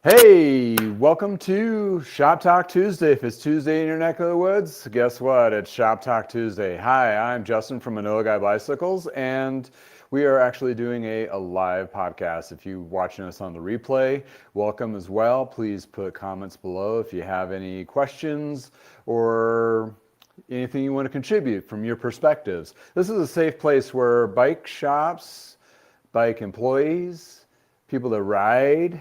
Hey, welcome to Shop Talk Tuesday. If it's Tuesday in your neck of the woods, guess what? It's Shop Talk Tuesday. Hi, I'm Justin from Manila Guy Bicycles, and we are actually doing a live podcast. If you're watching us on the replay, welcome as well. Please put comments below if you have any questions or anything you want to contribute from your perspectives. This is a safe place where bike shops, bike employees, people that ride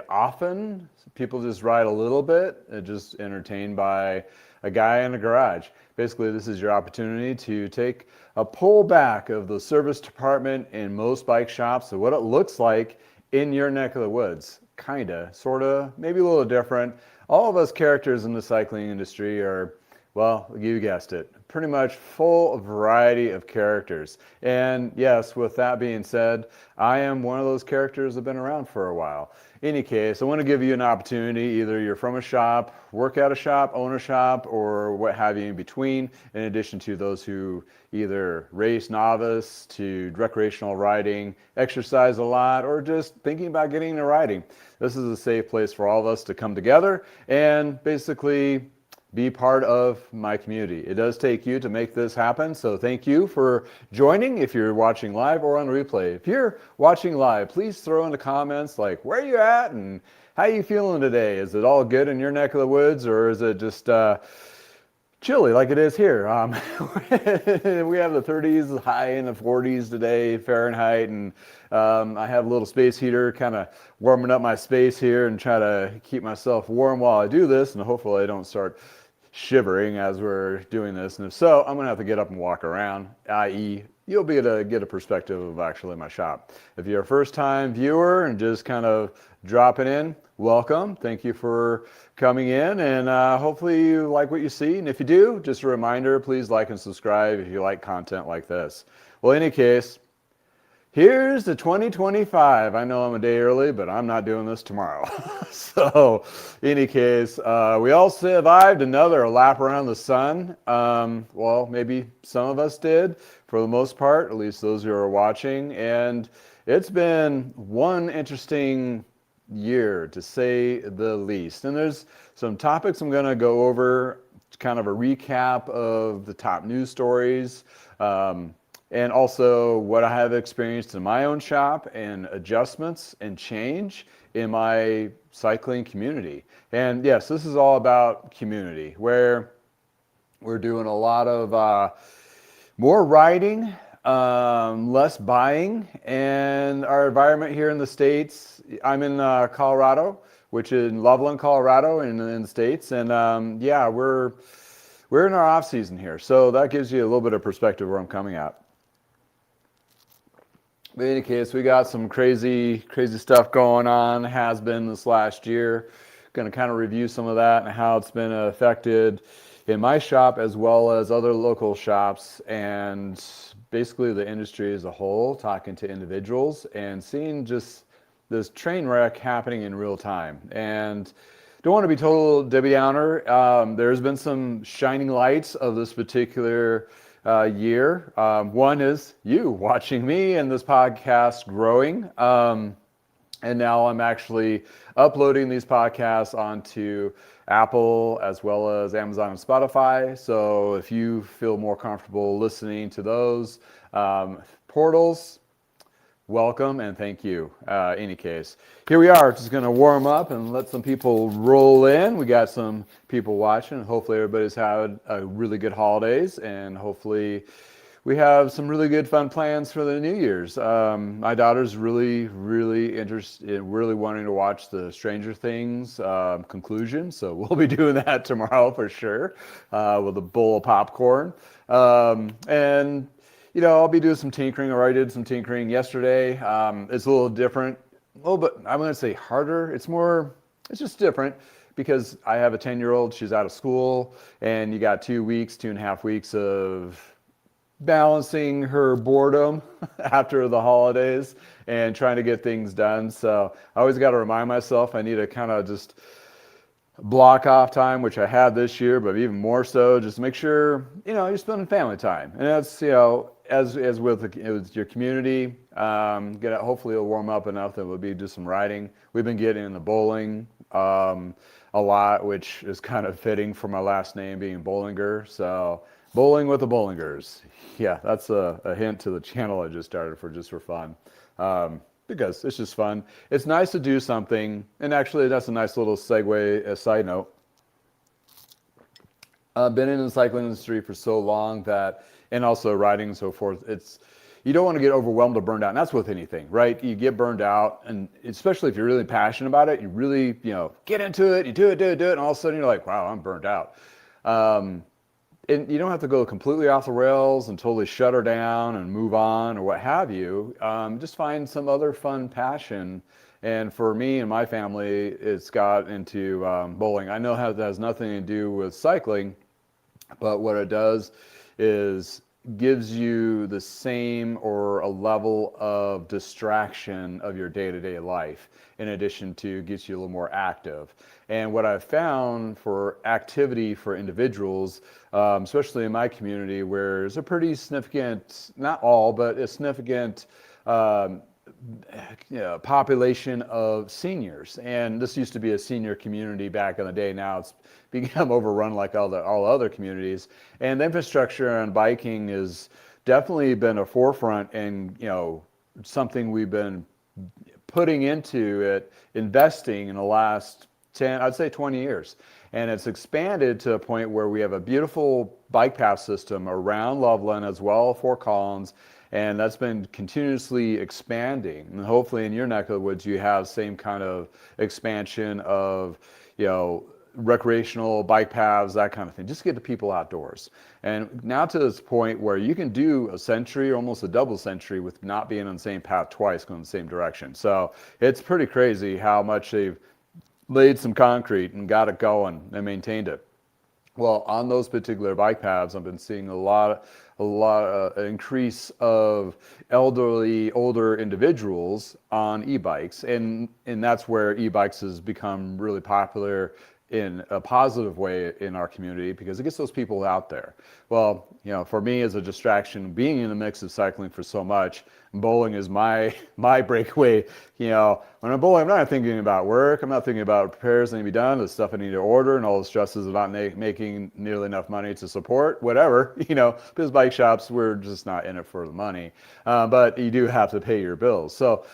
often, people just ride a little bit, just entertained by a guy in a garage. Basically, this is your opportunity to take a pull back of the service department in most bike shops and what it looks like in your neck of the woods. Kinda, sorta, maybe a little different. All of us characters in the cycling industry are, well, you guessed it, pretty much full variety of characters. And yes, with that being said, I am one of those characters that have been around for a while. In any case, I want to give you an opportunity, either you're from a shop, work at a shop, own a shop, or what have you in between, in addition to those who either race novice to recreational riding, exercise a lot, or just thinking about getting into riding. This is a safe place for all of us to come together and basically be part of my community. It does take you to make this happen, so thank you for joining if you're watching live or on replay. If you're watching live, please throw in the comments like where you at and how you feeling today. Is it all good in your neck of the woods, or is it just chilly like it is here? We have the 30s, high in the 40s today, Fahrenheit, and I have a little space heater kind of warming up my space here and try to keep myself warm while I do this, and hopefully I don't start shivering as we're doing this. And if so, I'm gonna have to get up and walk around, i.e. you'll be able to get a perspective of actually my shop. If you're a first-time viewer and just kind of dropping in, welcome. Thank you for coming in, and hopefully you like what you see. And if you do, just a reminder, please like and subscribe if you like content like this. Well, in any case, here's the 2025. I know I'm a day early, but I'm not doing this tomorrow. So, in any case, we all survived another lap around the sun. Well, maybe some of us did, for the most part, at least those who are watching. And it's been one interesting year, to say the least. And there's some topics I'm going to go over, kind of a recap of the top news stories. And also what I have experienced in my own shop and adjustments and change in my cycling community. And yes, this is all about community, where we're doing a lot of more riding, less buying, and our environment here in the States. I'm in Colorado, which is in Loveland, Colorado, in the States. And yeah, we're in our off season here. So that gives you a little bit of perspective where I'm coming at. But in any case, we got some crazy stuff going on, has been this last year. Going to kind of review some of that and how it's been affected in my shop as well as other local shops, and basically the industry as a whole, talking to individuals and seeing just this train wreck happening in real time. And don't want to be total Debbie Downer. There's been some shining lights of this particular year. One is you watching me and this podcast growing. And now I'm actually uploading these podcasts onto Apple as well as Amazon and Spotify. So if you feel more comfortable listening to those portals, welcome and thank you. Any case, here we are, just going to warm up and let some people roll in. We got some people watching. Hopefully everybody's had a really good holidays, and hopefully we have some really good fun plans for the New Year's. My daughter's really interested, really wanting to watch the Stranger Things conclusion, so we'll be doing that tomorrow for sure, with a bowl of popcorn. And you know, I'll be doing some tinkering, or I did some tinkering yesterday. It's a little different, a little bit, I'm going to say harder. It's just different because I have a 10-year-old, she's out of school, and you got 2.5 weeks of balancing her boredom after the holidays and trying to get things done. So I always got to remind myself I need to kind of just block off time, which I had this year, but even more so, just make sure, you know, you're spending family time. And that's, you know, as with your community, hopefully it'll warm up enough that we'll be do some riding. We've been getting into bowling a lot, which is kind of fitting for my last name being Bollinger. So bowling with the Bollingers. Yeah, that's a hint to the channel I just started just for fun. Because it's just fun. It's nice to do something, and actually that's a nice little segue, a side note. I've been in the cycling industry for so long that, and also riding and so forth, you don't want to get overwhelmed or burned out. And that's with anything, right? You get burned out, and especially if you're really passionate about it, you really, get into it, you do it, and all of a sudden you're like, wow, I'm burned out. And you don't have to go completely off the rails and totally shut her down and move on or what have you. Just find some other fun passion. And for me and my family, it's got into bowling. I know that has nothing to do with cycling, but what it does is gives you the same or a level of distraction of your day-to-day life, in addition to gets you a little more active. And what I've found for activity for individuals, especially in my community, where there's a pretty significant, not all, but a significant population of seniors. And this used to be a senior community back in the day. Now it's become overrun like all other communities. And the infrastructure on biking has definitely been a forefront, and something we've been putting into it, investing in the last 10, I'd say 20 years. And it's expanded to a point where we have a beautiful bike path system around Loveland as well, Fort Collins, and that's been continuously expanding. And hopefully in your neck of the woods, you have same kind of expansion of, recreational bike paths, that kind of thing. Just get the people outdoors. And now to this point where you can do a century, or almost a double century, with not being on the same path twice, going the same direction. So it's pretty crazy how much they've laid some concrete and got it going and maintained it. Well, on those particular bike paths, I've been seeing a lot increase of older individuals on e-bikes, and that's where e-bikes has become really popular in a positive way in our community, because it gets those people out there. Well, for me as a distraction, being in the mix of cycling for so much, bowling is my breakaway. When I'm bowling, I'm not thinking about work. I'm not thinking about repairs that need to be done, the stuff I need to order, and all the stresses of not making nearly enough money to support whatever. Because bike shops, we're just not in it for the money, but you do have to pay your bills. So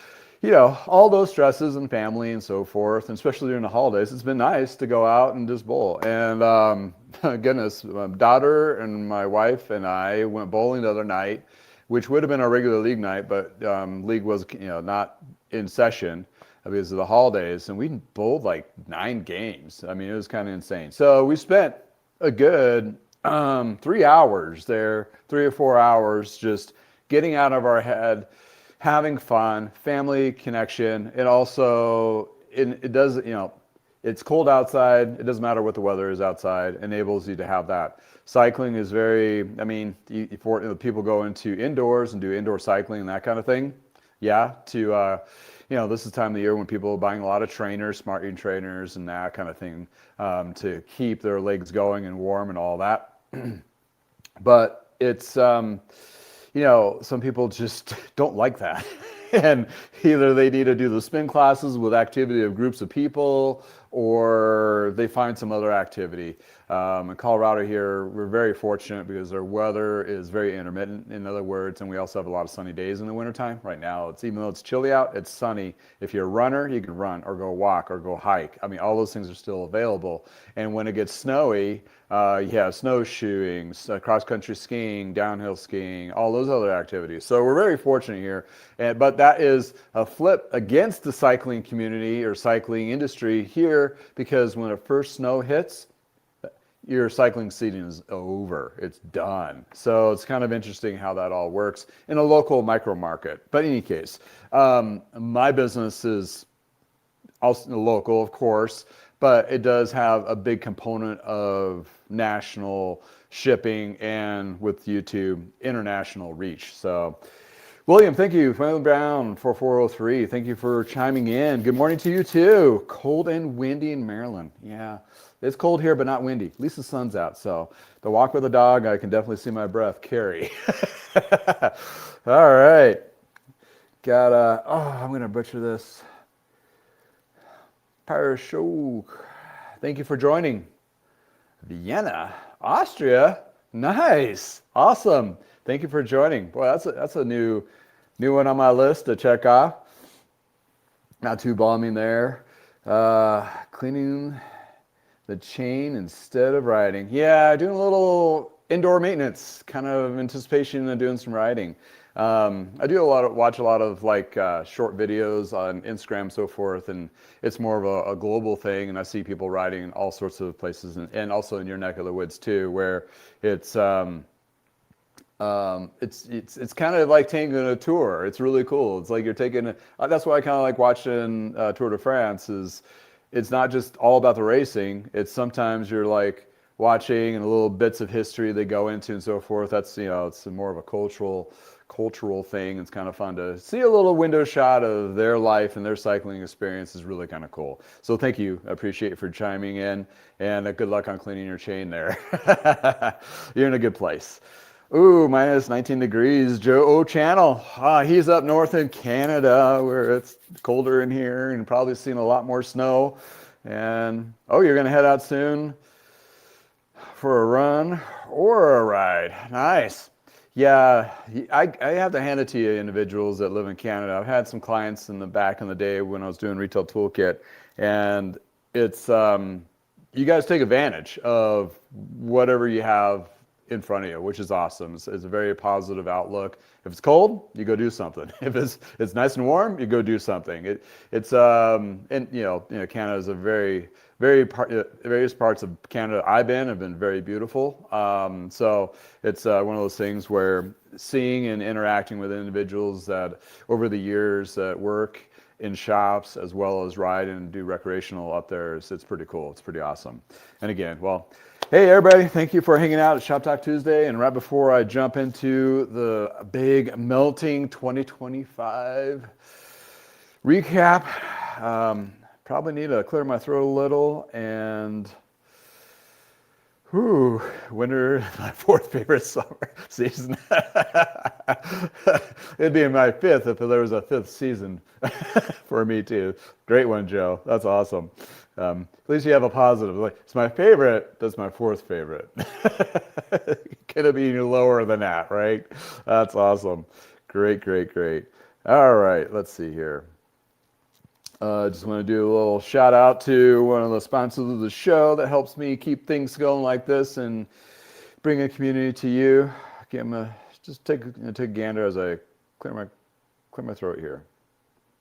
all those stresses and family and so forth, and especially during the holidays, it's been nice to go out and just bowl. And goodness, my daughter and my wife and I went bowling the other night, which would have been our regular league night, but league was not in session because of the holidays, and we bowled like 9 games. I mean, it was kind of insane. So we spent a good 3 hours there, 3 or 4 hours, just getting out of our head, having fun, family connection. And also it does, it's cold outside. It doesn't matter what the weather is outside, enables you to have that. Cycling is very, people go into indoors and do indoor cycling and that kind of thing. Yeah, this is the time of the year when people are buying a lot of trainers, smart eating trainers and that kind of thing, to keep their legs going and warm and all that. But it's, some people just don't like that. And either they need to do the spin classes with activity of groups of people, or they find some other activity. In Colorado here, we're very fortunate because our weather is very intermittent, in other words, and we also have a lot of sunny days in the wintertime. Right now, even though it's chilly out, it's sunny. If you're a runner, you can run or go walk or go hike. All those things are still available. And when it gets snowy, you have snowshoeing, cross-country skiing, downhill skiing, all those other activities. So we're very fortunate here. But that is a flip against the cycling community or cycling industry here, because when the first snow hits, your cycling season is over. It's done. So it's kind of interesting how that all works in a local micro market. But in any case, my business is also local, of course, but it does have a big component of national shipping, and with YouTube, international reach. So William, thank you. William Brown, 4403. Thank you for chiming in. Good morning to you too. Cold and windy in Maryland. Yeah, it's cold here, but not windy. At least the sun's out. So the walk with a dog, I can definitely see my breath carry. All right. Got I'm going to butcher this. Parashok. Thank you for joining. Vienna, Austria. Nice. Awesome. Thank you for joining. Boy, that's a new one on my list to check off. Not too bombing there. Cleaning the chain instead of riding. Yeah, doing a little indoor maintenance, kind of anticipation of doing some riding. I do watch a lot of like short videos on Instagram and so forth, and it's more of a global thing. And I see people riding in all sorts of places, and also in your neck of the woods too, where it's kind of like taking a tour. It's really cool. It's like you're taking. That's why I kind of like watching Tour de France. Is it's not just all about the racing. It's sometimes you're like watching and little bits of history they go into and so forth. That's it's more of a cultural thing. It's kind of fun to see a little window shot of their life and their cycling experience is really kind of cool. So thank you. I appreciate you for chiming in, and good luck on cleaning your chain there. You're in a good place. Ooh, minus 19 degrees. Joe O Channel. He's up north in Canada where it's colder in here and probably seen a lot more snow. And you're going to head out soon for a run or a ride. Nice. Yeah, I have to hand it to you, individuals that live in Canada. I've had some clients back in the day when I was doing Retail Toolkit, and it's you guys take advantage of whatever you have in front of you, which is awesome. It's a very positive outlook. If it's cold, you go do something. If it's nice and warm, you go do something. Canada is a various parts of Canada I've been have been very beautiful. So it's one of those things where seeing and interacting with individuals that over the years that work in shops as well as ride and do recreational up there, it's pretty cool. It's pretty awesome. And again, hey everybody, thank you for hanging out at Shop Talk Tuesday. And right before I jump into the big melting 2025 recap, probably need to clear my throat a little, and winter is my fourth favorite summer season. It'd be my fifth if there was a fifth season for me too. Great one, Joe. That's awesome. At least you have a positive. Like, it's my favorite, that's my fourth favorite. Could it be lower than that, right? That's awesome. Great. All right, let's see here. Just want to do a little shout out to one of the sponsors of the show that helps me keep things going like this and bring a community to you. Just take a gander as I clear my throat here.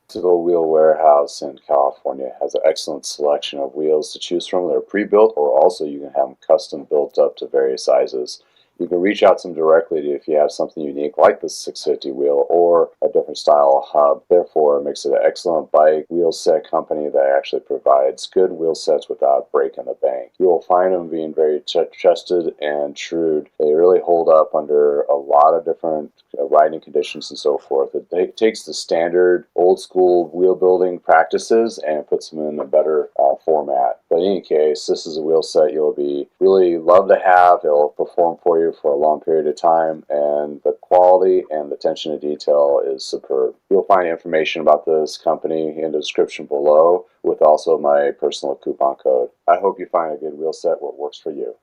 Bicycle Wheel Warehouse in California has an excellent selection of wheels to choose from. They're pre-built, or also you can have them custom built up to various sizes. You can reach out to them directly if you have something unique like the 650 wheel or a different style hub. Therefore, it makes it an excellent bike wheel set company that actually provides good wheel sets without breaking the bank. You will find them being very trusted and true. They really hold up under a lot of different riding conditions and so forth. It takes the standard old school wheel building practices and puts them in a better format. But in any case, this is a wheel set you'll be really love to have. It'll perform for you for a long period of time, and the quality and the attention to detail is superb. You'll find information about this company in the description below, with also my personal coupon code. I hope you find a good wheel set where it works for you.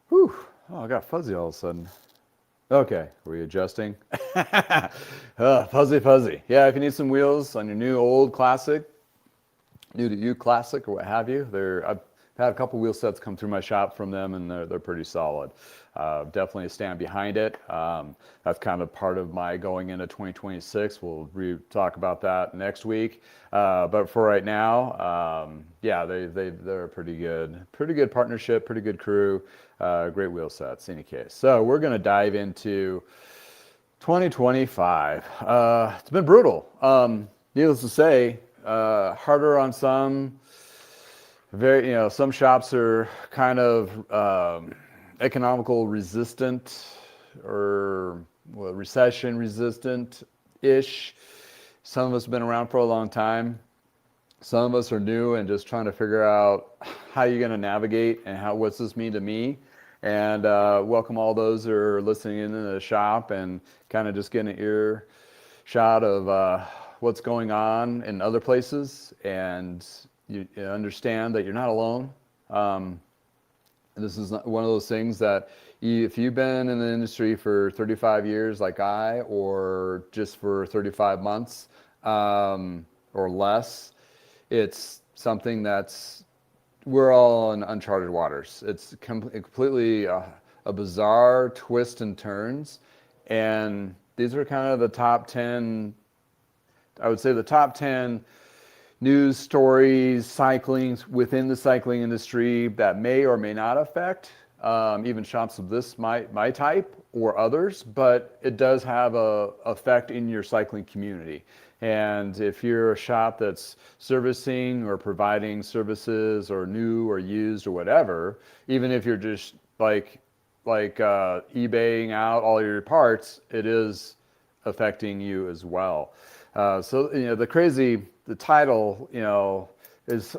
Whew. I got fuzzy all of a sudden. Okay, were you adjusting? Fuzzy. Yeah, if you need some wheels on your new old classic, new to you classic or what have you, I've had a couple wheel sets come through my shop from them, and they're pretty solid. Definitely stand behind it. That's kind of part of my going into 2026. We'll talk about that next week. But for right now, they're a pretty good partnership, pretty good crew, great wheel sets. In any case, so we're going to dive into 2025. It's been brutal. Needless to say, harder on some. Some shops are kind of economical resistant or well, recession resistant-ish. Some of us have been around for a long time. Some of us are new and just trying to figure out how you're going to navigate and what's this mean to me. And welcome all those that are listening in the shop and kind of just getting an ear shot of what's going on in other places. And you understand that you're not alone. This is one of those things that if you've been in the industry for 35 years like I, or just for 35 months or less, it's something that's, we're all in uncharted waters. It's completely a bizarre twist and turns. And these are kind of the top 10, I would say the top 10 news stories, cycling within the cycling industry that may or may not affect even shops of my type or others, but it does have a effect in your cycling community. And if you're a shop that's servicing or providing services or new or used or whatever, even if you're just like eBaying out all your parts, it is affecting you as well. So the title, is,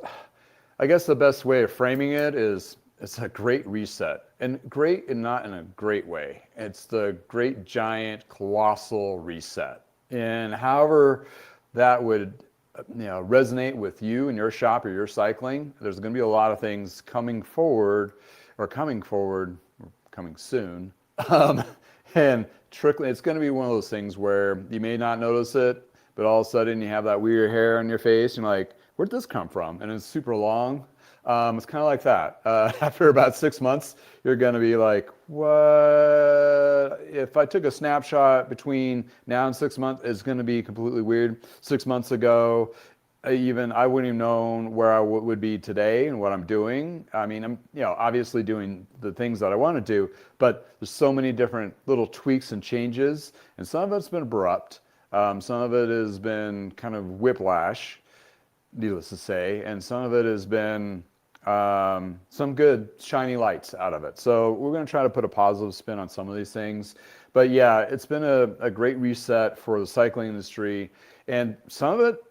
I guess the best way of framing it is it's a great reset, and great and not in a great way. It's the great giant colossal reset. And however that would resonate with you and your shop or your cycling, there's going to be a lot of things coming soon, and trickling. It's going to be one of those things where you may not notice it, but all of a sudden you have that weird hair on your face, and you're like, where'd this come from? And it's super long. It's kind of like that. After about 6 months, you're going to be like, what? If I took a snapshot between now and 6 months, it's going to be completely weird. 6 months ago, I wouldn't even known where I would be today and what I'm doing. I mean, I'm obviously doing the things that I want to do, but there's so many different little tweaks and changes, and some of it's been abrupt. Some of it has been kind of whiplash, needless to say, and some of it has been some good shiny lights out of it. So we're going to try to put a positive spin on some of these things. But yeah, it's been a great reset for the cycling industry, and some of it,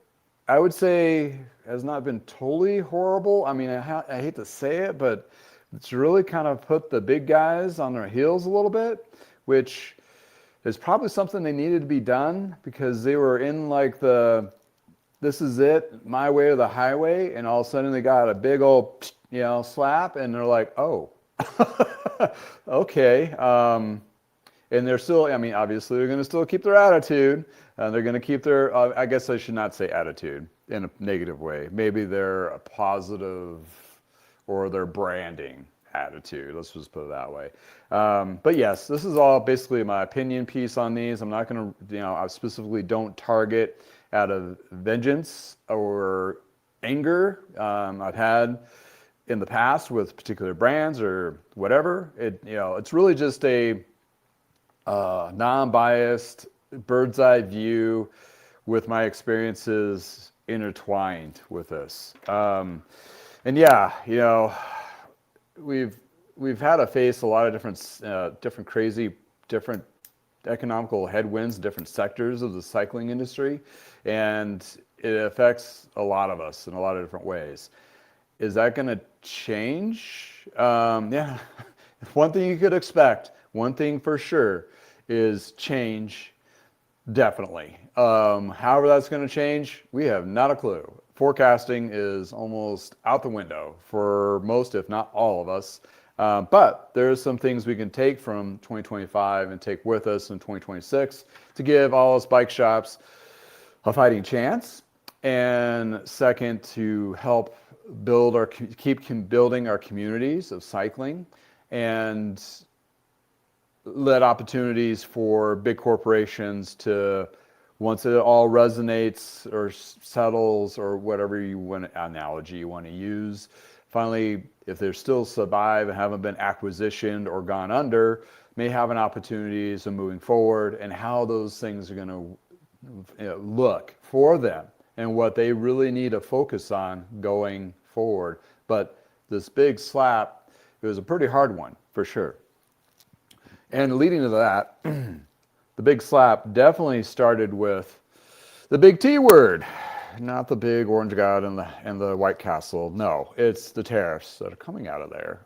I would say, has not been totally horrible. I mean, I hate to say it, but it's really kind of put the big guys on their heels a little bit, which is probably something they needed to be done, because they were in like this is it, my way or the highway, and all of a sudden they got a big old slap, and they're like, oh, okay. And they're still, I mean, obviously they're going to still keep their attitude. They're going to keep their, I guess I should not say attitude in a negative way. Maybe they're a positive, or their branding attitude. Let's just put it that way. But yes, this is all basically my opinion piece on these. I'm not going to, I specifically don't target out of vengeance or anger. I've had in the past with particular brands or whatever. It's really just a non-biased bird's eye view with my experiences intertwined with this. And yeah, we've had to face a lot of different crazy, different economical headwinds, different sectors of the cycling industry, and it affects a lot of us in a lot of different ways. Is that going to change? Yeah, one thing you could expect, one thing for sure, is change, definitely. However that's going to change, we have not a clue. Forecasting is almost out the window for most, if not all of us. But there's some things we can take from 2025 and take with us in 2026 to give all us bike shops a fighting chance. And second, to help keep building our communities of cycling, and let opportunities for big corporations to, once it all resonates or settles or whatever analogy you want to use, finally, if they're still survive and haven't been acquisitioned or gone under, may have an opportunities of moving forward, and how those things are going to look for them and what they really need to focus on going forward. But this big slap, it was a pretty hard one for sure. And leading to that, the big slap definitely started with the big T word, not the big orange god and the White Castle. No, it's the tariffs that are coming out of there.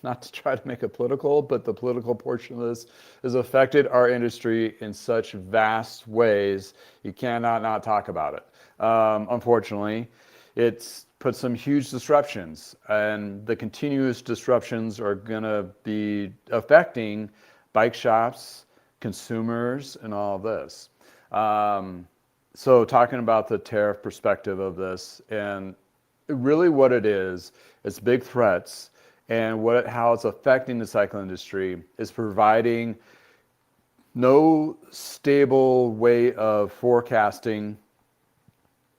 Not to try to make it political, but the political portion of this has affected our industry in such vast ways, you cannot not talk about it. Unfortunately, it's put some huge disruptions, and the continuous disruptions are going to be affecting bike shops, consumers, and all of this. So talking about the tariff perspective of this, and really what it is, it's big threats, and how it's affecting the cycle industry is providing no stable way of forecasting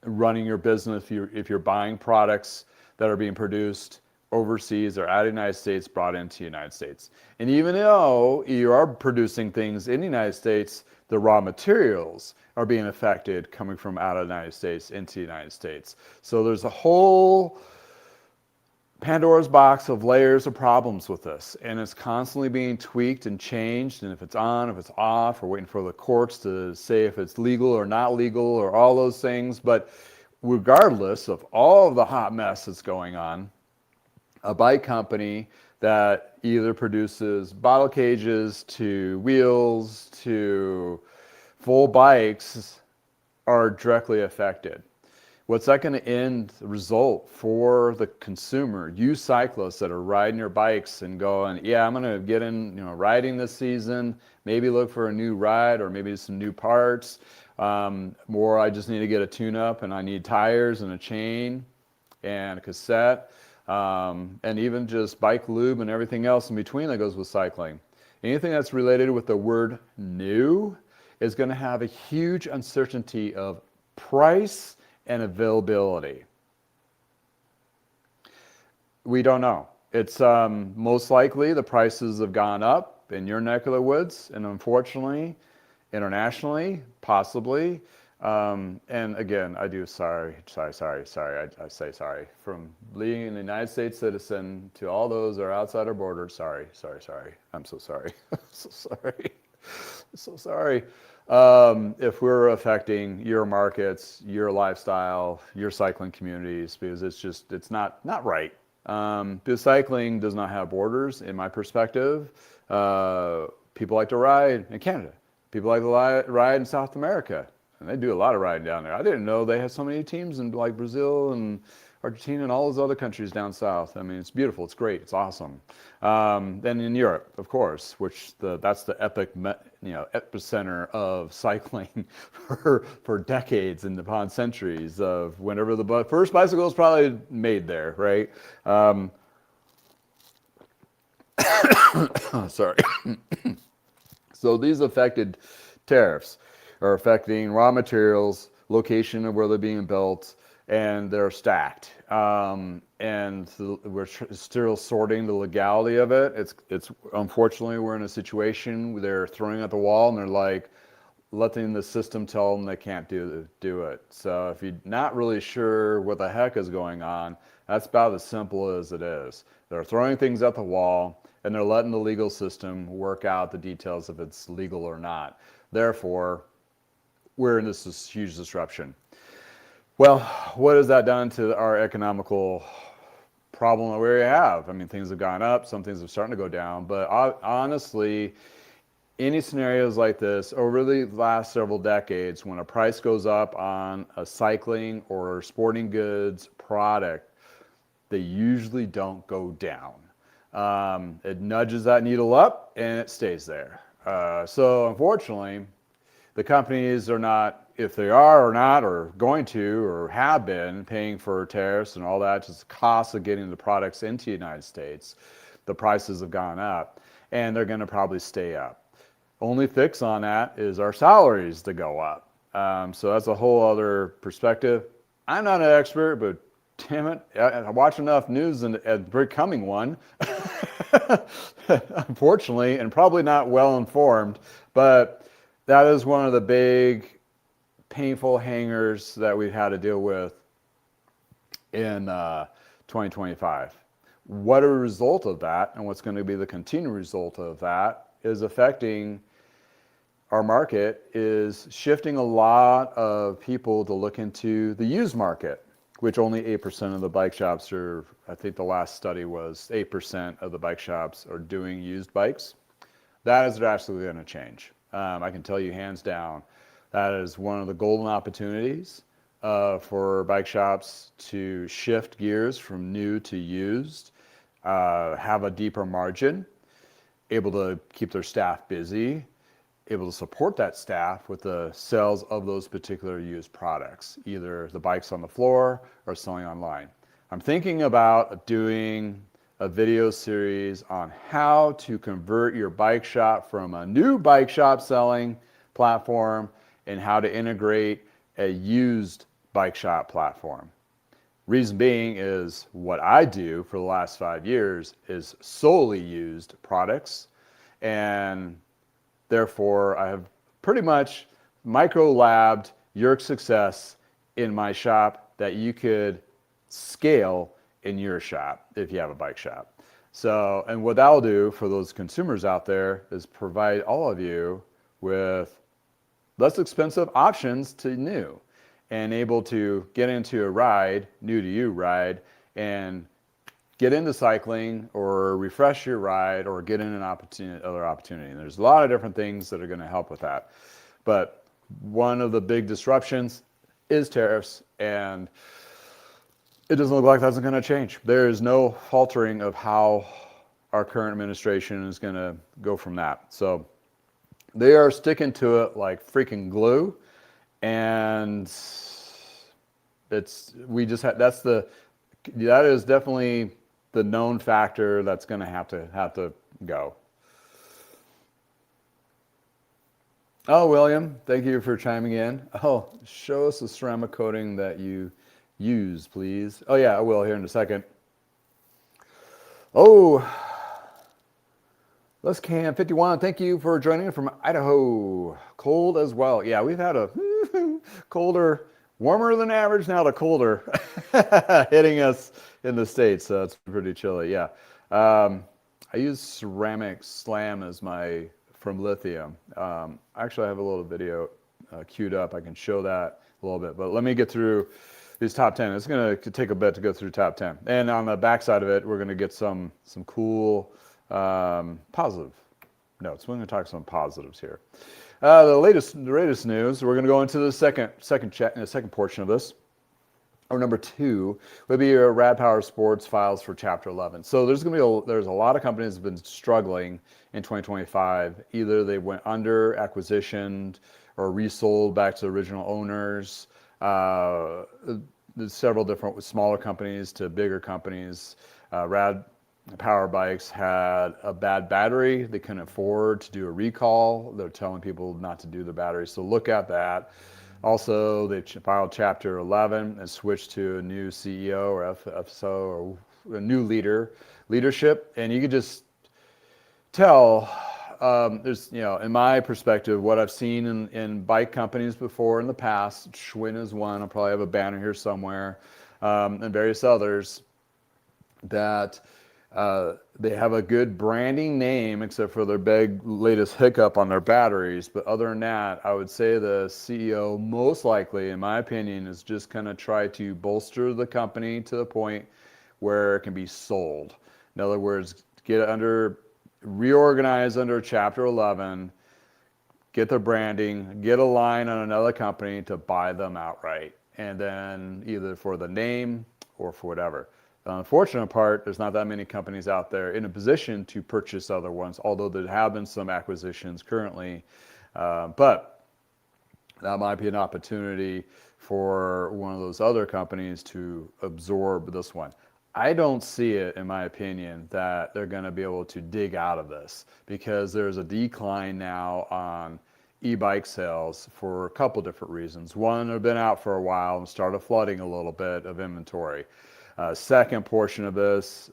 running your business if you're buying products that are being produced overseas or out of the United States brought into the United States. And even though you are producing things in the United States, the raw materials are being affected coming from out of the United States into the United States. So there's a whole Pandora's box of layers of problems with this, and it's constantly being tweaked and changed, and if it's on, if it's off, we're waiting for the courts to say if it's legal or not legal or all those things. But regardless of all of the hot mess that's going on, a bike company that either produces bottle cages to wheels to full bikes are directly affected. What's that going to end result for the consumer? You cyclists that are riding your bikes and going, yeah, I'm going to get in, riding this season, maybe look for a new ride or maybe some new parts. Or I just need to get a tune-up and I need tires and a chain and a cassette, and even just bike lube and everything else in between that goes with cycling. Anything that's related with the word new is going to have a huge uncertainty of price and availability. We don't know. It's most likely the prices have gone up in your neck of the woods, and unfortunately, internationally, possibly. And again, I do sorry. I say sorry. From being an United States citizen to all those that are outside our borders, sorry. I'm so sorry. So sorry. If we're affecting your markets, your lifestyle, your cycling communities, because it's not right. Because cycling does not have borders, in my perspective. People like to ride in Canada. People like to ride in South America, and they do a lot of riding down there. I didn't know they had so many teams in like Brazil and Argentina and all those other countries down south. I mean, it's beautiful, it's great, it's awesome. Then in Europe, of course, which that's the epicenter of cycling for decades and upon centuries of whenever the first bicycle was probably made there, right? Sorry. So these affected tariffs are affecting raw materials, location of where they're being built, and they're stacked. And we're still sorting the legality of it. It's unfortunately we're in a situation where they're throwing at the wall and they're like letting the system tell them they can't do it. So if you're not really sure what the heck is going on, that's about as simple as it is. They're throwing things at the wall and they're letting the legal system work out the details if it's legal or not. Therefore, we're in this huge disruption. Well, what has that done to our economical problem that we have? I mean, things have gone up, some things are starting to go down, but honestly, any scenarios like this over the last several decades, when a price goes up on a cycling or sporting goods product, they usually don't go down. It nudges that needle up and it stays there. So unfortunately, the companies are not, if they are or not, or going to, or have been paying for tariffs and all that, just the cost of getting the products into the United States, the prices have gone up, and they're going to probably stay up. Only fix on that is our salaries to go up. So that's a whole other perspective. I'm not an expert, but damn it, I watch enough news and becoming one, unfortunately, and probably not well informed, but that is one of the big painful hangers that we've had to deal with in 2025. What a result of that, and what's going to be the continued result of that is affecting our market is shifting a lot of people to look into the used market, which only 8% of the bike shops are, I think the last study was 8% of the bike shops are doing used bikes. That is absolutely going to change. I can tell you hands down, that is one of the golden opportunities for bike shops to shift gears from new to used, have a deeper margin, able to keep their staff busy, able to support that staff with the sales of those particular used products, either the bikes on the floor or selling online. I'm thinking about doing a video series on how to convert your bike shop from a new bike shop selling platform and how to integrate a used bike shop platform. Reason being is what I do for the last 5 years is solely used products, and therefore I have pretty much micro-labbed your success in my shop that you could scale in your shop if you have a bike shop. So, and what that'll do for those consumers out there is provide all of you with less expensive options to new and able to get into a ride, new to you ride, and get into cycling or refresh your ride or get in an other opportunity. And there's a lot of different things that are going to help with that. But one of the big disruptions is tariffs, and it doesn't look like that's going to change. There is no faltering of how our current administration is going to go from that. So they are sticking to it like freaking glue, and that is definitely the known factor that's going to have to go. Oh, William, thank you for chiming in. Oh, show us the ceramic coating that you use, please. Oh yeah, I will here in a second. Oh, let's Cam 51. Thank you for joining from Idaho. Cold as well. Yeah, we've had a colder, warmer than average now to colder hitting us in the States. So it's pretty chilly. Yeah. I use ceramic slam as from Lithium. Actually, I have a little video queued up. I can show that a little bit, but let me get through these top 10. It's going to take a bit to go through top 10. And on the back side of it, we're going to get some cool positive notes. We're going to talk some positives here. The latest news, we're going to go into the second portion of this. Or number 2 would be your Rad Power Sports files for Chapter 11. So there's a lot of companies that have been struggling in 2025. Either they went under, acquisitioned, or resold back to the original owners. There's several different smaller companies to bigger companies. Rad Power Bikes had a bad battery. They couldn't afford to do a recall. They're telling people not to do the battery. So look at that. Also, they filed Chapter 11 and switched to a new CEO or FSO or a new leadership. And you could just tell, there's, in my perspective, what I've seen in bike companies before in the past, Schwinn is one, I'll probably have a banner here somewhere, and various others, that they have a good branding name except for their big latest hiccup on their batteries. But other than that, I would say the CEO most likely, in my opinion, is just going to try to bolster the company to the point where it can be sold. In other words, reorganize under Chapter 11, get their branding, get a line on another company to buy them outright. And then either for the name or for whatever. The unfortunate part, there's not that many companies out there in a position to purchase other ones, although there have been some acquisitions currently. But that might be an opportunity for one of those other companies to absorb this one. I don't see it, in my opinion, that they're going to be able to dig out of this because there's a decline now on e-bike sales for a couple different reasons. One, they've been out for a while and started flooding a little bit of inventory. Second portion of this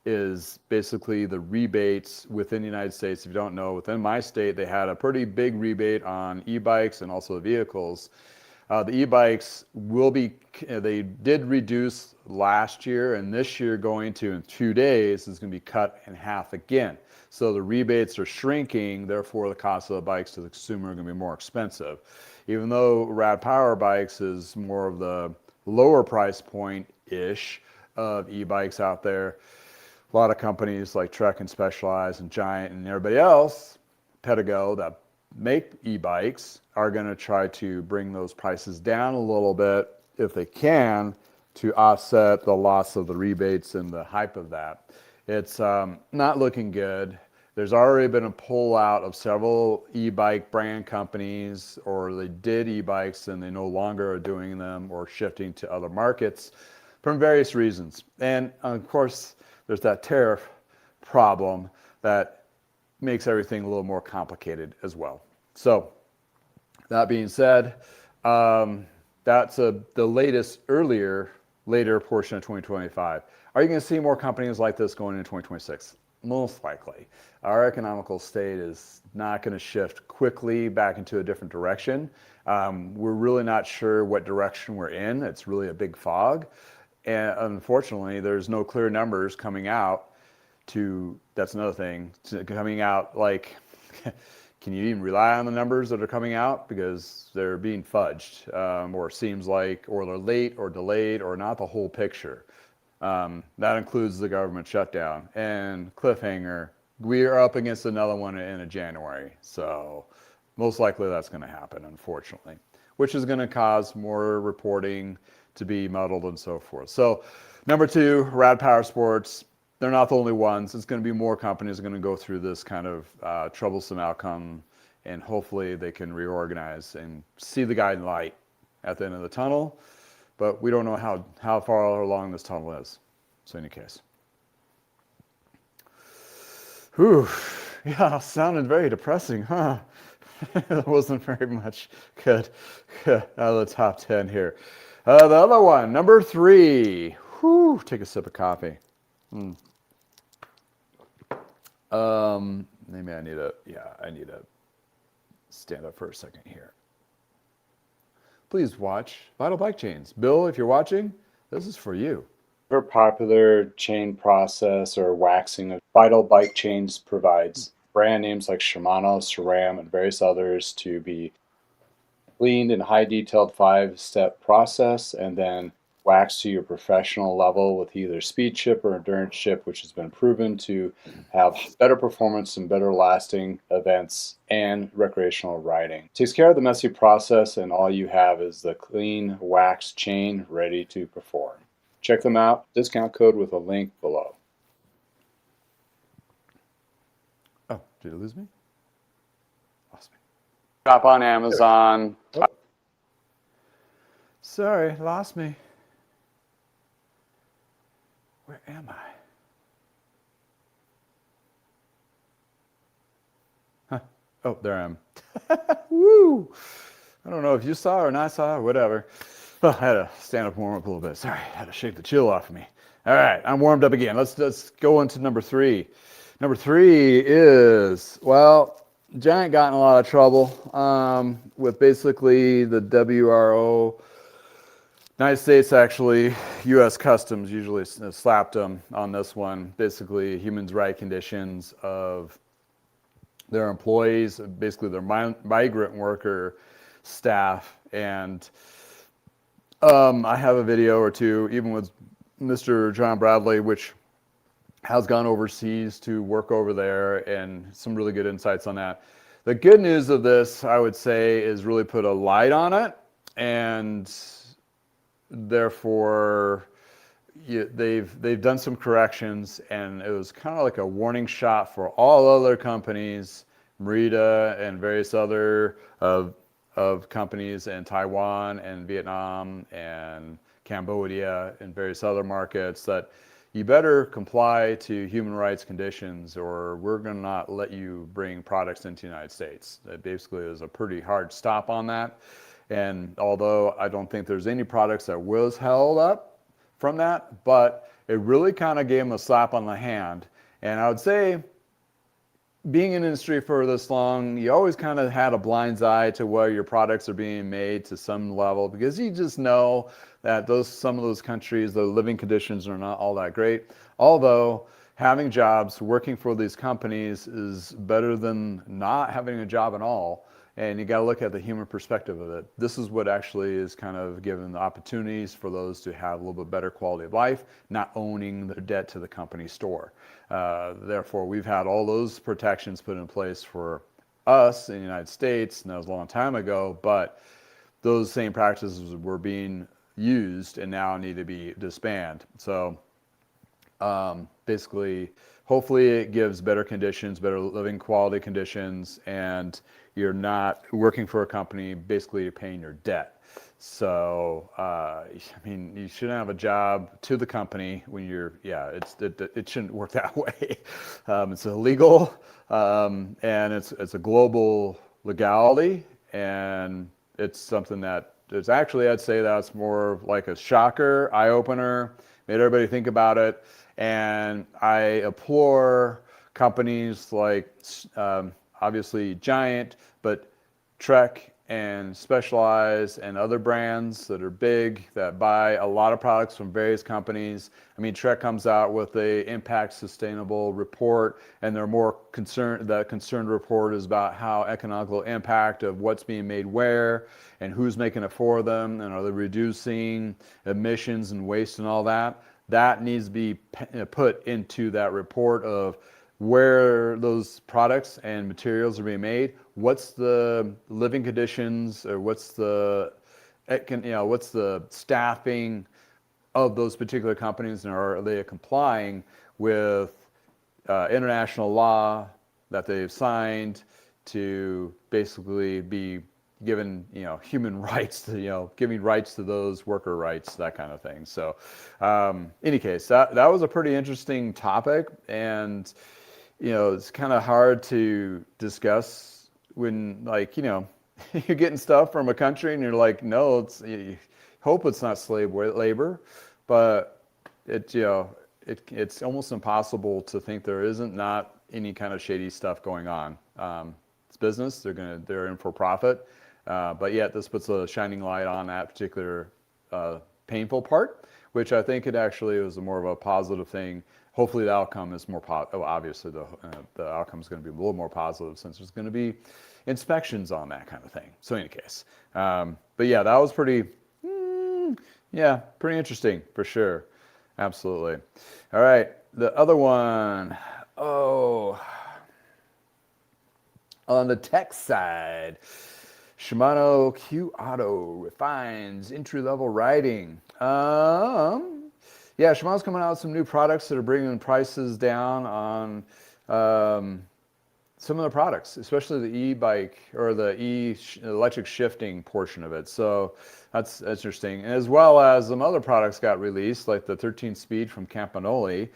is basically the rebates within the United States. If you don't know, within my state, they had a pretty big rebate on e-bikes and also vehicles. The e-bikes will be, they did reduce last year, and this year going to in 2 days is going to be cut in half again. So the rebates are shrinking, therefore the cost of the bikes to the consumer are going to be more expensive. Even though Rad Power Bikes is more of the lower price point-ish of e-bikes out there, a lot of companies like Trek and Specialized and Giant and everybody else, Pedigo, that make e-bikes are going to try to bring those prices down a little bit if they can to offset the loss of the rebates and the hype of that. It's not looking good. There's already been a pullout of several e-bike brand companies, or they did e-bikes and they no longer are doing them or shifting to other markets from various reasons. And of course, there's that tariff problem that makes everything a little more complicated as well. So that being said, that's the latest later portion of 2025. Are you going to see more companies like this going into 2026? Most likely. Our economical state is not going to shift quickly back into a different direction. We're really not sure what direction we're in. It's really a big fog. And unfortunately, there's no clear numbers coming out that's another thing, coming out like, can you even rely on the numbers that are coming out? Because they're being fudged, or it seems like, or they're late or delayed or not the whole picture. That includes the government shutdown and cliffhanger. We are up against another one in January. So most likely that's going to happen, unfortunately, which is going to cause more reporting to be muddled and so forth. So number 2, Rad Power Sports. They're not the only ones. It's going to be more companies are going to go through this kind of troublesome outcome, and hopefully they can reorganize and see the guiding light at the end of the tunnel. But we don't know how far along this tunnel is. So in any case. Whew. Yeah, sounded very depressing, huh? That wasn't very much good out of the top 10 here. The other one, number 3. Whew, take a sip of coffee. Maybe I need to stand up for a second here. Please watch Vital Bike Chains. Bill, if you're watching, this is for you. Very popular chain process or waxing of Vital Bike Chains provides brand names like Shimano, SRAM, and various others to be cleaned in high detailed 5-step process and then waxed to your professional level with either speed chip or endurance chip, which has been proven to have better performance and better lasting events and recreational riding. It takes care of the messy process, and all you have is the clean wax chain ready to perform. Check them out. Discount code with a link below. Oh, did you lose me? Lost me. Shop on Amazon. Oh. Sorry, lost me. Where am I? Huh. Oh, there I am. Woo! I don't know if you saw or not saw or whatever. Oh, I had to stand up and warm up a little bit. Sorry, I had to shake the chill off of me. All right, I'm warmed up again. Let's go into number 3. Number 3 is, well, Giant got in a lot of trouble with basically the WRO. United States, actually, U.S. Customs usually slapped them on this one. Basically, human rights conditions of their employees, basically their migrant worker staff. And I have a video or two, even with Mr. John Bradley, which has gone overseas to work over there, and some really good insights on that. The good news of this, I would say, is really put a light on it, and therefore they've done some corrections, and it was kind of like a warning shot for all other companies, Merida and various other of companies in Taiwan and Vietnam and Cambodia and various other markets, that you better comply to human rights conditions or we're going to not let you bring products into the United States. That basically is a pretty hard stop on that. And although I don't think there's any products that was held up from that, but it really kind of gave them a slap on the hand. And I would say being in the industry for this long, you always kind of had a blind eye to where your products are being made to some level, because you just know that some of those countries, the living conditions are not all that great. Although having jobs, working for these companies is better than not having a job at all. And you got to look at the human perspective of it. This is what actually is kind of given the opportunities for those to have a little bit better quality of life, not owning their debt to the company store. Therefore, we've had all those protections put in place for us in the United States, and that was a long time ago, but those same practices were being used and now need to be disbanded. So basically, hopefully it gives better conditions, better living quality conditions, and you're not working for a company, basically you're paying your debt. So, I mean, you shouldn't have a job to the company when you're, it shouldn't work that way. It's illegal, and it's a global legality, and it's something that it's actually, I'd say that's more like a shocker, eye-opener, made everybody think about it. And I implore companies like, obviously Giant, but Trek and Specialized and other brands that are big that buy a lot of products from various companies. I mean, Trek comes out with a impact sustainable report, and they're more concerned. That concerned report is about how economical impact of what's being made where and who's making it for them, and are they reducing emissions and waste and all that. That needs to be put into that report of where those products and materials are being made, what's the living conditions, or what's the staffing of those particular companies, and are they complying with international law that they've signed to basically be given, human rights to, giving rights to those worker rights, that kind of thing. So, any case, that was a pretty interesting topic, and it's kind of hard to discuss when, like, you're getting stuff from a country and you're like, no, you hope it's not slave labor, but it's almost impossible to think there isn't not any kind of shady stuff going on. It's business; they're in for profit, but yet this puts a shining light on that particular painful part, which I think it actually was more of a positive thing. Hopefully the outcome is more obviously the outcome is going to be a little more positive, since there's going to be inspections on that kind of thing. So in any case, but yeah, that was pretty interesting for sure. Absolutely. All right, the other one, on the tech side, Shimano Q Auto refines entry-level riding. Yeah, Shimano's coming out with some new products that are bringing prices down on some of the products, especially the e-bike or the electric shifting portion of it. So that's interesting. As well as some other products got released, like the 13 speed from Campagnolo.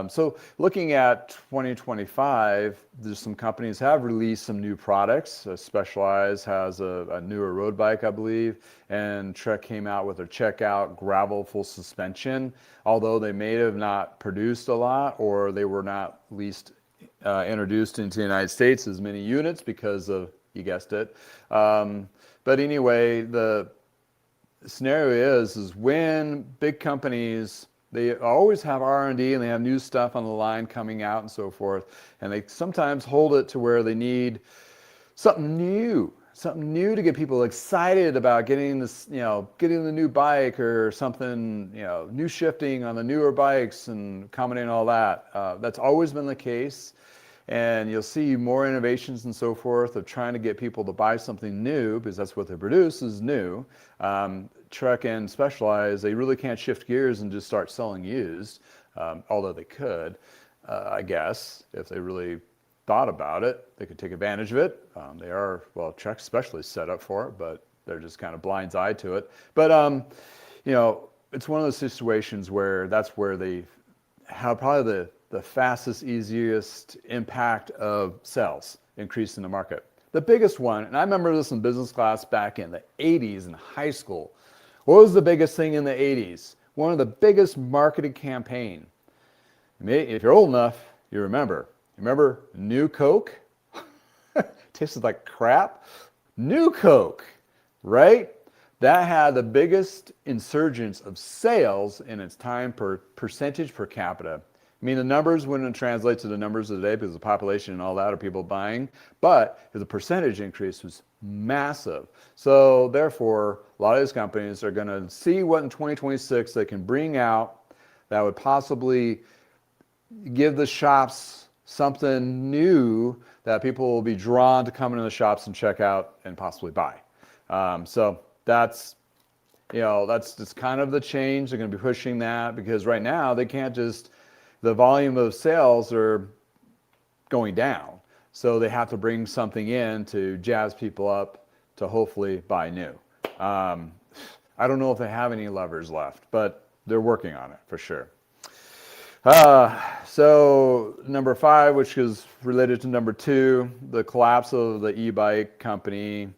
So looking at 2025, there's some companies have released some new products. Specialized has a newer road bike, I believe, and Trek came out with a Checkout gravel full suspension, although they may have not produced a lot, or they were not least introduced into the United States as many units because of, you guessed it. But anyway, the scenario is when big companies, they always have R&D and they have new stuff on the line coming out and so forth, and they sometimes hold it to where they need something new to get people excited about getting this, getting the new bike or something, new shifting on the newer bikes and accommodating all that. That's always been the case. And you'll see more innovations and so forth of trying to get people to buy something new, because that's what they produce is new. Trek and Specialized, they really can't shift gears and just start selling used, although they could, I guess, if they really thought about it. They could take advantage of it. They are, well, Trek especially set up for it, but they're just kind of blindsided to it. But, it's one of those situations where that's where they have probably the fastest, easiest impact of sales increase in the market. The biggest one, and I remember this in business class back in the 80s in high school. What was the biggest thing in the 80s? One of the biggest marketing campaign. If you're old enough, you remember. Remember New Coke? Tasted like crap. New Coke, right? That had the biggest insurgence of sales in its time per percentage per capita. I mean, the numbers wouldn't translate to the numbers of the day because the population and all that are people buying, but the percentage increase was massive. So therefore, a lot of these companies are going to see what in 2026 they can bring out that would possibly give the shops something new that people will be drawn to come into the shops and check out and possibly buy. So that's just kind of the change. They're going to be pushing that because right now they can't just, the volume of sales are going down. So they have to bring something in to jazz people up to hopefully buy new. I don't know if they have any levers left, but they're working on it for sure. So number 5, which is related to number 2, the collapse of the e-bike company,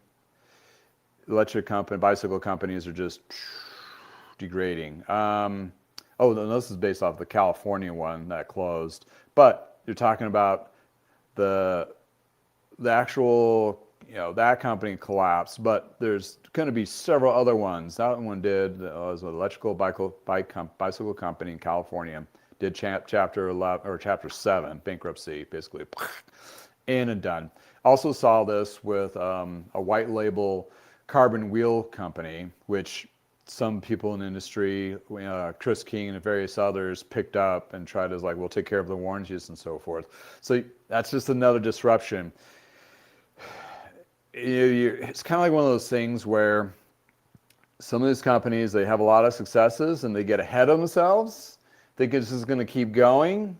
electric company, bicycle companies are just degrading. This is based off the California one that closed, but you're talking about the actual, that company collapsed, but there's going to be several other ones. That one was an electrical bicycle company in California. Did chapter 11 or chapter 7 bankruptcy, basically, in and done. Also saw this with a white label carbon wheel company, which some people in the industry, Chris King and various others, picked up and tried to we'll take care of the warranties and so forth. So that's just another disruption. It's kind of like one of those things where some of these companies, they have a lot of successes and they get ahead of themselves, think this is going to keep going,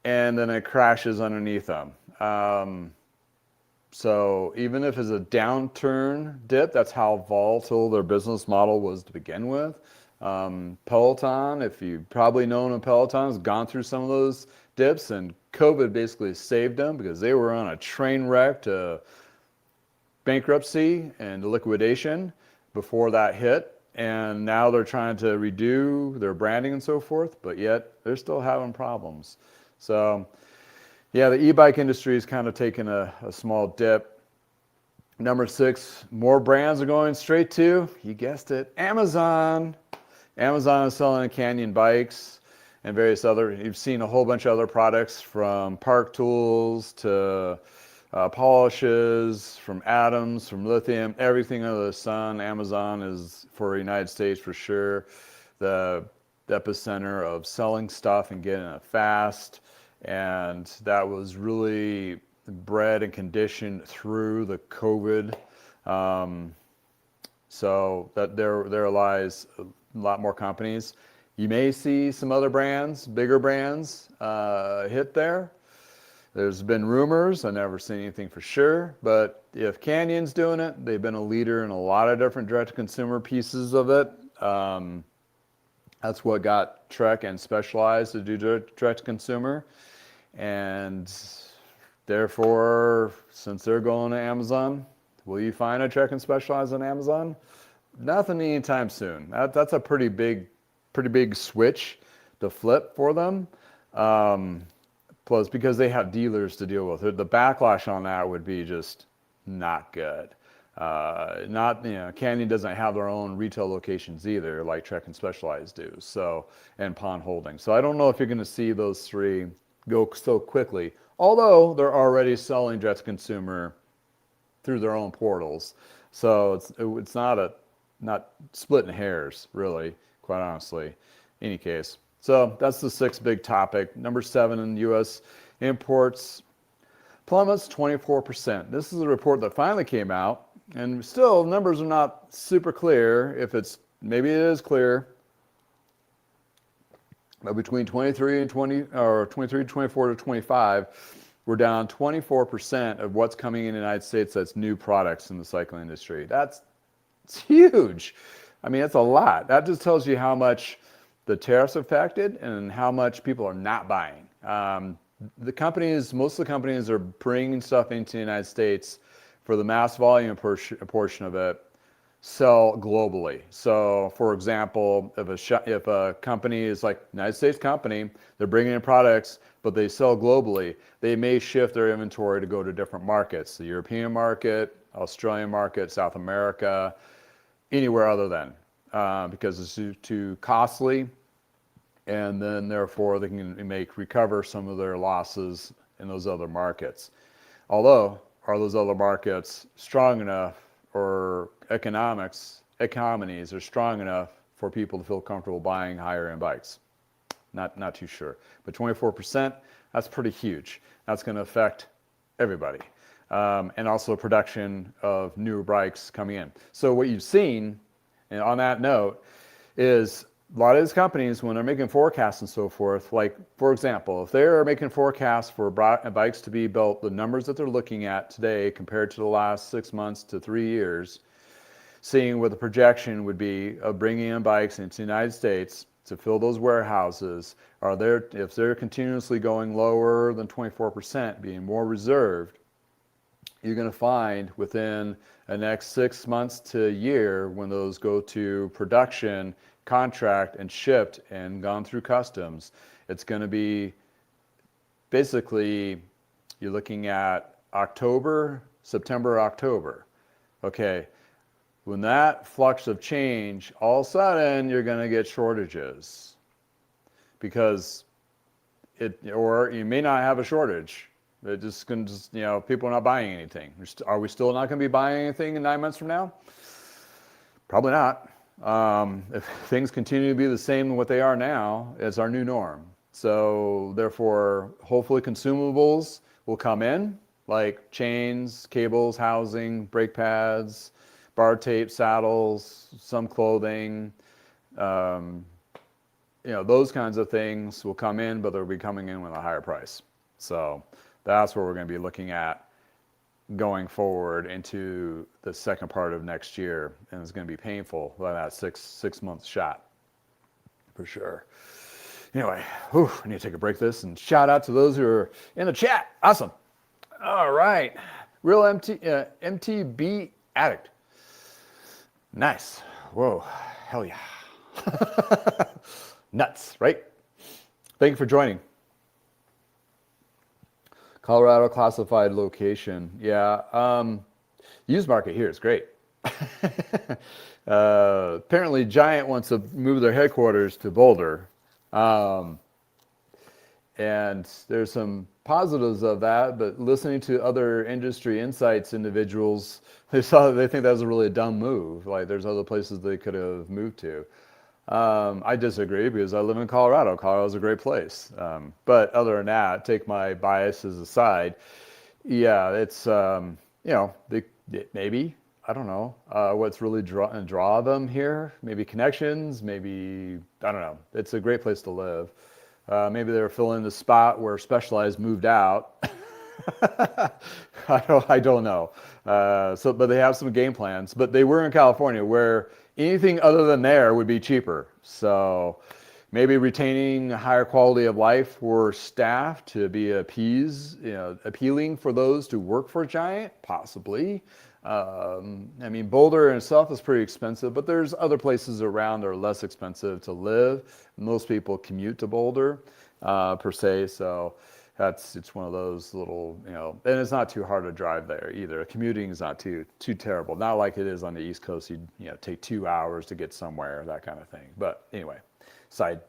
and then it crashes underneath them. So even if it's a downturn dip, that's how volatile their business model was to begin with. Peloton, if you've probably known of Peloton, has gone through some of those dips, and COVID basically saved them because they were on a train wreck to bankruptcy and liquidation before that hit. And now they're trying to redo their branding and so forth, but yet they're still having problems. So yeah, the e-bike industry is kind of taking a small dip. Number 6, more brands are going straight to, you guessed it, Amazon. Amazon is selling Canyon bikes and various other, you've seen a whole bunch of other products from Park Tools to polishes, from Atoms, from Lithium, everything under the sun. Amazon is, for the United States for sure, the epicenter of selling stuff and getting it fast. And that was really bred and conditioned through the COVID. So that there lies a lot more companies. You may see some other brands, bigger brands, hit there. There's been rumors, I never seen anything for sure, but if Canyon's doing it, they've been a leader in a lot of different direct-to-consumer pieces of it. That's what got Trek and Specialized to do direct-to-consumer. And therefore, since they're going to Amazon, will you find a Trek and Specialized on Amazon? Nothing anytime soon. That's a pretty big switch to flip for them. Plus, because they have dealers to deal with, the backlash on that would be just not good. Canyon doesn't have their own retail locations either, like Trek and Specialized do. So, and Pond Holding. So I don't know if you're going to see those 3 go so quickly. Although they're already selling direct to consumer through their own portals, so it's not splitting hairs really, quite honestly. Any case. So that's the 6th big topic. Number 7 in U.S. imports plummets 24%. This is a report that finally came out, and still numbers are not super clear. Maybe it is clear, but between 23 and 24 to 25, we're down 24% of what's coming in the United States that's new products in the cycling industry. It's huge. I mean, that's a lot. That just tells you how much the tariffs affected and how much people are not buying. Most of the companies are bringing stuff into the United States for the mass volume portion of it, sell globally. So, for example, if a company is like United States company, they're bringing in products but they sell globally, they may shift their inventory to go to different markets, the European market, Australian market, South America, anywhere other than, because it's too costly, and then therefore they can recover some of their losses in those other markets. Although, are those other markets strong enough, or economies are strong enough for people to feel comfortable buying higher end bikes? Not too sure. But 24%, that's pretty huge. That's going to affect everybody. And also production of newer bikes coming in. So what you've seen, and on that note, is a lot of these companies, when they're making forecasts and so forth, like, for example, if they're making forecasts for bikes to be built, the numbers that they're looking at today compared to the last 6 months to 3 years, seeing what the projection would be of bringing in bikes into the United States to fill those warehouses, if they're continuously going lower than 24%, being more reserved, you're going to find within the next 6 months to a year, when those go to production, contract, and shipped and gone through customs, it's going to be basically, you're looking at September, October. Okay. When that flux of change, all of a sudden you're going to get shortages, because or you may not have a shortage. It just going to, people are not buying anything. Are we still not going to be buying anything in 9 months from now? Probably not. If things continue to be the same than what they are now, it's our new norm. So therefore, hopefully consumables will come in, like chains, cables, housing, brake pads, bar tape, saddles, some clothing, those kinds of things will come in, but they'll be coming in with a higher price. So that's what we're going to be looking at going forward into the second part of next year, and it's going to be painful by that six month shot, for sure. Anyway, I need to take a break this and shout out to those who are in the chat. Awesome. All right. Real MTB addict. Nice. Whoa. Hell yeah. Nuts, right? Thank you for joining. Colorado classified location. Yeah. Used market here is great. Apparently Giant wants to move their headquarters to Boulder. And there's some positives of that, but listening to other industry insights individuals, they think that was really a dumb move. Like, there's other places they could have moved to. I disagree, because I live in Colorado. Colorado's a great place. But other than that, take my biases aside. Yeah, it's, maybe, I don't know, what's really draw them here. Maybe connections, maybe, I don't know. It's a great place to live. Maybe they were filling the spot where Specialized moved out. I don't know. But they have some game plans. But they were in California, where anything other than there would be cheaper. So maybe retaining a higher quality of life for staff to be appealing for those to work for Giant, possibly. Boulder in itself is pretty expensive, but there's other places around that are less expensive to live. Most people commute to Boulder, per se. So it's one of those little, and it's not too hard to drive there either. Commuting is not too terrible. Not like it is on the East Coast. You take 2 hours to get somewhere, that kind of thing. But anyway, side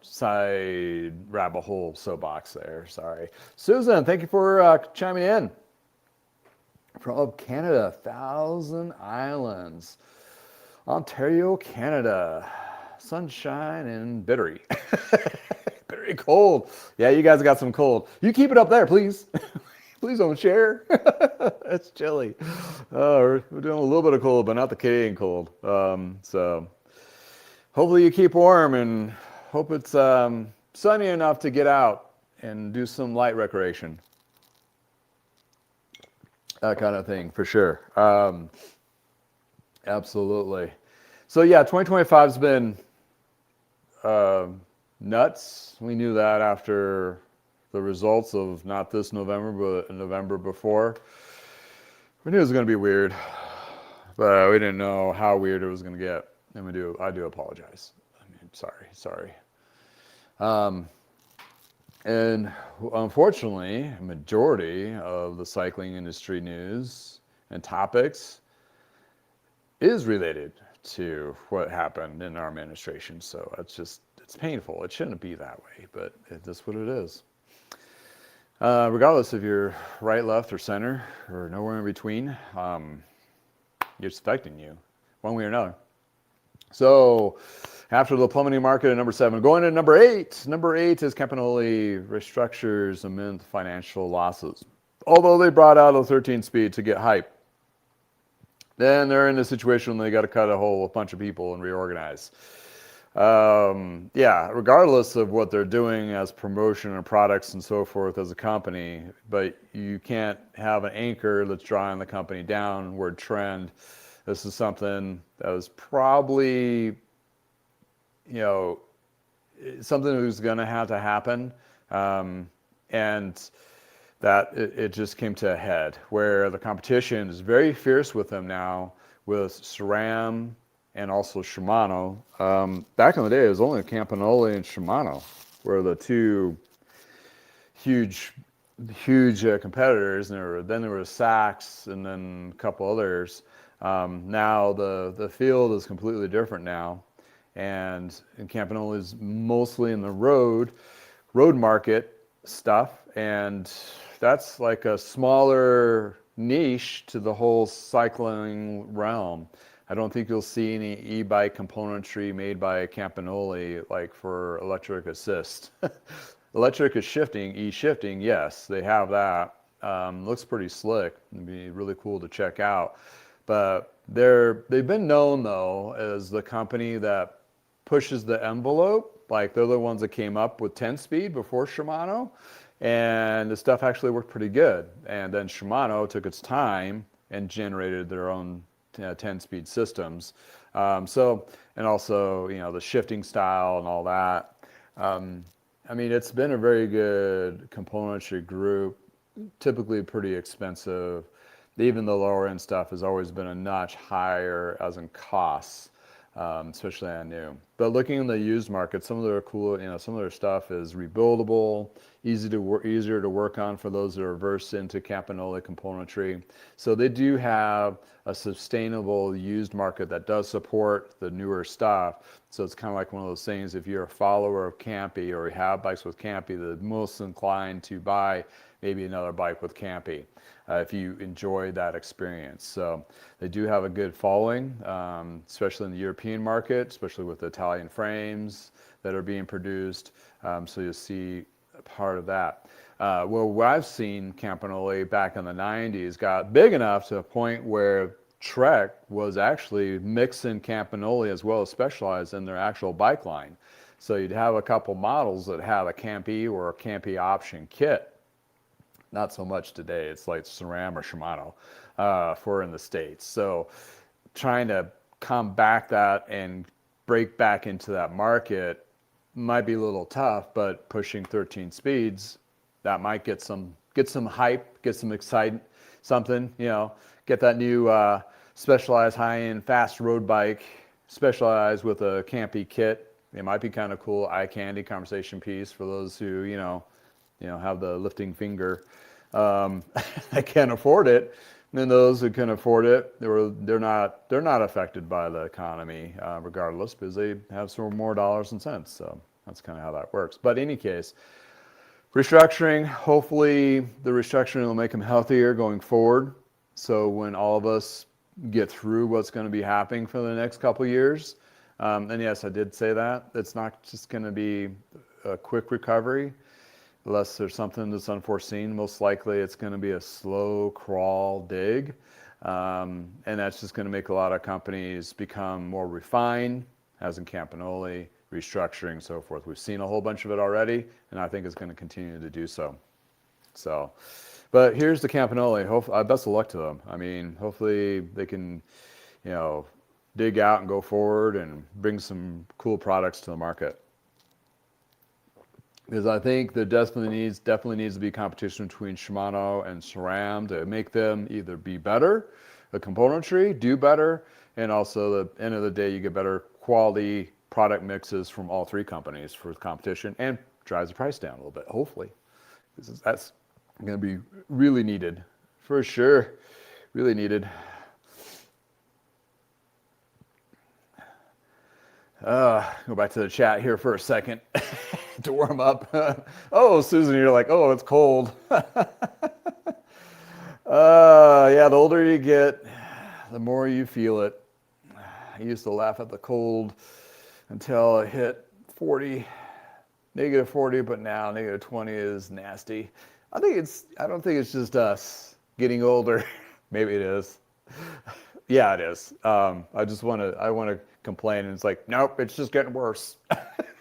rabbit hole soapbox there. Sorry, Susan. Thank you for chiming in. From Canada, Thousand Islands, Ontario, Canada. Sunshine and bittery. Bittery cold. Yeah, you guys got some cold. You keep it up there, please. Please don't share. It's chilly. We're doing a little bit of cold, but not the Canadian cold. So hopefully you keep warm, and hope it's sunny enough to get out and do some light recreation. That kind of thing, for sure. Absolutely. So yeah, 2025 has been nuts. We knew that after the results of not this November, but November before. We knew it was going to be weird, but we didn't know how weird it was going to get. And I do apologize. Sorry. And unfortunately, a majority of the cycling industry news and topics is related to what happened in our administration. So it's painful. It shouldn't be that way, but that's what it is. Regardless if you're right, left, or center, or nowhere in between, it's affecting you one way or another. So after the plummeting market at number 7, going to number 8. Number 8 is Campagnolo restructures amid financial losses. Although they brought out a 13 speed to get hype, then they're in a situation where they got to cut a whole bunch of people and reorganize. Yeah, regardless of what they're doing as promotion and products and so forth as a company, but you can't have an anchor that's drawing the company downward trend. This is something that was probably, something that was going to have to happen. And that it just came to a head where the competition is very fierce with them now with SRAM and also Shimano. Back in the day, it was only Campagnolo and Shimano were the two huge competitors, and then there was Sachs and then a couple others. Now the field is completely different now, and Campagnolo is mostly in the road market stuff, and that's like a smaller niche to the whole cycling realm. I don't think you'll see any e-bike componentry made by Campagnolo like for electric assist. Electric is shifting, e-shifting, yes, they have that. Looks pretty slick. It'd be really cool to check out. But they've been known though as the company that pushes the envelope. Like they're the ones that came up with 10 speed before Shimano, and the stuff actually worked pretty good. And then Shimano took its time and generated their own 10 speed systems. And also, the shifting style and all that. I mean, it's been a very good componentry group, typically pretty expensive. Even the lower end stuff has always been a notch higher as in costs, especially on new. But looking in the used market, some of their cool, some of their stuff is rebuildable, easier to work on for those that are versed into Campagnolo componentry. So they do have a sustainable used market that does support the newer stuff. So it's kind of like one of those things, if you're a follower of Campy or you have bikes with Campy, the most inclined to buy maybe another bike with Campy if you enjoy that experience. So they do have a good following, especially in the European market, especially with the Italian frames that are being produced. So you'll see a part of that. Well, what I've seen Campagnolo back in the 90s got big enough to a point where Trek was actually mixing Campagnolo as well as Specialized in their actual bike line. So you'd have a couple models that have a Campy or a Campy option kit. Not so much today. It's like SRAM or Shimano for in the States. So trying to combat that and break back into that market might be a little tough, but pushing 13 speeds, that might get some hype, get some excitement, something, get that new Specialized high-end fast road bike, Specialized with a Campy kit. It might be kind of cool eye candy conversation piece for those who, have the lifting finger. I can't afford it. And then those who can afford it, they're not affected by the economy, regardless, because they have some more dollars and cents. So that's kind of how that works. But in any case, restructuring. Hopefully, the restructuring will make them healthier going forward. So when all of us get through what's going to be happening for the next couple of years, and yes, I did say that it's not just going to be a quick recovery. Unless there's something that's unforeseen, most likely it's going to be a slow crawl dig. And that's just going to make a lot of companies become more refined, as in Campagnolo, restructuring, so forth. We've seen a whole bunch of it already, and I think it's going to continue to do so. But here's the Campagnolo. Best of luck to them. I mean, hopefully they can, dig out and go forward and bring some cool products to the market. Because I think there definitely needs to be competition between Shimano and SRAM to make them either be better, the componentry, do better, and also at the end of the day, you get better quality product mixes from all three companies for competition and drives the price down a little bit, hopefully. That's going to be really needed, for sure. Really needed. Go back to the chat here for a second to warm up. Oh, Susan, you're like, oh, it's cold. Yeah, the older you get, the more you feel it. I used to laugh at the cold until it hit 40, negative 40, but now negative 20 is nasty. I don't think it's just us getting older. Maybe it is. Yeah, it is. I want to complain, and it's like, nope, it's just getting worse.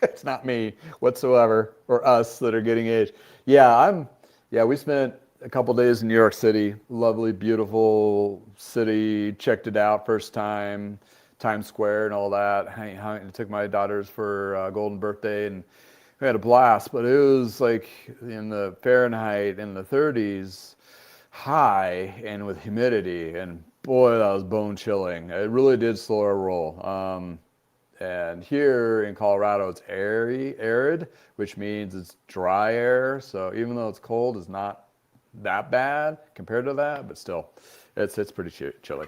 It's not me whatsoever, or us that are getting age. Yeah, we spent a couple days in New York City. Lovely, beautiful city. Checked it out first time, Times Square and all that. I took my daughters for a golden birthday, and we had a blast. But it was like in the Fahrenheit in the 30s, high and with humidity, and boy, that was bone chilling. It really did slow our roll. And here in Colorado, it's arid, which means it's dry air. So even though it's cold, it's not that bad compared to that, but still, it's pretty chilly.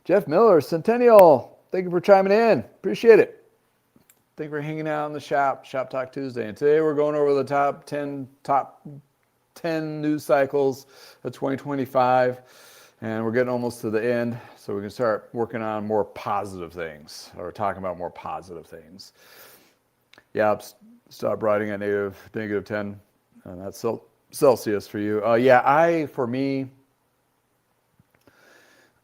Jeff Miller, Centennial, thank you for chiming in. Appreciate it. Thank you for hanging out on the Shop Talk Tuesday. And today we're going over the top 10 news cycles of 2025. And we're getting almost to the end, so we can start working on more positive things, or talking about more positive things. Yeah, stop writing at negative 10. And that's Celsius for you. For me,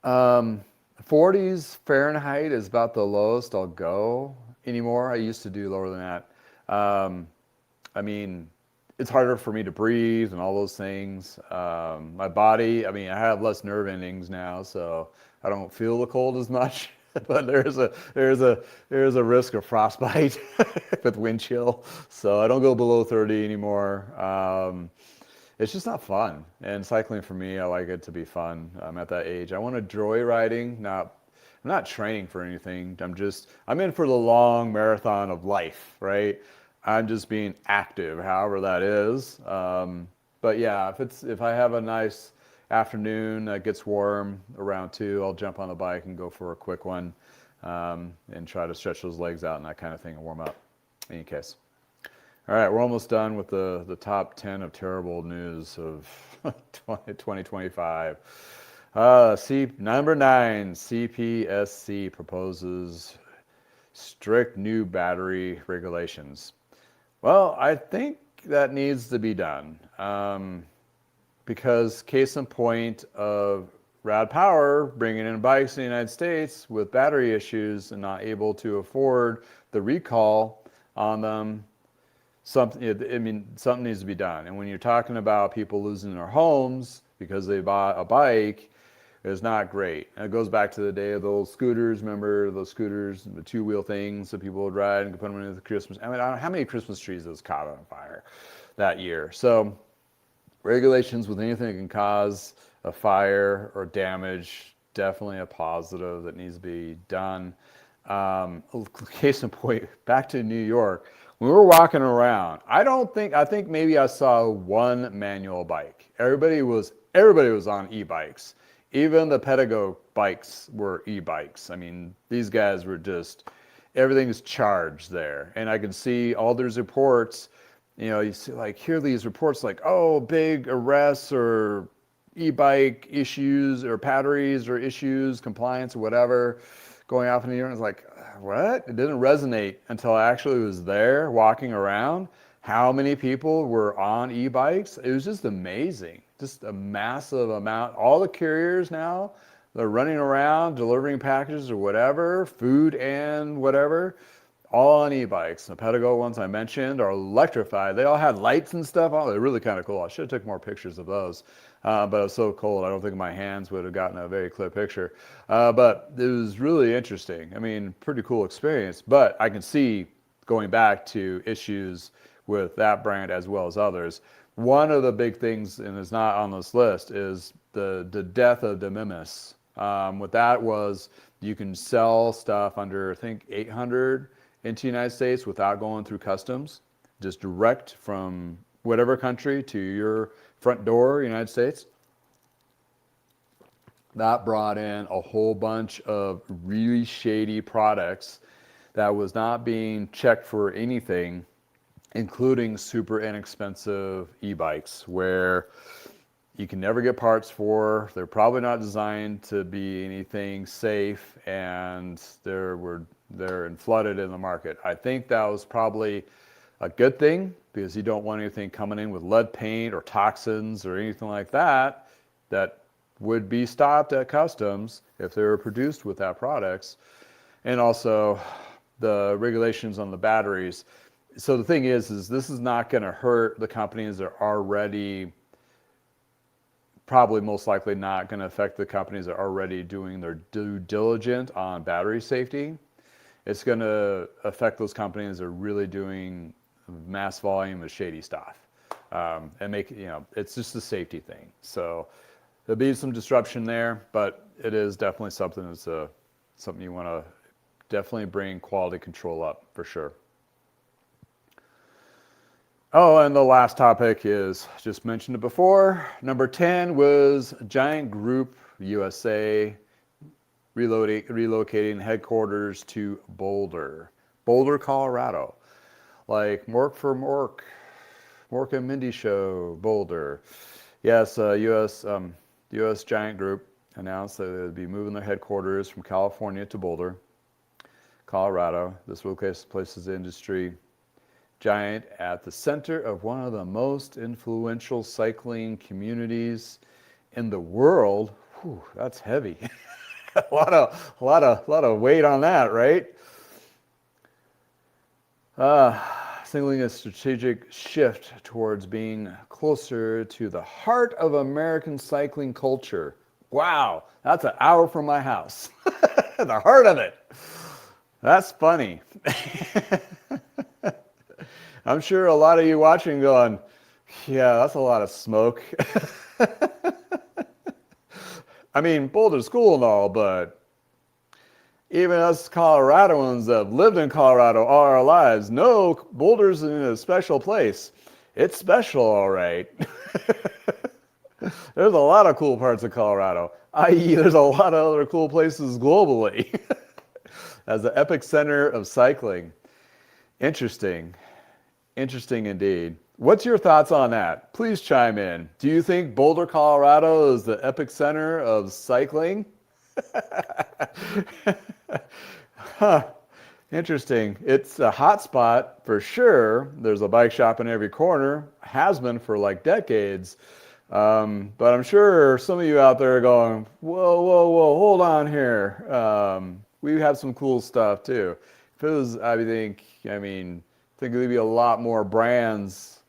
40s Fahrenheit is about the lowest I'll go anymore. I used to do lower than that. It's harder for me to breathe and all those things. My body, I have less nerve endings now, so I don't feel the cold as much. But there's a risk of frostbite with wind chill, so I don't go below 30 anymore. It's just not fun. And cycling for me, I like it to be fun. I'm at that age. I want to enjoy riding. I'm not training for anything. I'm in for the long marathon of life, right? I'm just being active, however that is. But yeah, if I have a nice afternoon that gets warm around 2, I'll jump on the bike and go for a quick one, and try to stretch those legs out and that kind of thing and warm up. In any case. All right, we're almost done with the top 10 of terrible news of 2025. Number 9, CPSC proposes strict new battery regulations. Well, I think that needs to be done, because case in point of Rad Power bringing in bikes in the United States with battery issues and not able to afford the recall on them. Something needs to be done. And when you're talking about people losing their homes because they bought a bike, it's not great. And it goes back to the day of those scooters. Remember those scooters, the 2-wheel things that people would ride and put them into the Christmas. I don't know how many Christmas trees was caught on fire that year. So regulations with anything that can cause a fire or damage, definitely a positive that needs to be done. Case in point, back to New York. When we were walking around, I think maybe I saw one manual bike. Everybody was on e-bikes. Even the pedagogue bikes were e-bikes. These guys were everything's charged there. And I can see all these reports, you see, hear these reports big arrests or e-bike issues or batteries or issues, compliance or whatever, going off in the air. It's like, what? It didn't resonate until I actually was there walking around. How many people were on e-bikes? It was just amazing. Just a massive amount. All the carriers now, they're running around delivering packages or whatever, food and whatever, all on e-bikes. The pedagogue ones I mentioned are electrified. They all had lights and stuff. Oh, they're really kind of cool. I should have took more pictures of those. But it was so cold, I don't think my hands would have gotten a very clear picture. But it was really interesting. Pretty cool experience. But I can see going back to issues with that brand as well as others. One of the big things, and it's not on this list, is the death of de minimis. What that was, you can sell stuff under, I think, 800, into the United States without going through customs, just direct from whatever country to your front door, United States. That brought in a whole bunch of really shady products that was not being checked for anything, including super inexpensive e-bikes where you can never get parts for. They're probably not designed to be anything safe, and they're flooded in the market. I think that was probably a good thing because you don't want anything coming in with lead paint or toxins or anything like that that would be stopped at customs if they were produced with that products. And also the regulations on the batteries. So the thing is this is not going to hurt the companies that are already, probably most likely not going to affect the companies that are already doing their due diligence on battery safety. It's going to affect those companies that are really doing mass volume of shady stuff, and make, it's just a safety thing. So there'll be some disruption there, but it is definitely something that's something you want to definitely bring quality control up for sure. Oh, and the last topic is, just mentioned it before, number 10 was Giant Group USA relocating headquarters to Boulder, Colorado. Like Mork for Mork, Mork and Mindy Show, Boulder. Yes, U.S. Giant Group announced that they would be moving their headquarters from California to Boulder, Colorado. This will places the industry giant at the center of one of the most influential cycling communities in the world. Whew, that's heavy. a lot of weight on that, right? Signaling a strategic shift towards being closer to the heart of American cycling culture. Wow, that's an hour from my house. The heart of it. That's funny. I'm sure a lot of you watching going, yeah, that's a lot of smoke. I mean, Boulder's cool and all, but even us Coloradoans that have lived in Colorado all our lives know Boulder's in a special place. It's special, all right. There's a lot of cool parts of Colorado, i.e. there's a lot of other cool places globally as the epic center of cycling. Interesting. Interesting indeed. What's your thoughts on that? Please chime in. Do you think Boulder, Colorado is the epic center of cycling? Huh. Interesting. It's a hot spot for sure. There's a bike shop in every corner, has been for like decades. But I'm sure some of you out there are going, whoa, hold on here. We have some cool stuff too. If it was, I think there'd be a lot more brands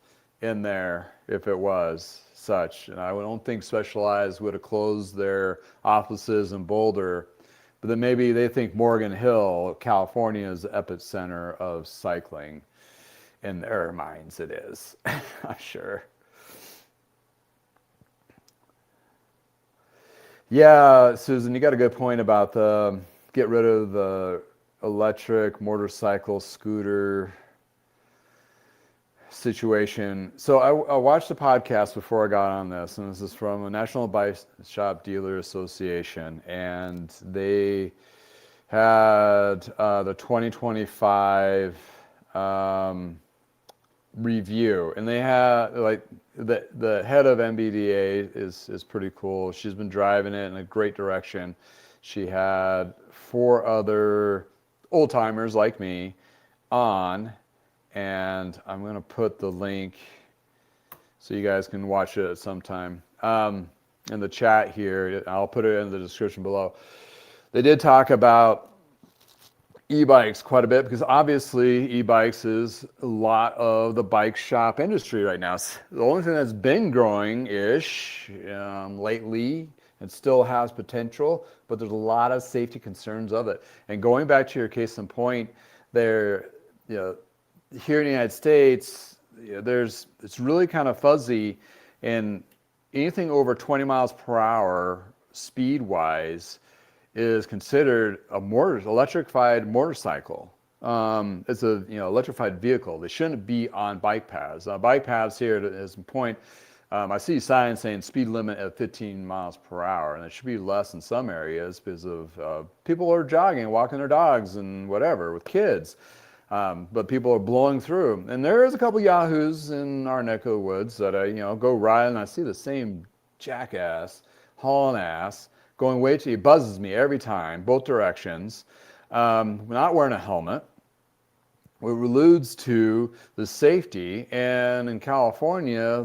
in there if it was such. And I don't think Specialized would have closed their offices in Boulder, but then maybe they think Morgan Hill, California is the epicenter of cycling. In their minds it is, I'm sure. Yeah, Susan, you got a good point about get rid of the electric motorcycle scooter situation. So I watched a podcast before I got on this, and this is from a National Bike Shop Dealer Association, and they had the 2025 review, and they had like the head of MBDA is pretty cool. She's been driving it in a great direction. She had 4 other old timers like me on, and I'm going to put the link so you guys can watch it at some time in the chat here. I'll put it in the description below. They did talk about e-bikes quite a bit because obviously e-bikes is a lot of the bike shop industry right now. It's the only thing that's been growing-ish lately. It still has potential, but there's a lot of safety concerns of it. And going back to your case in point, here in the United States, it's really kind of fuzzy, and anything over 20 miles per hour speed-wise is considered a electrified motorcycle. It's a electrified vehicle. They shouldn't be on bike paths. Bike paths here is a point. I see signs saying speed limit at 15 miles per hour, and it should be less in some areas because of people are jogging, walking their dogs, and whatever with kids. But people are blowing through, and there is a couple yahoos in our neck of the woods that I go ride, and I see the same jackass hauling ass going way too. He buzzes me every time, both directions. Not wearing a helmet. It alludes to the safety, and in California,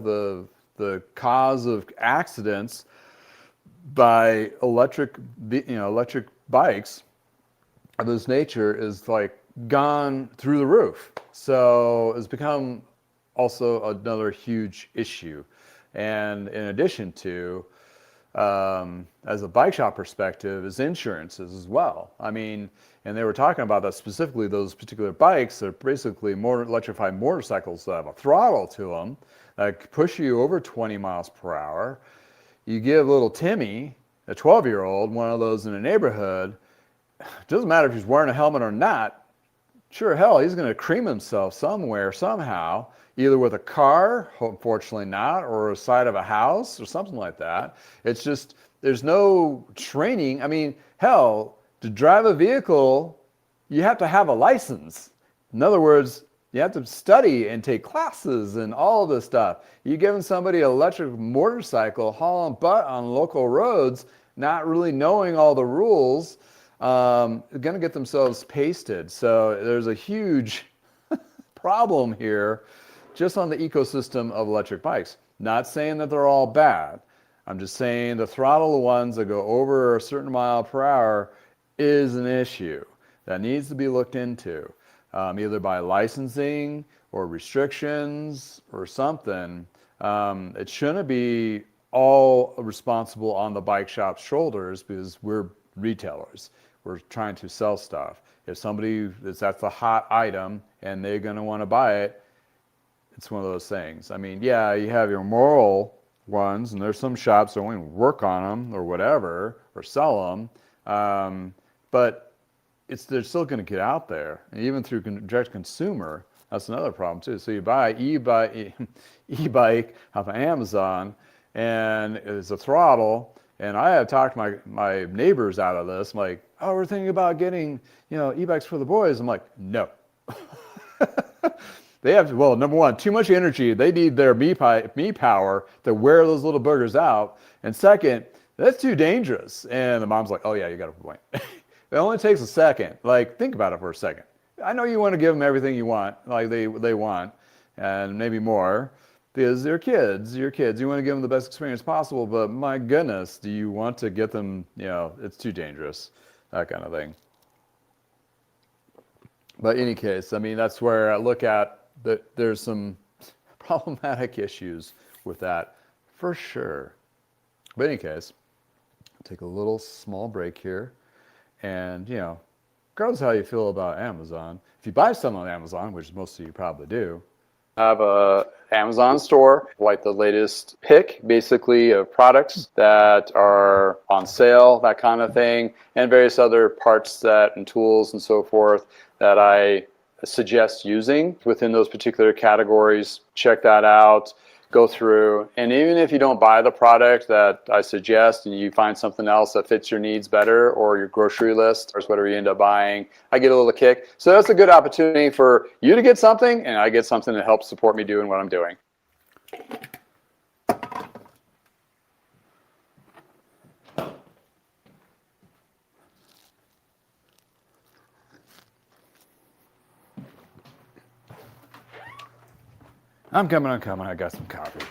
the cause of accidents by electric bikes of this nature is like gone through the roof. So it's become also another huge issue. And in addition to, as a bike shop perspective, is insurances as well. I mean, and they were talking about that specifically, those particular bikes are basically more electrified motorcycles that have a throttle to them that push you over 20 miles per hour. You give little Timmy, a 12-year-old, one of those in a neighborhood, it doesn't matter if he's wearing a helmet or not, sure hell, he's going to cream himself somewhere, somehow, either with a car, unfortunately not, or a side of a house or something like that. It's just, there's no training. I mean, hell, to drive a vehicle, you have to have a license. In other words, you have to study and take classes and all of this stuff. You're giving somebody an electric motorcycle hauling butt on local roads, not really knowing all the rules, going to get themselves pasted. So there's a huge problem here just on the ecosystem of electric bikes. Not saying that they're all bad. I'm just saying the throttle ones that go over a certain mile per hour is an issue that needs to be looked into, either by licensing or restrictions or something. It shouldn't be all responsible on the bike shop's shoulders because we're retailers. We're trying to sell stuff. If somebody, that's a hot item and they're going to want to buy it, it's one of those things. I mean, yeah, you have your moral ones, and there's some shops that only work on them or whatever, or sell them. But they're still going to get out there, and even through direct consumer. That's another problem too. So you buy e-bike off of Amazon, and it's a throttle. And I have talked my neighbors out of this. I'm like, oh, we're thinking about getting e-bikes for the boys. I'm like, no. They have, well, number one, too much energy. They need their me power to wear those little boogers out. And second, that's too dangerous. And the mom's like, oh yeah, you got a point. It only takes a second. Like, think about it for a second. I know you want to give them everything you want, like they want, and maybe more, because they're kids. You're kids. You want to give them the best experience possible, but my goodness, do you want to get them, it's too dangerous, that kind of thing. But in any case, I mean, that's where I look at that there's some problematic issues with that for sure. But in any case, take a little small break here. And, regardless of how you feel about Amazon, if you buy something on Amazon, which most of you probably do, I have a Amazon store, like the latest pick, basically, of products that are on sale, that kind of thing, and various other parts and tools and so forth that I suggest using within those particular categories. Check that out. Go through, and even if you don't buy the product that I suggest and you find something else that fits your needs better or your grocery list or whatever you end up buying, I get a little kick. So that's a good opportunity for you to get something and I get something that helps support me doing what I'm doing. I'm coming. I got some coffee.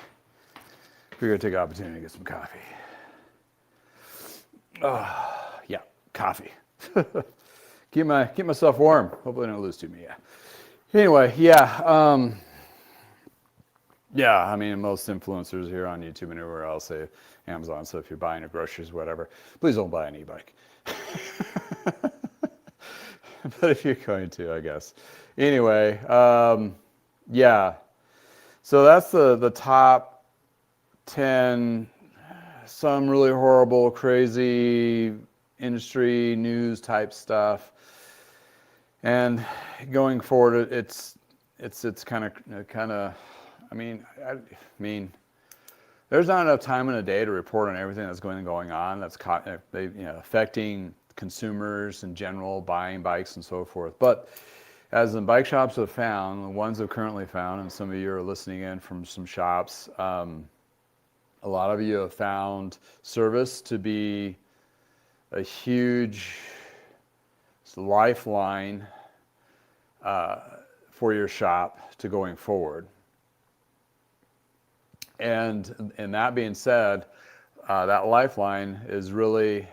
Figured I'd take an opportunity to get some coffee. Yeah, coffee. Keep myself warm. Hopefully I don't lose too many. Yeah. Anyway, yeah. Yeah, I mean, most influencers here on YouTube and everywhere else say Amazon. So if you're buying your groceries, whatever, please don't buy an e-bike. But if you're going to, I guess. Anyway, yeah. So that's the top 10, some really horrible, crazy industry news type stuff. And going forward, it's kind of, I mean, there's not enough time in a day to report on everything that's going on that's affecting consumers in general, buying bikes and so forth. But as the bike shops have found, the ones have currently found, and some of you are listening in from some shops, a lot of you have found service to be a huge lifeline for your shop to going forward. And that being said, that lifeline is really,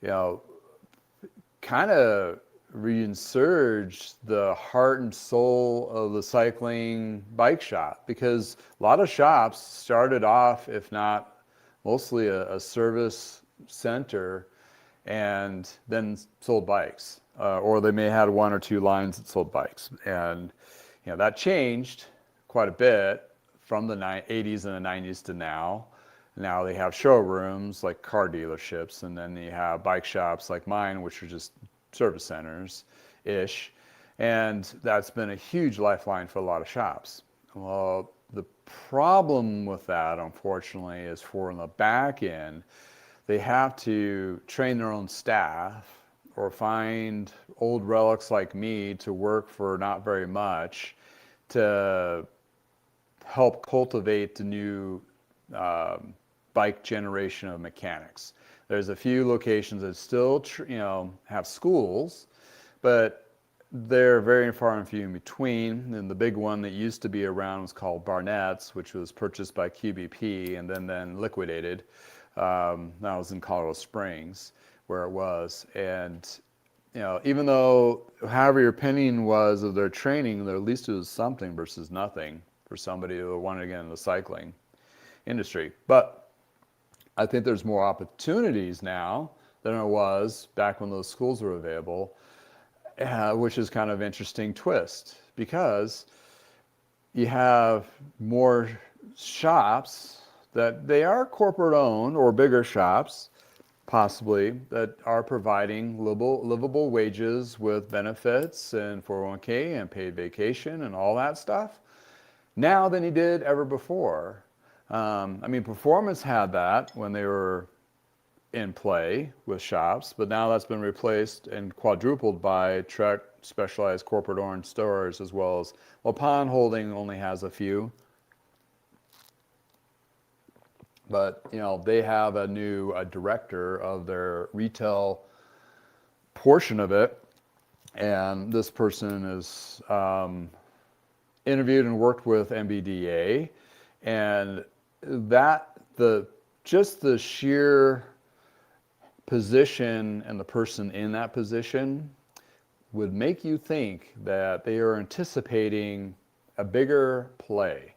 kind of reinsurged the heart and soul of the cycling bike shop, because a lot of shops started off, if not mostly a service center, and then sold bikes, or they may have had one or two lines that sold bikes. And that changed quite a bit from the 80s and the 90s to now. Now they have showrooms like car dealerships, and then you have bike shops like mine, which are just service centers-ish. And that's been a huge lifeline for a lot of shops. Well, the problem with that, unfortunately, is for on the back end, they have to train their own staff or find old relics like me to work for not very much to help cultivate the new bike generation of mechanics. There's a few locations that still have schools, but they're very far and few in between. And the big one that used to be around was called Barnett's, which was purchased by QBP and then liquidated. That was in Colorado Springs, where it was. And even though however your opinion was of their training, at least it was something versus nothing for somebody who wanted to get into the cycling industry. But I think there's more opportunities now than there was back when those schools were available, which is kind of an interesting twist, because you have more shops that they are corporate owned, or bigger shops possibly, that are providing livable wages with benefits and 401k and paid vacation and all that stuff now than he did ever before. Performance had that when they were in play with shops, but now that's been replaced and quadrupled by Trek specialized corporate owned stores, as well as, Pond Holding only has a few. But, they have a new director of their retail portion of it. And this person is interviewed and worked with MBDA. And just the sheer position and the person in that position would make you think that they are anticipating a bigger play.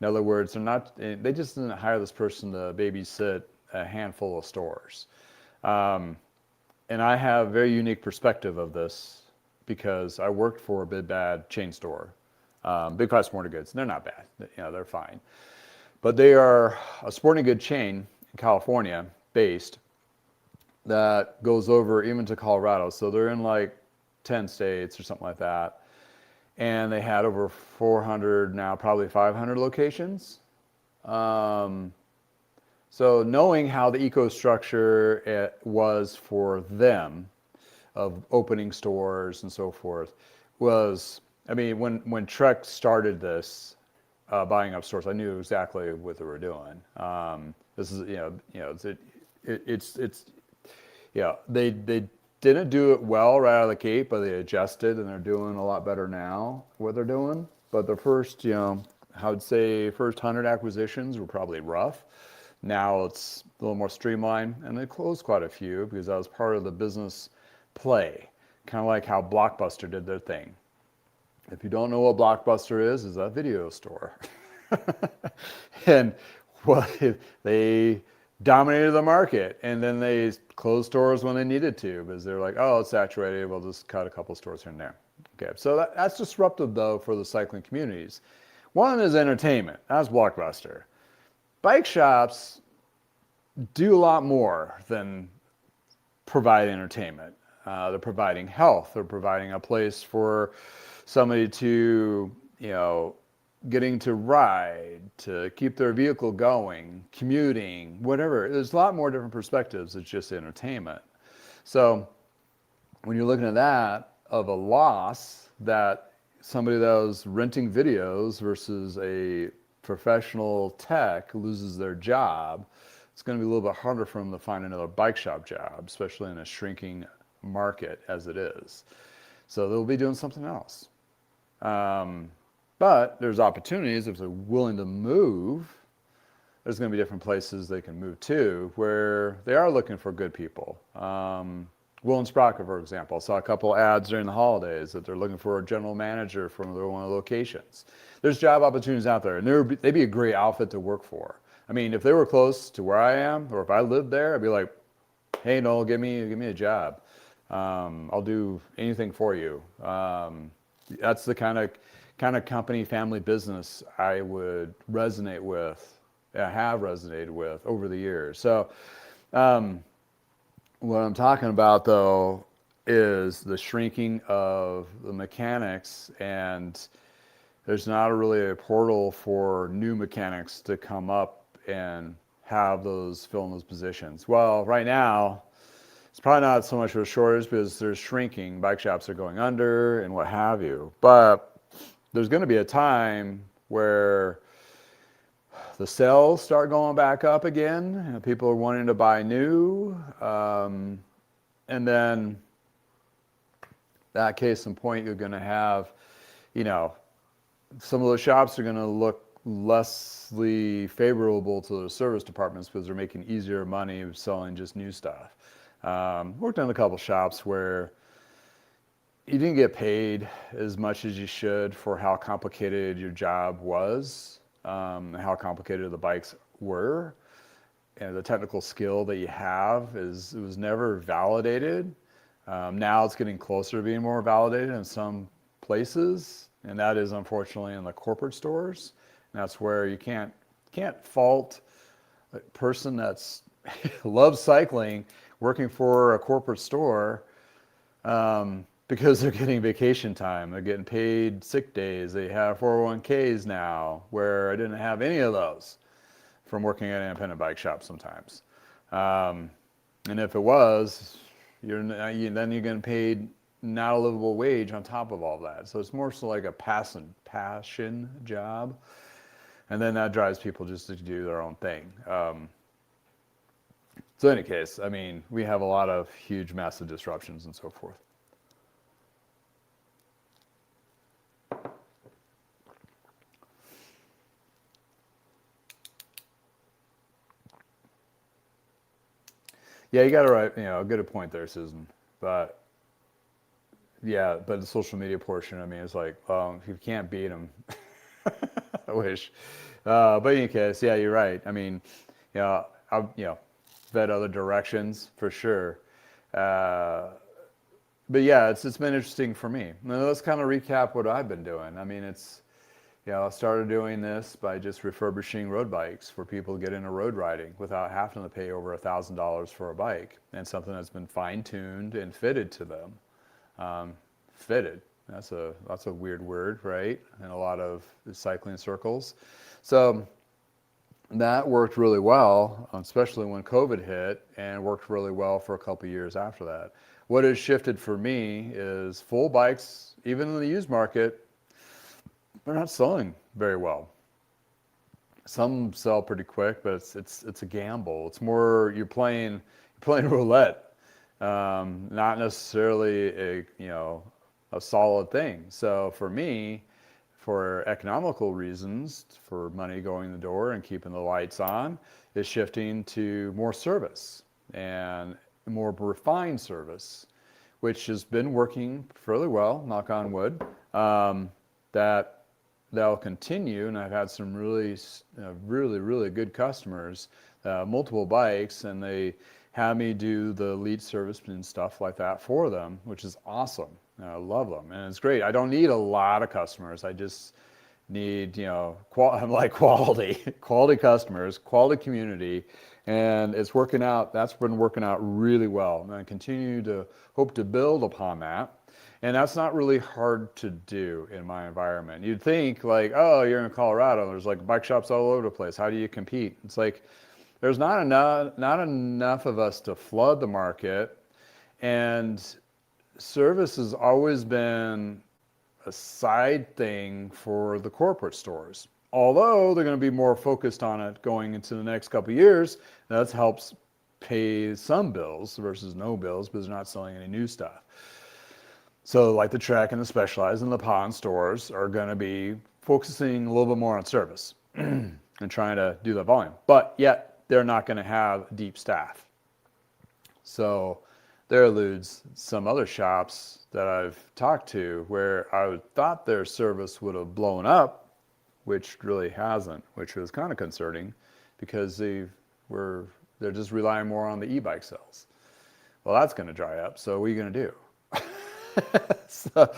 In other words, they just didn't hire this person to babysit a handful of stores. And I have a very unique perspective of this because I worked for a big bad chain store, Big Five Sporting Goods. They're not bad, they're fine. But they are a sporting good chain in California based that goes over even to Colorado. So they're in like 10 states or something like that. And they had over 400, now probably 500 locations. So knowing how the eco-structure was for them of opening stores and so forth was, when Trek started this, buying up stores, I knew exactly what they were doing. This is, they didn't do it well right out of the gate, but they adjusted and they're doing a lot better now, what they're doing. But the first, I would say first 100 acquisitions were probably rough. Now it's a little more streamlined, and they closed quite a few because that was part of the business play, kind of like how Blockbuster did their thing. If you don't know what Blockbuster is a video store. And they dominated the market, and then they closed stores when they needed to because they're like, oh, it's saturated, we'll just cut a couple stores here and there. Okay, so that's disruptive though for the cycling communities. One is entertainment. That's Blockbuster. Bike shops do a lot more than provide entertainment. They're providing health. They're providing a place for somebody to, getting to ride, to keep their vehicle going, commuting, whatever. There's a lot more different perspectives. It's just entertainment. So when you're looking at that of a loss, that somebody that was renting videos versus a professional tech loses their job, it's going to be a little bit harder for them to find another bike shop job, especially in a shrinking market as it is. So they'll be doing something else. But there's opportunities if they're willing to move. There's going to be different places they can move to where they are looking for good people. Will and Sprocket, for example, I saw a couple ads during the holidays that they're looking for a general manager from one of the locations. There's job opportunities out there, and they'd be a great outfit to work for. I mean, if they were close to where I am, or if I lived there, I'd be like, hey, Noel, give me a job. I'll do anything for you. That's the kind of company, family business I would resonate with, I have resonated with over the years. So what I'm talking about, though, is the shrinking of the mechanics, and there's not really a portal for new mechanics to come up and have fill in those positions. Well, right now, it's probably not so much of a shortage because there's shrinking. Bike shops are going under and what have you. But there's going to be a time where the sales start going back up again, and people are wanting to buy new. And then that case in point, you're going to have, some of those shops are going to look lessly favorable to the service departments because they're making easier money selling just new stuff. Worked in a couple shops where you didn't get paid as much as you should for how complicated your job was, how complicated the bikes were, and the technical skill that you have it was never validated. Now it's getting closer to being more validated in some places, and that is unfortunately in the corporate stores. And that's where you can't fault a person that's loves cycling working for a corporate store because they're getting vacation time, they're getting paid sick days, they have 401ks now, where I didn't have any of those from working at an independent bike shop sometimes. And if it was, then you're getting paid not a livable wage on top of all that. So it's more so like a passion job. And then that drives people just to do their own thing. So in any case, I mean, we have a lot of huge, massive disruptions and so forth. Yeah, you got it right. A good point there, Susan. But yeah, but the social media portion, I mean, it's like, if you can't beat them, I wish. But in any case, yeah, you're right. I mean, I've vet other directions for sure. But yeah, it's been interesting for me. Now, let's kind of recap what I've been doing. I mean, I started doing this by just refurbishing road bikes for people to get into road riding without having to pay over $1,000 for a bike, and something that's been fine-tuned and fitted to them. Fitted. That's a weird word, right? In a lot of cycling circles. So that worked really well, especially when COVID hit, and worked really well for a couple of years after that. What has shifted for me is full bikes, even in the used market, they're not selling very well. Some sell pretty quick, but it's a gamble. It's more you're playing roulette, not necessarily a solid thing. So for me, for economical reasons, for money going in the door and keeping the lights on, is shifting to more service and more refined service, which has been working fairly well, knock on wood. That'll continue, and I've had some really good customers, multiple bikes, and they have me do the lead service and stuff like that for them, which is awesome. I love them, and it's great. I don't need a lot of customers. I just need, I'm like quality customers, quality community, And it's working out. That's been working out really well. And I continue to hope to build upon that. And that's not really hard to do in my environment. You'd think like, oh, you're in Colorado. There's like bike shops all over the place. How do you compete? It's like there's not enough of us to flood the market. And service has always been a side thing for the corporate stores. Although they're going to be more focused on it going into the next couple of years, that helps pay some bills versus no bills because they're not selling any new stuff. So like the Trek and the Specialized and the Pond stores are going to be focusing a little bit more on service and trying to do that volume. But yet they're not going to have deep staff. So there eludes some other shops that I've talked to where I thought their service would have blown up, which really hasn't, which was kind of concerning because they're just relying more on the e-bike sales. Well, that's going to dry up. So what are you going to do? So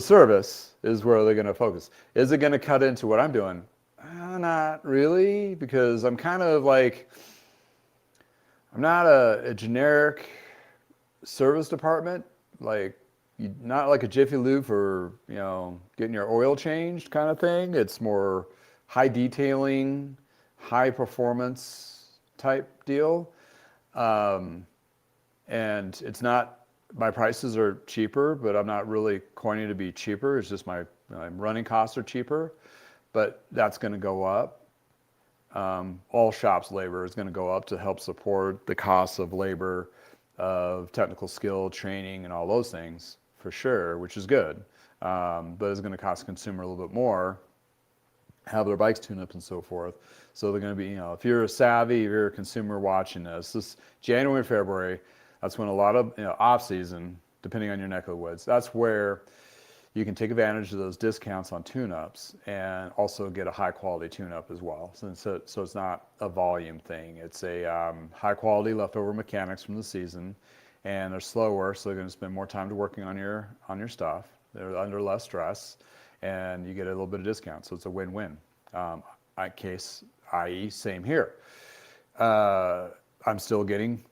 service is where they're going to focus. Is it going to cut into what I'm doing? Not really, because I'm kind of like, I'm not a generic service department, like not like a Jiffy Lube for, getting your oil changed kind of thing. It's more high detailing, high performance type deal. And it's not, my prices are cheaper, but I'm not really coining to be cheaper. It's just my running costs are cheaper, but that's going to go up. All shops labor is going to go up to help support the costs of labor, of technical skill, training, and all those things for sure, which is good. But it's going to cost the consumer a little bit more, have their bikes tuned up and so forth. So they're going to be, if you're if you're a consumer watching this January, February, that's when a lot of, off season, depending on your neck of the woods, that's where you can take advantage of those discounts on tune-ups and also get a high quality tune-up as well. So it's not a volume thing. It's a high quality leftover mechanics from the season, and they're slower, so they're going to spend more time to working on your stuff. They're under less stress, and you get a little bit of discount. So it's a win-win. I.e., same here. I'm still getting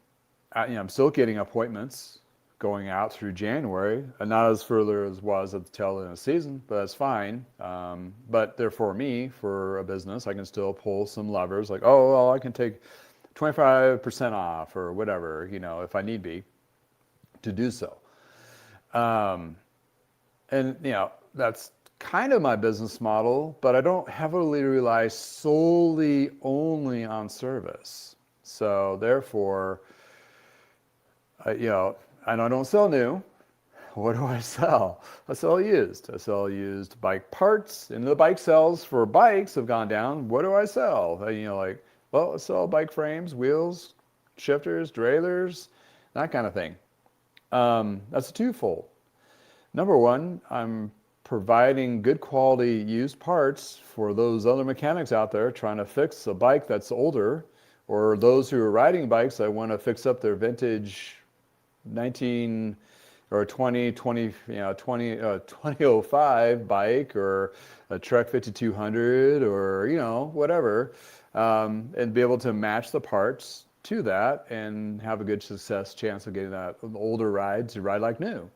appointments going out through January, and not as further as was at the tail end of the season, but that's fine. But they're for me, for a business, I can still pull some levers like, oh, well, I can take 25% off or whatever, if I need be to do so. And, that's kind of my business model, but I don't heavily rely solely only on service. So therefore, and I don't sell new. What do I sell? I sell used. I sell used bike parts, and the bike sales for bikes have gone down. What do I sell? I sell bike frames, wheels, shifters, derailleurs, that kind of thing. That's a twofold. Number one, I'm providing good quality used parts for those other mechanics out there trying to fix a bike that's older, or those who are riding bikes that want to fix up their vintage 2005 bike, or a Trek 5200, or whatever, and be able to match the parts to that and have a good chance of getting that older ride to ride like new.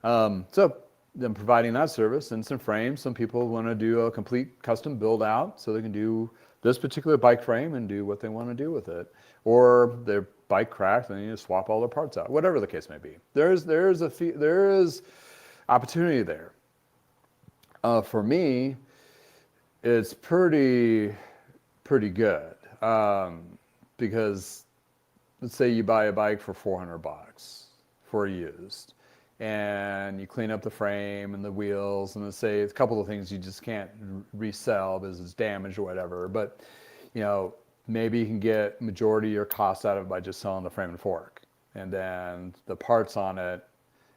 So then providing that service and some frames. Some people want to do a complete custom build out, so they can do this particular bike frame and do what they want to do with it. Or their bike cracked and they need to swap all their parts out, whatever the case may be. There is opportunity there. For me, it's pretty good, because let's say you buy a bike for $400 for used, and you clean up the frame and the wheels, and let's say it's a couple of things you just can't resell because it's damaged or whatever, but maybe you can get majority of your costs out of it by just selling the frame and fork, and then the parts on it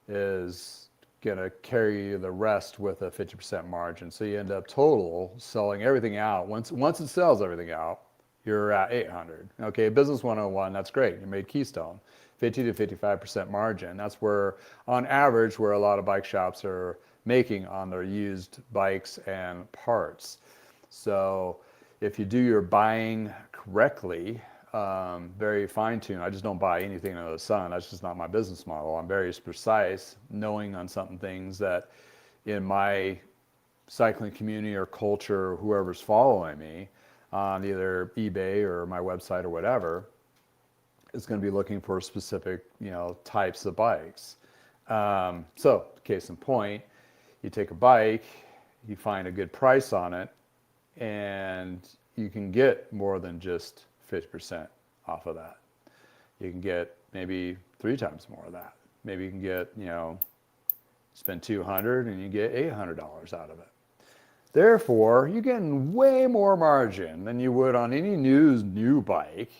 is going to carry the rest with a 50% margin. So you end up total selling everything out. Once it sells everything out, you're at 800. Okay, business 101, that's great. You made Keystone. 50 to 55% margin. That's where, on average, where a lot of bike shops are making on their used bikes and parts. So if you do your buying correctly, very fine-tuned. I just don't buy anything under the sun. That's just not my business model. I'm very precise, knowing on some things that in my cycling community or culture, whoever's following me on either eBay or my website or whatever, is going to be looking for specific, types of bikes. So, case in point, you take a bike, you find a good price on it, and you can get more than just 50% off of that. You can get maybe 3 times more of that. Maybe you can get, spend $200 and you get $800 out of it. Therefore, you're getting way more margin than you would on any new bike.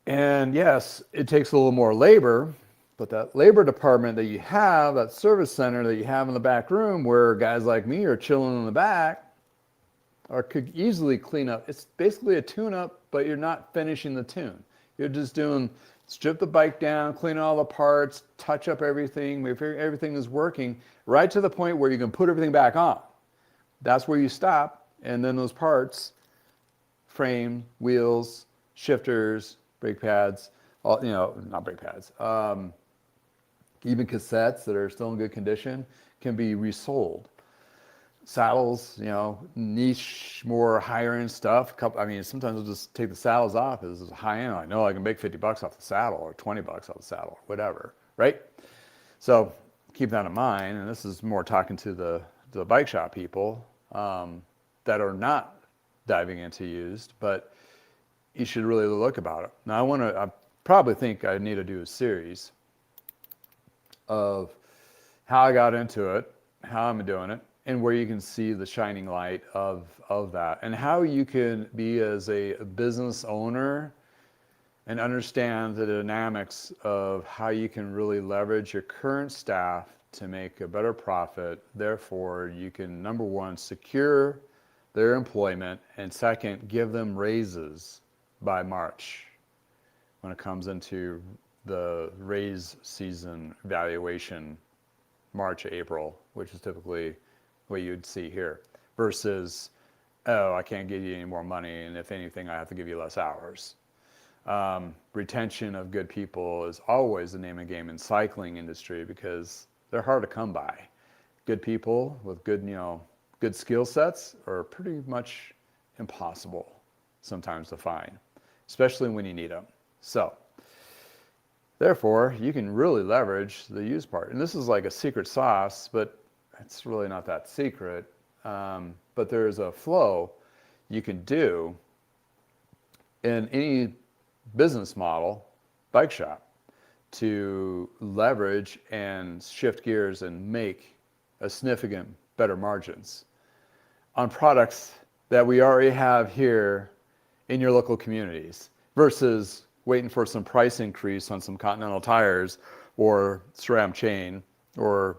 And yes, it takes a little more labor, but that labor department that you have, that service center that you have in the back room where guys like me are chilling in the back, or could easily clean up. It's basically a tune-up, but you're not finishing the tune. You're just strip the bike down, clean all the parts, touch up everything, make sure everything is working, right to the point where you can put everything back on. That's where you stop, and then those parts, frame, wheels, shifters, brake pads, not brake pads, even cassettes that are still in good condition can be resold. Saddles, niche, more higher end stuff. Sometimes we'll just take the saddles off. This is high end. I know I can make $50 off the saddle or $20 off the saddle, or whatever, right? So keep that in mind. And this is more talking to the bike shop people that are not diving into used, but you should really look about it. Now I probably think I need to do a series of how I got into it, how I'm doing it, and where you can see the shining light of that, and how you can be as a business owner and understand the dynamics of how you can really leverage your current staff to make a better profit. Therefore, you can, number one, secure their employment, and second, give them raises by March when it comes into the raise season valuation, March, April, which is typically what you'd see here, versus, oh, I can't give you any more money, and if anything, I have to give you less hours. Retention of good people is always the name of the game in cycling industry because they're hard to come by. Good people with good skill sets are pretty much impossible sometimes to find, especially when you need them. So, therefore, you can really leverage the used part. And this is like a secret sauce, but it's really not that secret. But there's a flow you can do in any business model, bike shop, to leverage and shift gears and make a significant better margins on products that we already have here in your local communities versus waiting for some price increase on some Continental tires or SRAM chain or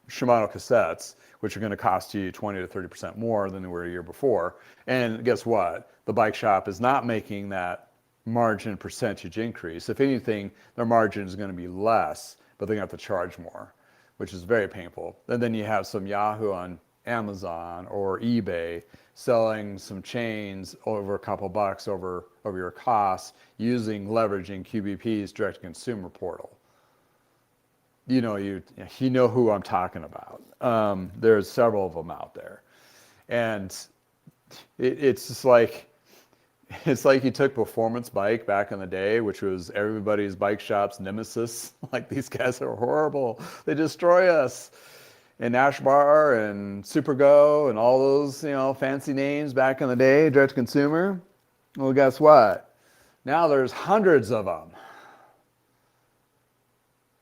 Shimano cassettes, which are going to cost you 20 to 30% more than they were a year before. And guess what? The bike shop is not making that margin percentage increase. If anything, their margin is going to be less, but they're going to have to charge more, which is very painful. And then you have some Yahoo on Amazon or eBay selling some chains over a couple bucks over your costs leveraging QBP's direct to consumer portal. You know who I'm talking about. There's several of them out there, and it's just like you took Performance Bike back in the day, which was everybody's bike shop's nemesis. Like, these guys are horrible. They destroy us. And Ash Bar and Supergo and all those fancy names back in the day, direct to consumer. Well, guess what? Now there's hundreds of them.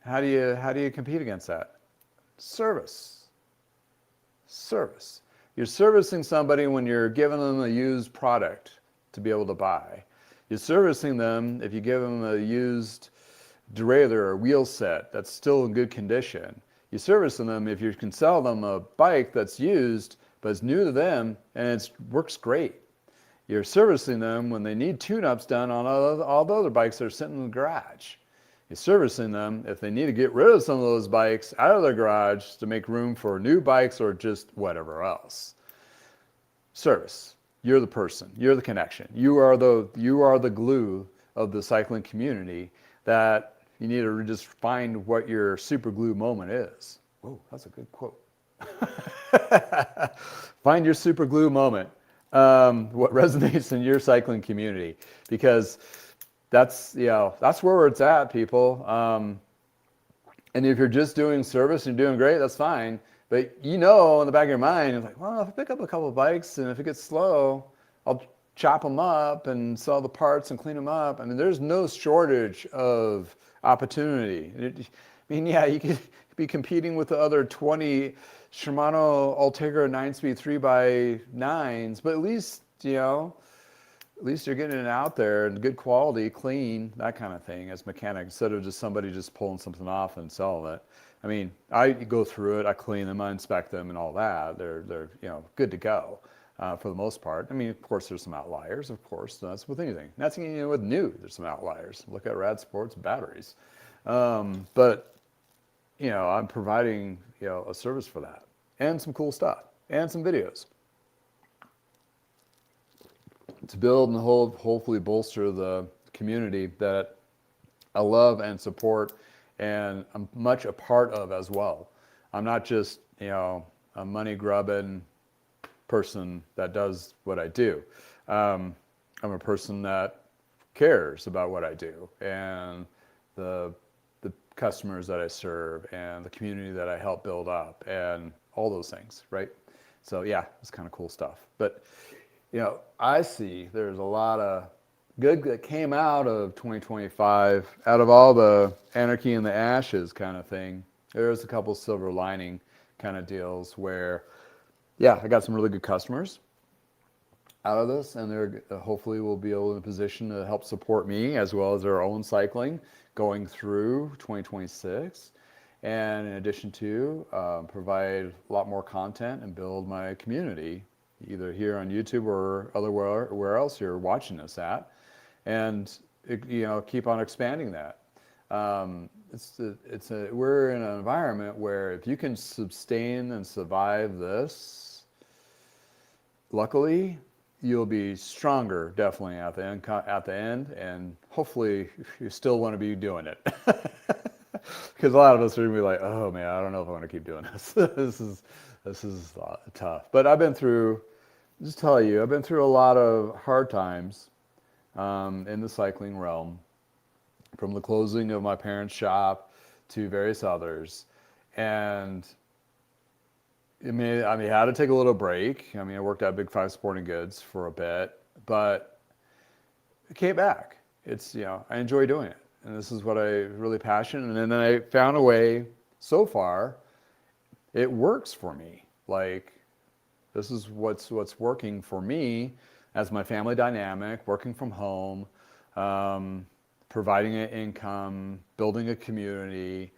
How do you compete against that? Service. You're servicing somebody when you're giving them a used product to be able to buy. You're servicing them if you give them a used derailleur or wheel set that's still in good condition. You're servicing them if you can sell them a bike that's used but it's new to them and it works great. You're servicing them when they need tune-ups done on all the other bikes that are sitting in the garage. You're servicing them if they need to get rid of some of those bikes out of their garage to make room for new bikes or just whatever else. Service. You're the person. You're the connection. You are the glue of the cycling community that you need to just find what your super glue moment is. Whoa, that's a good quote. Find your super glue moment. What resonates in your cycling community, because that's where it's at, people. And if you're just doing service and you're doing great, that's fine. But in the back of your mind, you're like, well, if I pick up a couple of bikes and if it gets slow, I'll chop them up and sell the parts and clean them up. I mean, there's no shortage of opportunity. You could be competing with the other 20 Shimano Ultegra 9-speed 3x9s, but at least you're getting it out there and good quality, clean, that kind of thing as mechanic, instead of just somebody just pulling something off and selling it. I mean, I go through it, I clean them, I inspect them and all that. They're good to go for the most part. I mean, of course, there's some outliers, of course. That's with anything. That's with new, there's some outliers. Look at Rad Sports batteries. But I'm providing a service for that and some cool stuff and some videos to build and hopefully bolster the community that I love and support and I'm much a part of as well. I'm not just a money grubbing person that does what I do. I'm a person that cares about what I do and the customers that I serve and the community that I help build up and all those things, right? So yeah, it's kind of cool stuff. But I see there's a lot of good that came out of 2025, out of all the anarchy in the ashes kind of thing. There's a couple silver lining kind of deals where, I got some really good customers out of this, and they're hopefully will be able in a position to help support me as well as their own cycling going through 2026. And in addition to provide a lot more content and build my community, either here on YouTube or where else you're watching us at, and keep on expanding that. We're in an environment where if you can sustain and survive this, luckily you'll be stronger definitely at the end, and hopefully you still want to be doing it. Because a lot of us are gonna be like, oh man, I don't know if I want to keep doing this. This is tough. But I've been through a lot of hard times in the cycling realm, from the closing of my parents' shop to various others. And I had to take a little break. I worked at Big Five Sporting Goods for a bit, but it came back. I enjoy doing it. And this is what I'm really passionate. And then I found a way, so far, it works for me. Like, this is what's working for me as my family dynamic, working from home, providing an income, building a community,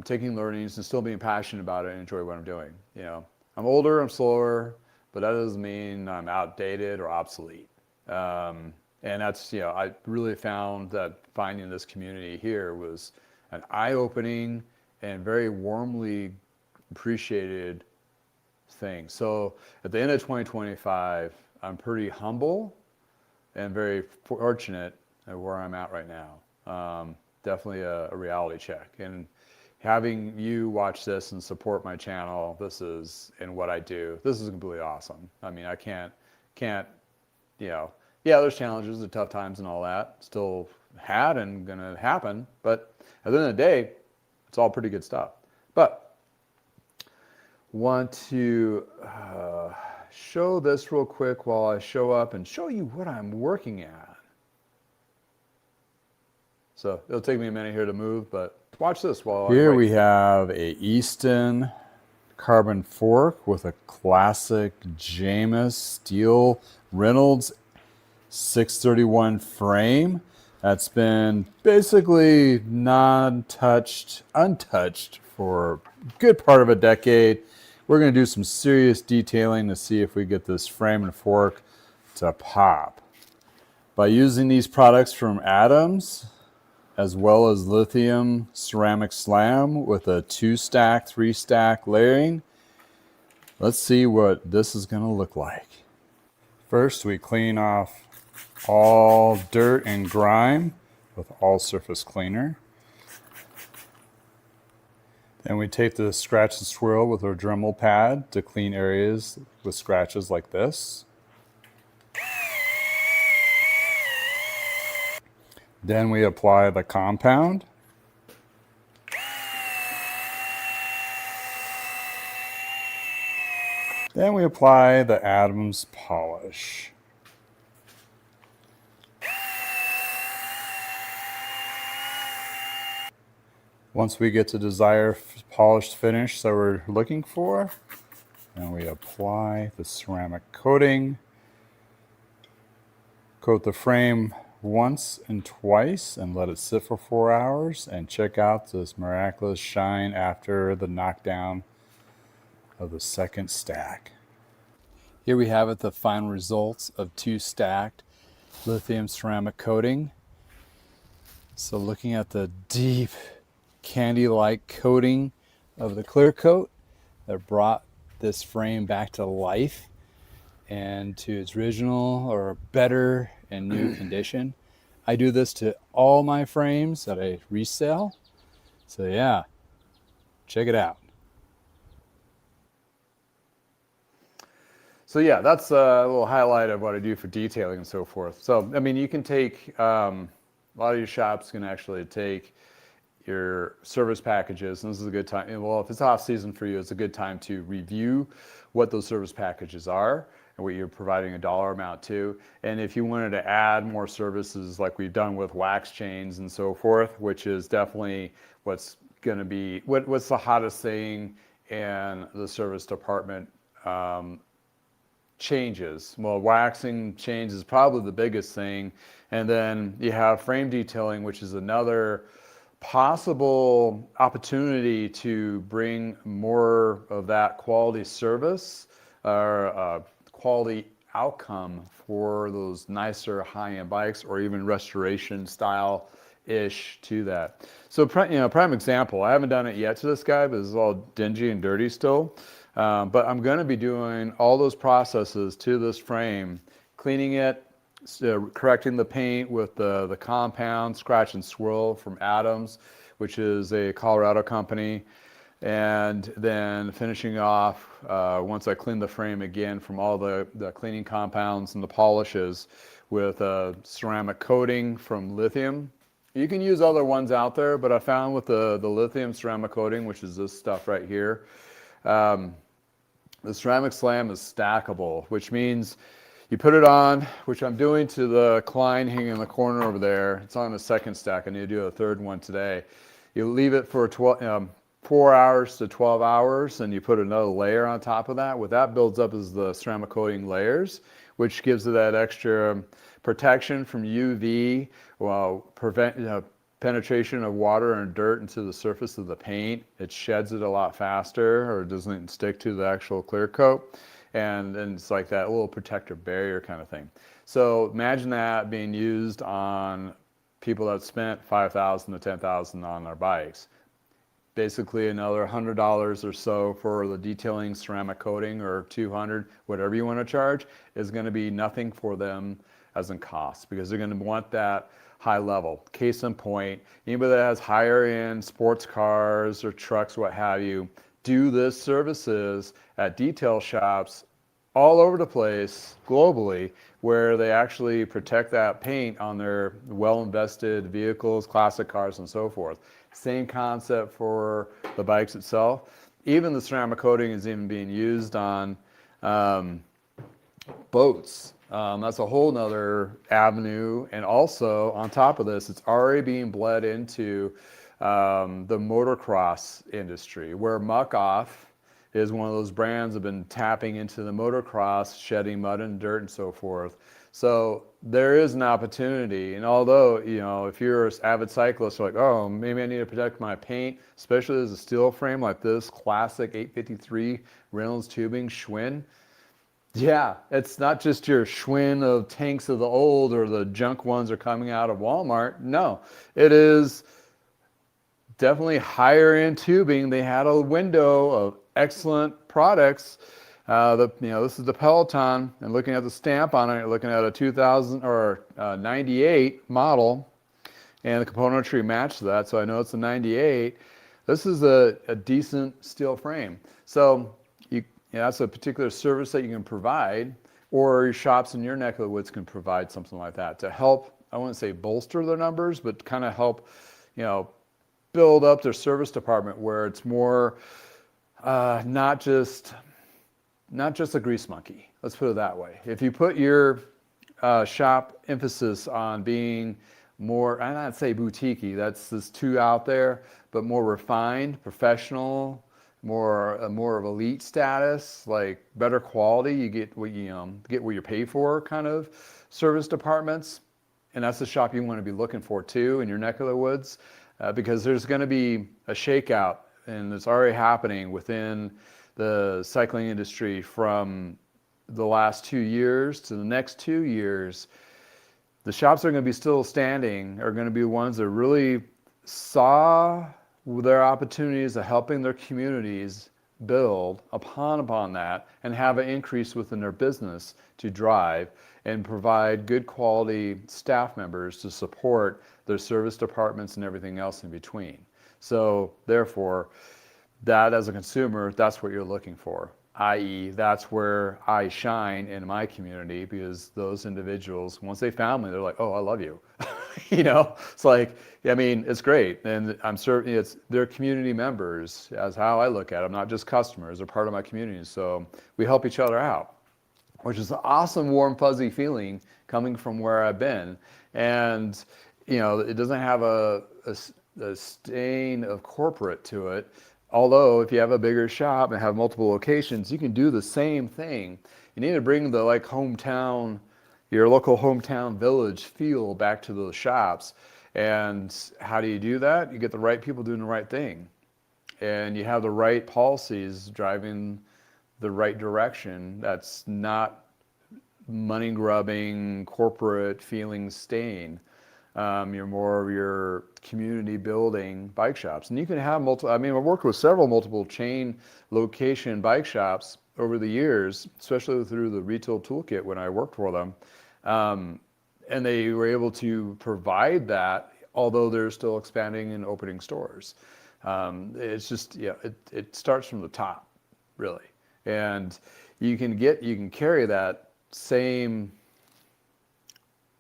taking learnings and still being passionate about it and enjoy what I'm doing. I'm older, I'm slower, but that doesn't mean I'm outdated or obsolete. And that's, I really found that finding this community here was an eye-opening and very warmly appreciated thing. So at the end of 2025, I'm pretty humble and very fortunate at where I'm at right now. Definitely a reality check. And having you watch this and support my channel, and what I do, this is completely awesome. I can't, there's challenges, the tough times and all that, still had and gonna happen, but at the end of the day, it's all pretty good stuff. But want to show this real quick while I show up and show you what I'm working at. So it'll take me a minute here to move, but watch this while here we have a Easton carbon fork with a classic Jameis steel Reynolds 631 frame that's been basically untouched for a good part of a decade. We're going to do some serious detailing to see if we get this frame and fork to pop. By using these products from Adams, as well as Lithium Ceramic Slam with a 2-stack, 3-stack layering, let's see what this is going to look like. First, we clean off all dirt and grime with all surface cleaner. Then we take the scratch and swirl with our Dremel pad to clean areas with scratches like this. Then we apply the compound. Then we apply the Adams polish. Once we get the desired polished finish that we're looking for, then we apply the ceramic coating. Coat the frame once and twice and let it sit for 4 hours, and check out this miraculous shine after the knockdown of the second stack. Here we have it, the final results of 2 stacked lithium ceramic coating. So looking at the deep candy-like coating of the clear coat that brought this frame back to life and to its original or better and new condition. I do this to all my frames that I resell. So yeah, check it out. So yeah, that's a little highlight of what I do for detailing and so forth. So, I mean, you can take, a lot of your shops can actually take your service packages, and this is a good time. Well, if it's off season for you, it's a good time to review what those service packages are and what you're providing a dollar amount to. And if you wanted to add more services like we've done with wax chains and so forth, which is definitely what's going to be, what's the hottest thing in the service department, changes. Well, waxing chains is probably the biggest thing. And then you have frame detailing, which is another possible opportunity to bring more of that quality service or quality outcome for those nicer high-end bikes, or even restoration style ish to that. So, prime example, I haven't done it yet to this guy, but this is all dingy and dirty still. But I'm going to be doing all those processes to this frame, cleaning it, correcting the paint with the compound, scratch and swirl from Adams, which is a Colorado company, and then finishing off once I clean the frame again from all the cleaning compounds and the polishes with a ceramic coating from Lithium. You can use other ones out there, but I found with the Lithium ceramic coating, which is this stuff right here, the ceramic slam is stackable, which means you put it on, which I'm doing to the Klein hanging in the corner over there. It's on the second stack. I need to do a third one today. You leave it for 4 hours to 12 hours, and you put another layer on top of that. What that builds up is the ceramic coating layers, which gives it that extra protection from UV, while prevent penetration of water and dirt into the surface of the paint. It sheds it a lot faster, or it doesn't stick to the actual clear coat. And it's like that little protective barrier kind of thing. So imagine that being used on people that spent $5,000 to $10,000 on their bikes. Basically another $100 or so for the detailing ceramic coating, or $200, whatever you want to charge, is going to be nothing for them as in cost, because they're going to want that high level. Case in point, anybody that has higher end sports cars or trucks, what have you, do this services at detail shops all over the place globally, where they actually protect that paint on their well-invested vehicles, classic cars, and so forth. Same concept for the bikes itself. Even the ceramic coating is even being used on boats. That's a whole nother avenue. And also on top of this, it's already being bled into the motocross industry, where Muck Off is one of those brands that have been tapping into the motocross, shedding mud and dirt and so forth. So there is an opportunity. And although, if you're an avid cyclist, you're like, oh, maybe I need to protect my paint, especially as a steel frame like this classic 853 Reynolds tubing Schwinn. Yeah, it's not just your Schwinn of tanks of the old, or the junk ones are coming out of Walmart. No, it is definitely higher end tubing. They had a window of excellent products This is the Peloton, and looking at the stamp on it, you're looking at a 2000 or 98 model, and the componentry matched that, so I know it's a 98. This is a decent steel frame. So that's a particular service that you can provide, or your shops in your neck of the woods can provide something like that to help, I wouldn't say bolster their numbers, but kind of help, build up their service department where it's more not just a grease monkey. Let's put it that way. If you put your shop emphasis on being more, I not say boutique-y, that's too out there, but more refined, professional, more of elite status, like better quality, you get what you pay for kind of service departments. And that's the shop you want to be looking for too in your neck of the woods, because there's going to be a shakeout, and it's already happening within the cycling industry from the last 2 years to the next 2 years. The shops that are going to be still standing are going to be ones that really saw their opportunities of helping their communities build upon that and have an increase within their business to drive and provide good quality staff members to support their service departments and everything else in between. So therefore, that as a consumer, that's what you're looking for, i.e. that's where I shine in my community, because those individuals, once they found me, they're like, oh, I love you. It's like, I mean, it's great. And I'm certain it's their community members, as how I look at them, not just customers, they're part of my community. So we help each other out, which is an awesome, warm, fuzzy feeling coming from where I've been. And, it doesn't have a stain of corporate to it. Although if you have a bigger shop and have multiple locations, you can do the same thing. You need to bring the your local hometown village feel back to those shops. And how do you do that? You get the right people doing the right thing. And you have the right policies driving the right direction. That's not money grubbing, corporate feeling stain. You're more of your community building bike shops. And you can have I've worked with several multiple chain location bike shops over the years, especially through the retail toolkit when I worked for them. And they were able to provide that, although they're still expanding and opening stores. It's just, it starts from the top, really. And you can carry that same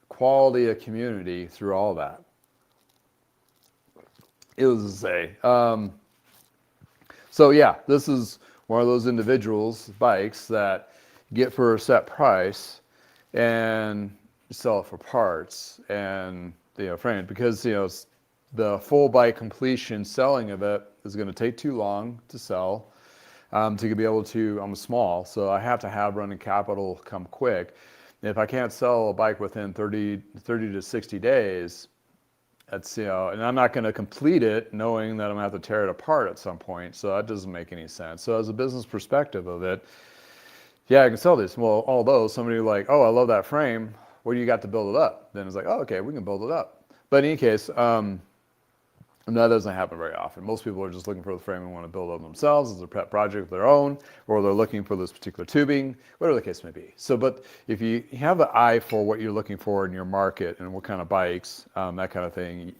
quality of community through all that. It was to say. So yeah, this is one of those individuals' bikes that get for a set price and sell it for parts and frame, because the full bike completion selling of it is going to take too long to sell. To be able to, I'm small, so I have to have running capital come quick. If I can't sell a bike within 30 to 60 days, that's, and I'm not going to complete it knowing that I'm going to have to tear it apart at some point. So that doesn't make any sense. So as a business perspective of it, yeah, I can sell this. Well, although somebody like, oh, I love that frame. What do you got to build it up? Then it's like, oh, okay, we can build it up. But in any case, and that doesn't happen very often. Most people are just looking for the frame and want to build it themselves as a pet project of their own, or they're looking for this particular tubing, whatever the case may be. So, but if you have the eye for what you're looking for in your market and what kind of bikes, that kind of thing,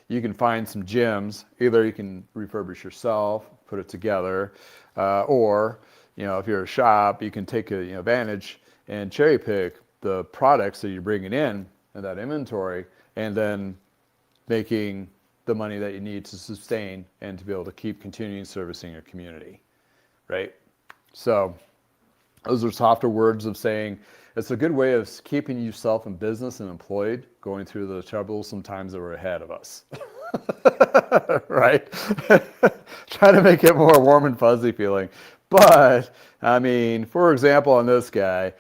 you can find some gems. Either you can refurbish yourself, put it together, or if you're a shop, you can take advantage and cherry pick the products that you're bringing in that inventory, and then making the money that you need to sustain and to be able to keep continuing servicing your community, right? So those are softer words of saying it's a good way of keeping yourself in business and employed, going through the troublesome times that were ahead of us, right? Trying to make it more warm and fuzzy feeling. But I mean, for example, on this guy,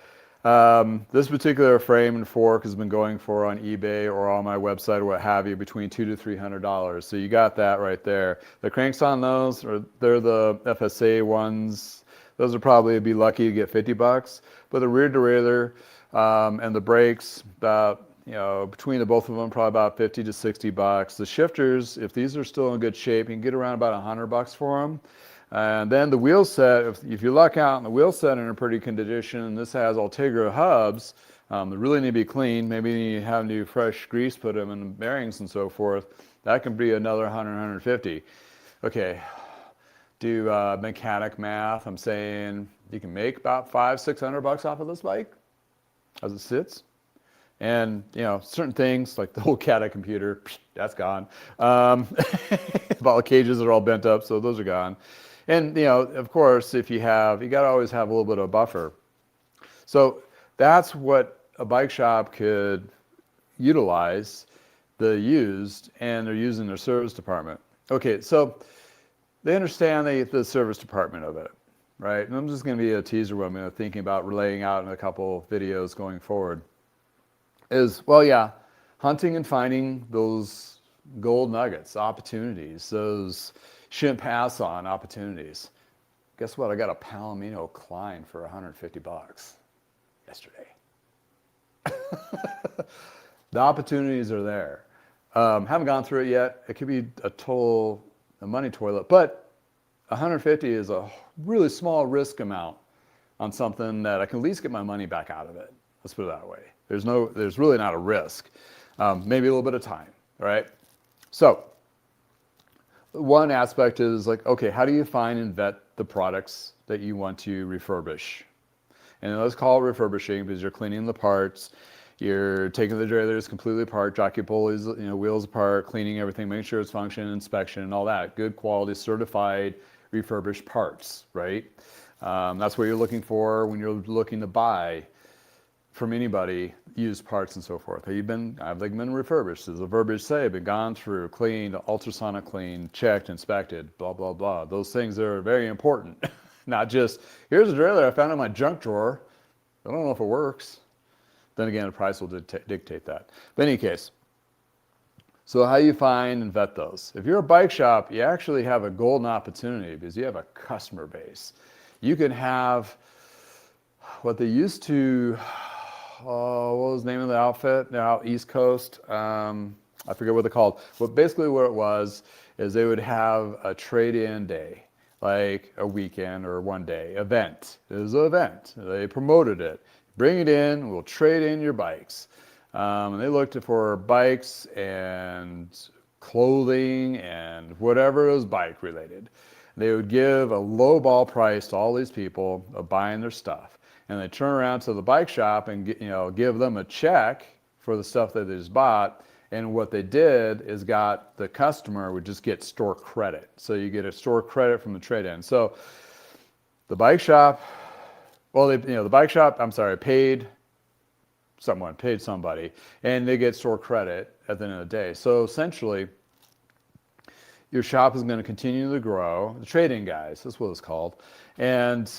this particular frame and fork has been going for on eBay or on my website or what have you between $200 to $300. So you got that right there. The cranks on those, they're the FSA ones. Those would probably be lucky to get $50. But the rear derailleur and the brakes, about between the both of them, probably about $50 to $60. The shifters, if these are still in good shape, you can get around about $100 for them. And then the wheel set, if you luck out and the wheel set in a pretty condition, this has Ultegra hubs that really need to be cleaned. Maybe you have new fresh grease put them in the bearings and so forth. That can be another 100, 150. Okay, do mechanic math. I'm saying you can make about $500-600 off of this bike as it sits. And, you know, certain things like the whole CATA computer, that's gone. All the cages are all bent up, so those are gone. And, you know, of course, if you got to always have a little bit of a buffer. So that's what a bike shop could utilize the used, and they're using their service department. Okay, so they understand the service department of it, right? And I'm just going to be a teaser what I'm thinking about relaying out in a couple videos going forward. Is, well, yeah, hunting and finding those gold nuggets, opportunities, those shouldn't pass on opportunities. Guess what? I got a Palomino Klein for $150 yesterday. The opportunities are there. Haven't gone through it yet. It could be a money toilet, but 150 is a really small risk amount on something that I can at least get my money back out of it. Let's put it that way. There's really not a risk. Maybe a little bit of time, right? So one aspect is like, okay, how do you find and vet the products that you want to refurbish? And let's call it refurbishing because you're cleaning the parts, you're taking the trailers completely apart, jockey pulleys, wheels apart, cleaning everything, making sure it's functioning, inspection, and all that. Good quality, certified, refurbished parts, right? That's what you're looking for when you're looking to buy from anybody used parts and so forth. Have they been refurbished? Does the verbiage say been gone through, cleaned, ultrasonic cleaned, checked, inspected, blah, blah, blah. Those things are very important. Not just, here's a trailer I found in my junk drawer. I don't know if it works. Then again, the price will dictate that. But in any case, so how you find and vet those? If you're a bike shop, you actually have a golden opportunity because you have a customer base. You can have what they used to, what was the name of the outfit? Now East Coast. I forget what they're called. But basically what it was is they would have a trade-in day, like a weekend or one day event. It was an event. They promoted it. Bring it in, we'll trade in your bikes. And they looked for bikes and clothing and whatever was bike related. They would give a low ball price to all these people of buying their stuff. And they turn around to the bike shop and give them a check for the stuff that they just bought. And what they did is got the customer would just get store credit. So you get a store credit from the trade-in. So the bike shop, the bike shop, paid somebody, and they get store credit at the end of the day. So essentially, your shop is going to continue to grow. The trade-in guys, that's what it's called. And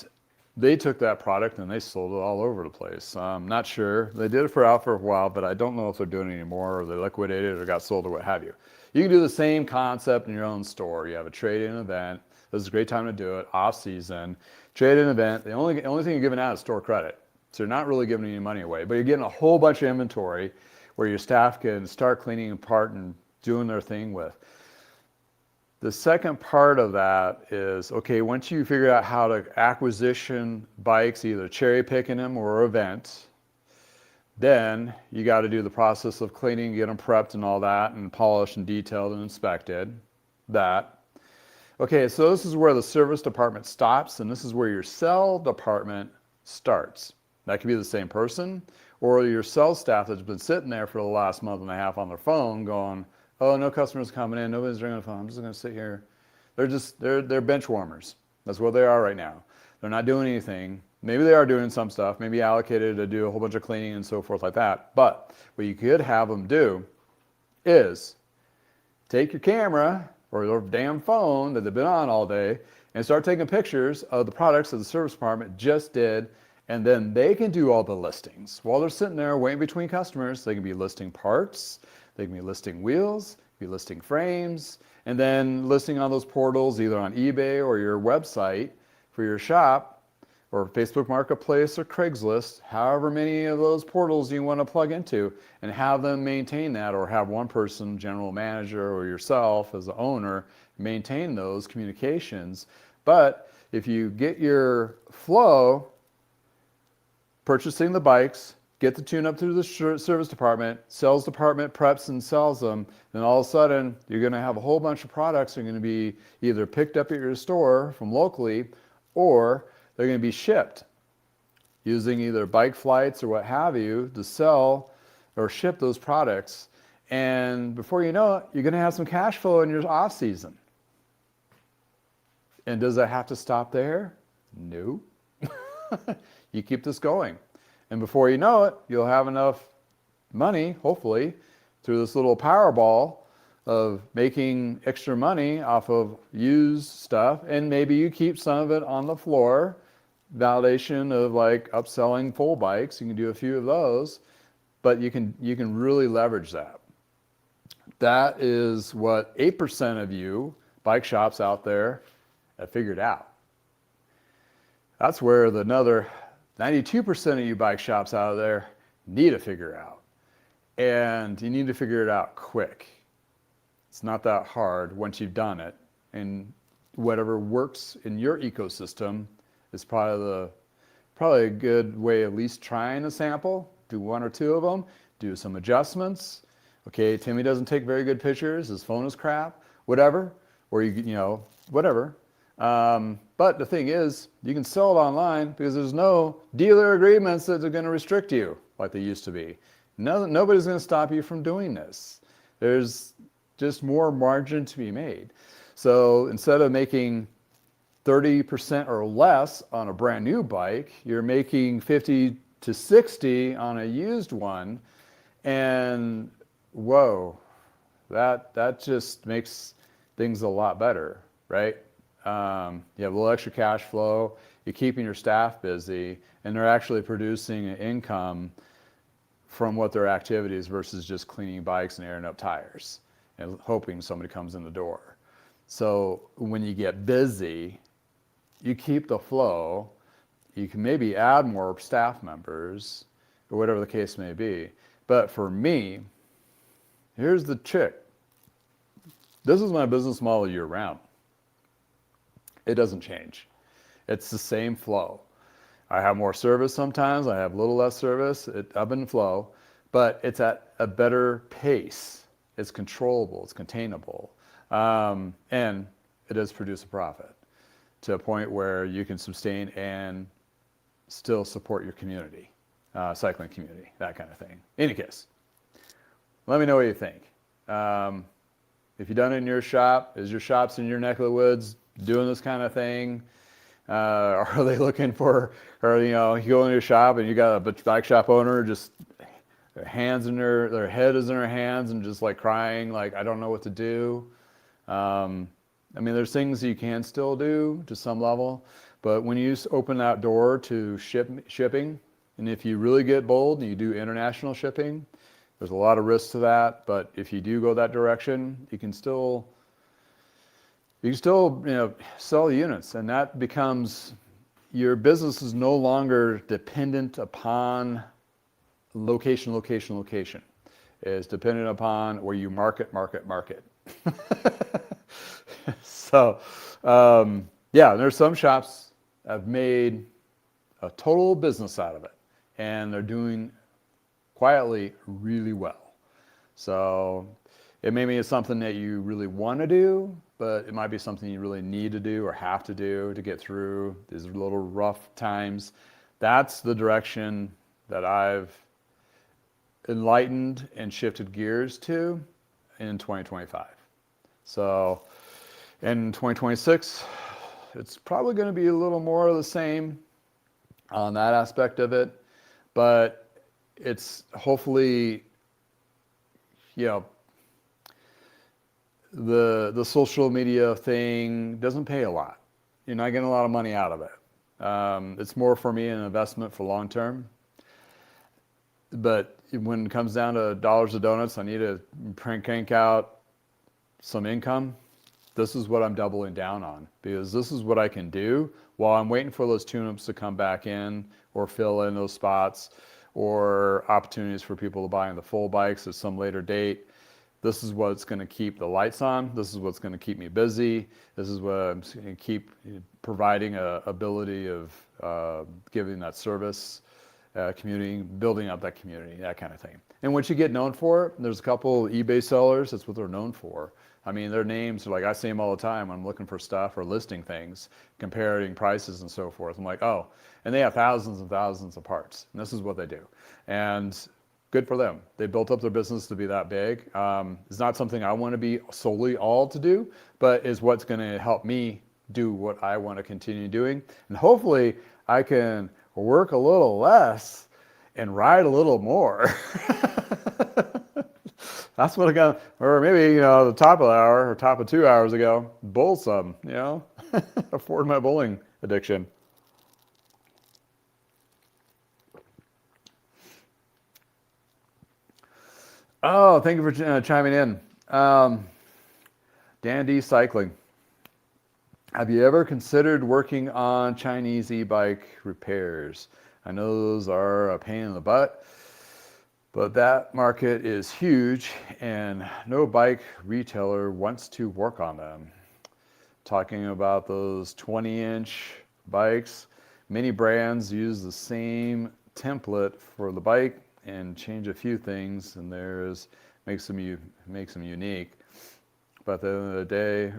they took that product and they sold it all over the place. I'm not sure. They did it for a while, but I don't know if they're doing it anymore, or they liquidated it or got sold or what have you. You can do the same concept in your own store. You have a trade-in event. This is a great time to do it, off-season. Trade-in event. The only thing you're giving out is store credit. So you're not really giving any money away, but you're getting a whole bunch of inventory where your staff can start cleaning apart and doing their thing with. The second part of that is, okay, once you figure out how to acquisition bikes, either cherry picking them or event, then you got to do the process of cleaning, get them prepped and all that, and polished and detailed and inspected. Okay, so this is where the service department stops, and this is where your sell department starts. That could be the same person, or your sales staff that's been sitting there for the last month and a half on their phone going, oh, no customers coming in, nobody's ringing the phone, I'm just going to sit here. They're bench warmers. That's what they are right now. They're not doing anything. Maybe they are doing some stuff, maybe allocated to do a whole bunch of cleaning and so forth like that. But what you could have them do is take your camera or your damn phone that they've been on all day and start taking pictures of the products that the service department just did, and then they can do all the listings. While they're sitting there waiting between customers, they can be listing parts, they can be listing wheels, be listing frames, and then listing on those portals either on eBay or your website for your shop or Facebook Marketplace or Craigslist, however many of those portals you want to plug into, and have them maintain that, or have one person, general manager or yourself as the owner, maintain those communications But if you get your flow purchasing the bikes, get the tune up through the service department, sales department preps and sells them, then all of a sudden you're going to have a whole bunch of products that are going to be either picked up at your store from locally, or they're going to be shipped using either bike flights or what have you to sell or ship those products. And before you know it, you're going to have some cash flow in your off season. And does that have to stop there? No. You keep this going. And before you know it, you'll have enough money, hopefully, through this little Powerball of making extra money off of used stuff. And maybe you keep some of it on the floor. Validation of like upselling full bikes. You can do a few of those, but you can really leverage that. That is what 8% of you bike shops out there have figured out. That's where the another 92% of you bike shops out there need to figure out. And you need to figure it out quick. It's not that hard once you've done it. And whatever works in your ecosystem is probably a good way of at least trying a sample. Do one or two of them. Do some adjustments. Okay, Timmy doesn't take very good pictures. His phone is crap. Whatever. Or whatever. But the thing is, you can sell it online because there's no dealer agreements that are going to restrict you like they used to be. Nobody's going to stop you from doing this. There's just more margin to be made. So instead of making 30% or less on a brand new bike, you're making 50 to 60 on a used one. And whoa, that just makes things a lot better, right? You have a little extra cash flow, you're keeping your staff busy, and they're actually producing an income from what their activities versus just cleaning bikes and airing up tires and hoping somebody comes in the door. So when you get busy, you keep the flow, you can maybe add more staff members or whatever the case may be. But for me, here's the trick. This is my business model year round. It doesn't change. It's the same flow. I have more service sometimes. I have a little less service. It ebb and flow, but it's at a better pace. It's controllable. It's containable. And it does produce a profit to a point where you can sustain and still support your community, cycling community, that kind of thing. In any case, let me know what you think. If you've done it in your shop, is your shops in your neck of the woods doing this kind of thing? Are they looking for, or you go in your shop and you got a bike shop owner just their hands in their head is in their hands and just like crying, like I don't know what to do. I mean, there's things you can still do to some level, but when you open that door to shipping, and if you really get bold and you do international shipping, there's a lot of risk to that. But if you do go that direction, you can still sell units, and that becomes your business is no longer dependent upon location. It's dependent upon where you market. So, there's some shops that have made a total business out of it, and they're doing quietly really well. So it may be something that you really want to do, but it might be something you really need to do or have to do to get through these little rough times. That's the direction that I've enlightened and shifted gears to in 2025. So in 2026, it's probably going to be a little more of the same on that aspect of it, but it's hopefully, the social media thing doesn't pay a lot. You're not getting a lot of money out of it. It's more for me an investment for long term. But when it comes down to dollars to donuts, I need to crank out some income. This is what I'm doubling down on, because this is what I can do while I'm waiting for those tune-ups to come back in or fill in those spots or opportunities for people to buy in the full bikes at some later date. this is what's going to keep the lights on. This is what's going to keep me busy. This is what I'm going to keep providing a ability of giving that service, community, building up that community, that kind of thing. And once you get known for it, there's a couple eBay sellers, that's what they're known for. I mean, their names are like, I see them all the time when I'm looking for stuff or listing things, comparing prices and so forth. I'm like, oh, and they have thousands and thousands of parts. And this is what they do. And good for them. They built up their business to be that big. It's not something I want to be solely all to do, but is what's going to help me do what I want to continue doing. And hopefully I can work a little less and ride a little more. That's what I got, or maybe, the top of the hour or top of 2 hours ago, bowl some, afford my bowling addiction. Oh, thank you for chiming in. Dandy Cycling. Have you ever considered working on Chinese e-bike repairs? I know those are a pain in the butt, but that market is huge and no bike retailer wants to work on them. Talking about those 20-inch bikes, many brands use the same template for the bike and change a few things, and makes them unique. But at the end of the day,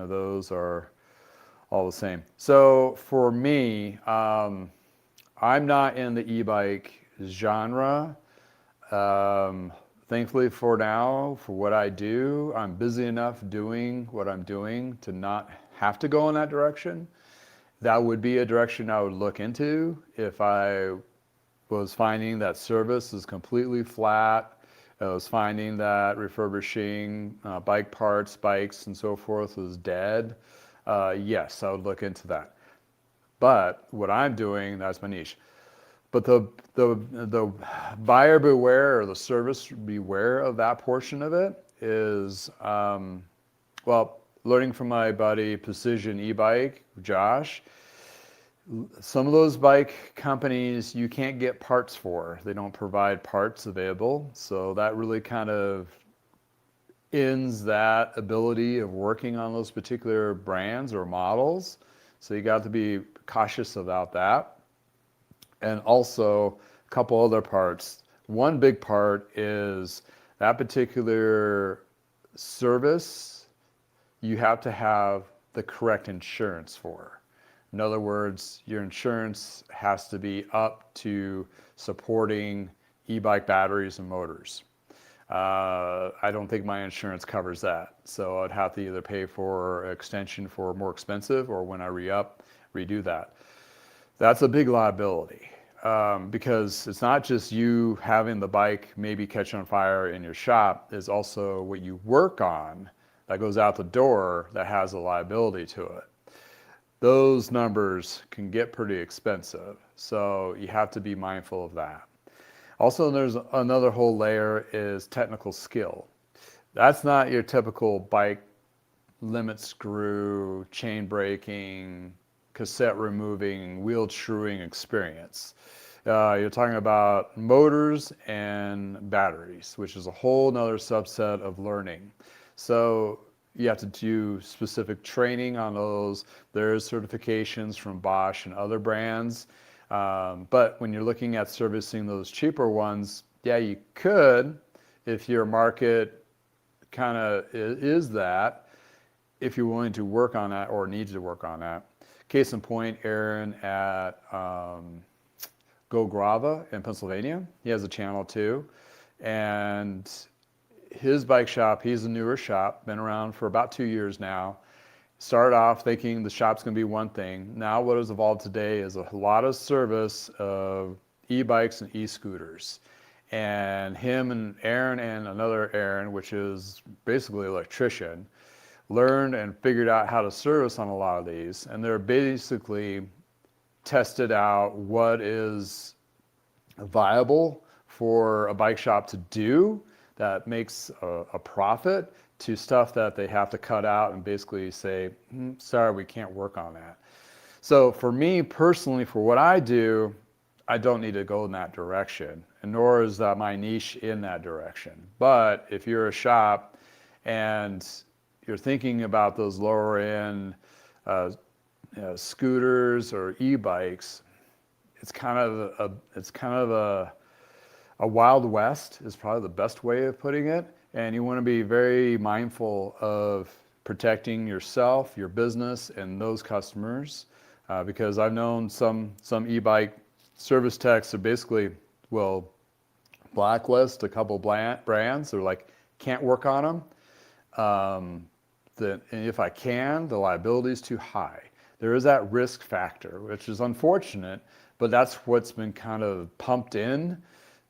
those are all the same. So for me, I'm not in the e-bike genre. Thankfully for now, for what I do, I'm busy enough doing what I'm doing to not have to go in that direction. That would be a direction I would look into if I was finding that service is completely flat. I was finding that refurbishing bike parts, bikes, and so forth was dead. Yes, I would look into that. But what I'm doing, that's my niche. But the buyer beware or the service beware of that portion of it is, learning from my buddy Precision e-bike, Josh, some of those bike companies you can't get parts for. They don't provide parts available. So that really kind of ends that ability of working on those particular brands or models. So you got to be cautious about that. And also a couple other parts. One big part is that particular service you have to have the correct insurance for. In other words, your insurance has to be up to supporting e-bike batteries and motors. I don't think my insurance covers that. So I'd have to either pay for extension for more expensive, or when I re-up, redo that. That's a big liability, because it's not just you having the bike maybe catch on fire in your shop, it's also what you work on that goes out the door that has a liability to it. Those numbers can get pretty expensive, so you have to be mindful of that. Also, there's another whole layer is technical skill. That's not your typical bike limit screw, chain braking, cassette removing, wheel truing experience. You're talking about motors and batteries, which is a whole nother subset of learning. So you have to do specific training on those. There's certifications from Bosch and other brands. But when you're looking at servicing those cheaper ones, yeah, you could, if your market kind of is that, if you're willing to work on that or need to work on that. Case in point, Aaron at Go Grava in Pennsylvania. He has a channel too. And his bike shop, he's a newer shop, been around for about 2 years now. Started off thinking the shop's going to be one thing. Now what has evolved today is a lot of service of e-bikes and e-scooters. And him and Aaron and another Aaron, which is basically an electrician, learned and figured out how to service on a lot of these. And they're basically tested out what is viable for a bike shop to do that makes a profit, to stuff that they have to cut out and basically say, sorry, we can't work on that. So for me personally, for what I do, I don't need to go in that direction. and nor is that my niche in that direction. But if you're a shop and you're thinking about those lower end scooters or e-bikes, it's kind of a wild west is probably the best way of putting it. And you want to be very mindful of protecting yourself, your business, and those customers. Because I've known some e-bike service techs that basically will blacklist a couple brands. They're like, can't work on them. And if I can, the liability is too high. There is that risk factor, which is unfortunate, but that's what's been kind of pumped in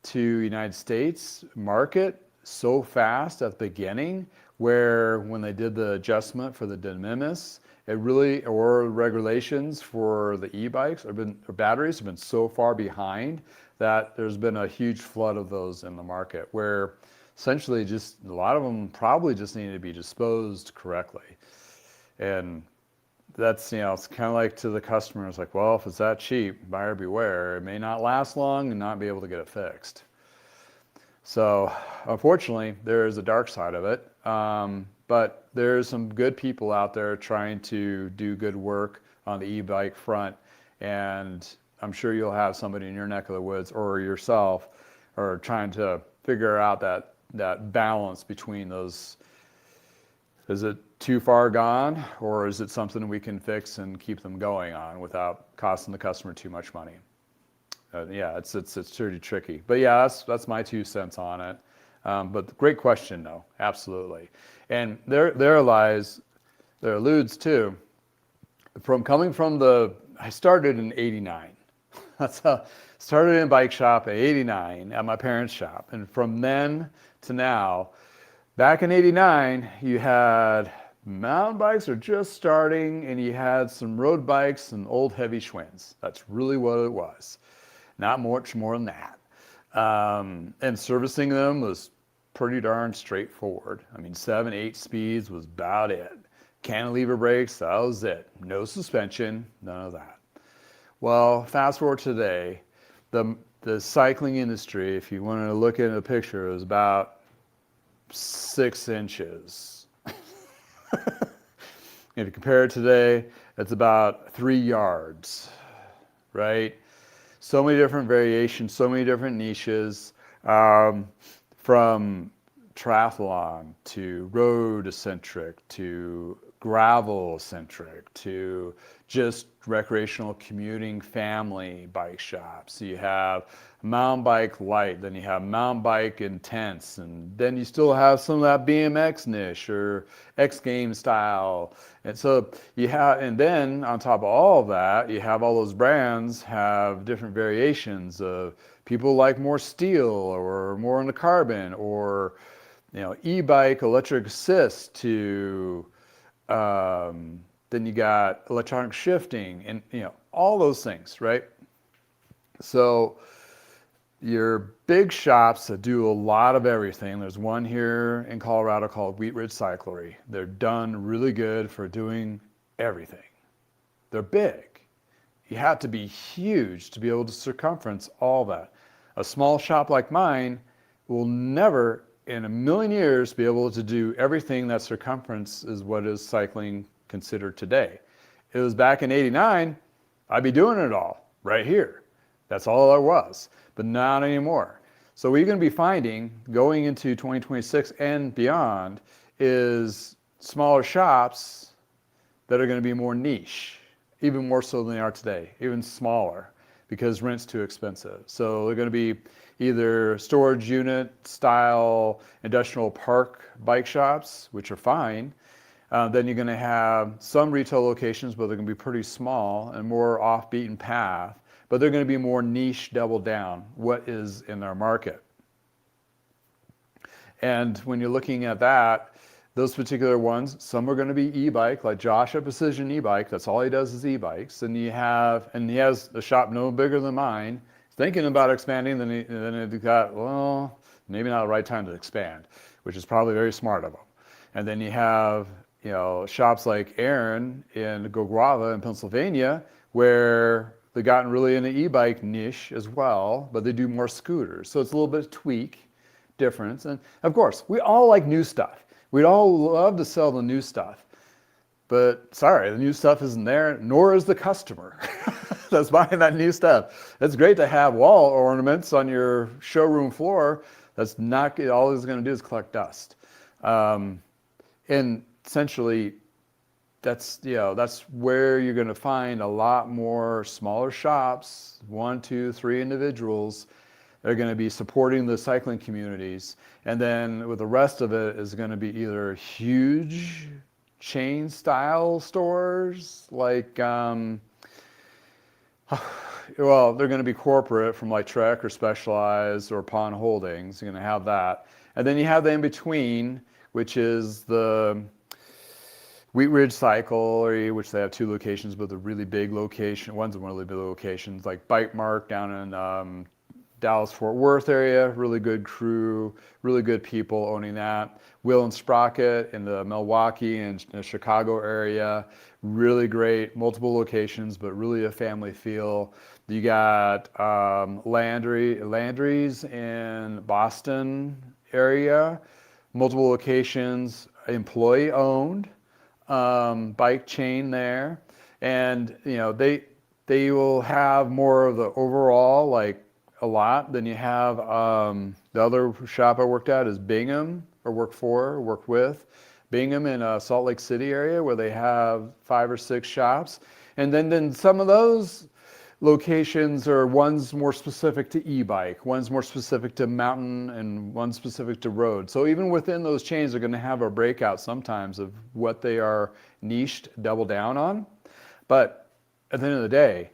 to United States market so fast at the beginning, where when they did the adjustment for the de minimis, it really, or regulations for the e-bikes or batteries have been so far behind that there's been a huge flood of those in the market, where essentially just a lot of them probably just need to be disposed correctly. And that's, it's kind of like to the customer, it's like, well, if it's that cheap, buyer beware. It may not last long and not be able to get it fixed. So unfortunately, there is a dark side of it. But there's some good people out there trying to do good work on the e-bike front. And I'm sure you'll have somebody in your neck of the woods or yourself or trying to figure out that balance between those. Is it too far gone, or is it something we can fix and keep them going on without costing the customer too much money? Yeah, it's pretty tricky. But yeah, that's my 2 cents on it. But great question, though, absolutely. And there alludes to, I started in '89. That's how, started in a bike shop at '89 at my parents' shop. And from then to now, back in '89, you had mountain bikes are just starting, and you had some road bikes and old heavy Schwinn's. That's really what it was. Not much more than that. And servicing them was pretty darn straightforward. I mean, 7, 8 speeds was about it. Cantilever brakes, that was it. No suspension, none of that. Well, fast forward today, the cycling industry, if you want to look at a picture, is about 6 inches. If you compare it today, it's about 3 yards, right? So many different variations, so many different niches, from triathlon to road-centric to gravel-centric to just recreational commuting family bike shops. You have mountain bike light, then you have mountain bike intense, and then you still have some of that BMX niche or X Games style. And so you have, and then on top of all of that, you have all those brands have different variations of people like more steel or more on the carbon, or e-bike electric assist to then you got electronic shifting and all those things, right? So your big shops that do a lot of everything. There's one here in Colorado called Wheat Ridge Cyclery. They're done really good for doing everything. They're big. You have to be huge to be able to circumference all that. A small shop like mine will never in a million years be able to do everything that circumference is what is cycling considered today. It was back in '89, I'd be doing it all right here. That's all there was, but not anymore. So what you're going to be finding going into 2026 and beyond is smaller shops that are going to be more niche, even more so than they are today, even smaller, because rent's too expensive. So they're going to be either storage unit style industrial park bike shops, which are fine. Then you're going to have some retail locations, but they're going to be pretty small and more off beaten path, but they're going to be more niche, double down what is in their market. And when you're looking at that, those particular ones, some are going to be e-bike, like Josh at Precision E-Bike. That's all he does is e-bikes. And he has a shop no bigger than mine. Thinking about expanding, then he got, well, maybe not the right time to expand, which is probably very smart of him. And then you have, shops like Aaron in Gograva in Pennsylvania, where They've gotten really in the e-bike niche as well, but they do more scooters. So it's a little bit of tweak difference. And of course, we all like new stuff. We'd all love to sell the new stuff. But sorry, the new stuff isn't there, nor is the customer that's buying that new stuff. It's great to have wall ornaments on your showroom floor. That's not, all it's going to do is collect dust. And essentially, that's where you're going to find a lot more smaller shops, 1, 2, 3 individuals that are going to be supporting the cycling communities. And then with the rest of it is going to be either huge chain style stores like, well, they're going to be corporate from like Trek or Specialized or Pond Holdings. You're going to have that. And then you have the in between, which is the Wheat Ridge Cycle, which they have 2 locations, but the really big location, one's really big locations, like Bike Mark down in Dallas-Fort Worth area, really good crew, really good people owning that. Wheel and Sprocket in the Milwaukee and Chicago area, really great, multiple locations, but really a family feel. You got Landry's in Boston area, multiple locations, employee owned. Bike chain there, and they will have more of the overall, like a lot than you have. The other shop I worked at is Bingham, or work with Bingham in Salt Lake City area, where they have 5 or 6 shops, and then some of those locations are one's more specific to e-bike, one's more specific to mountain, and one's specific to road. So even within those chains, they're going to have a breakout sometimes of what they are niched, double down on. But at the end of the day,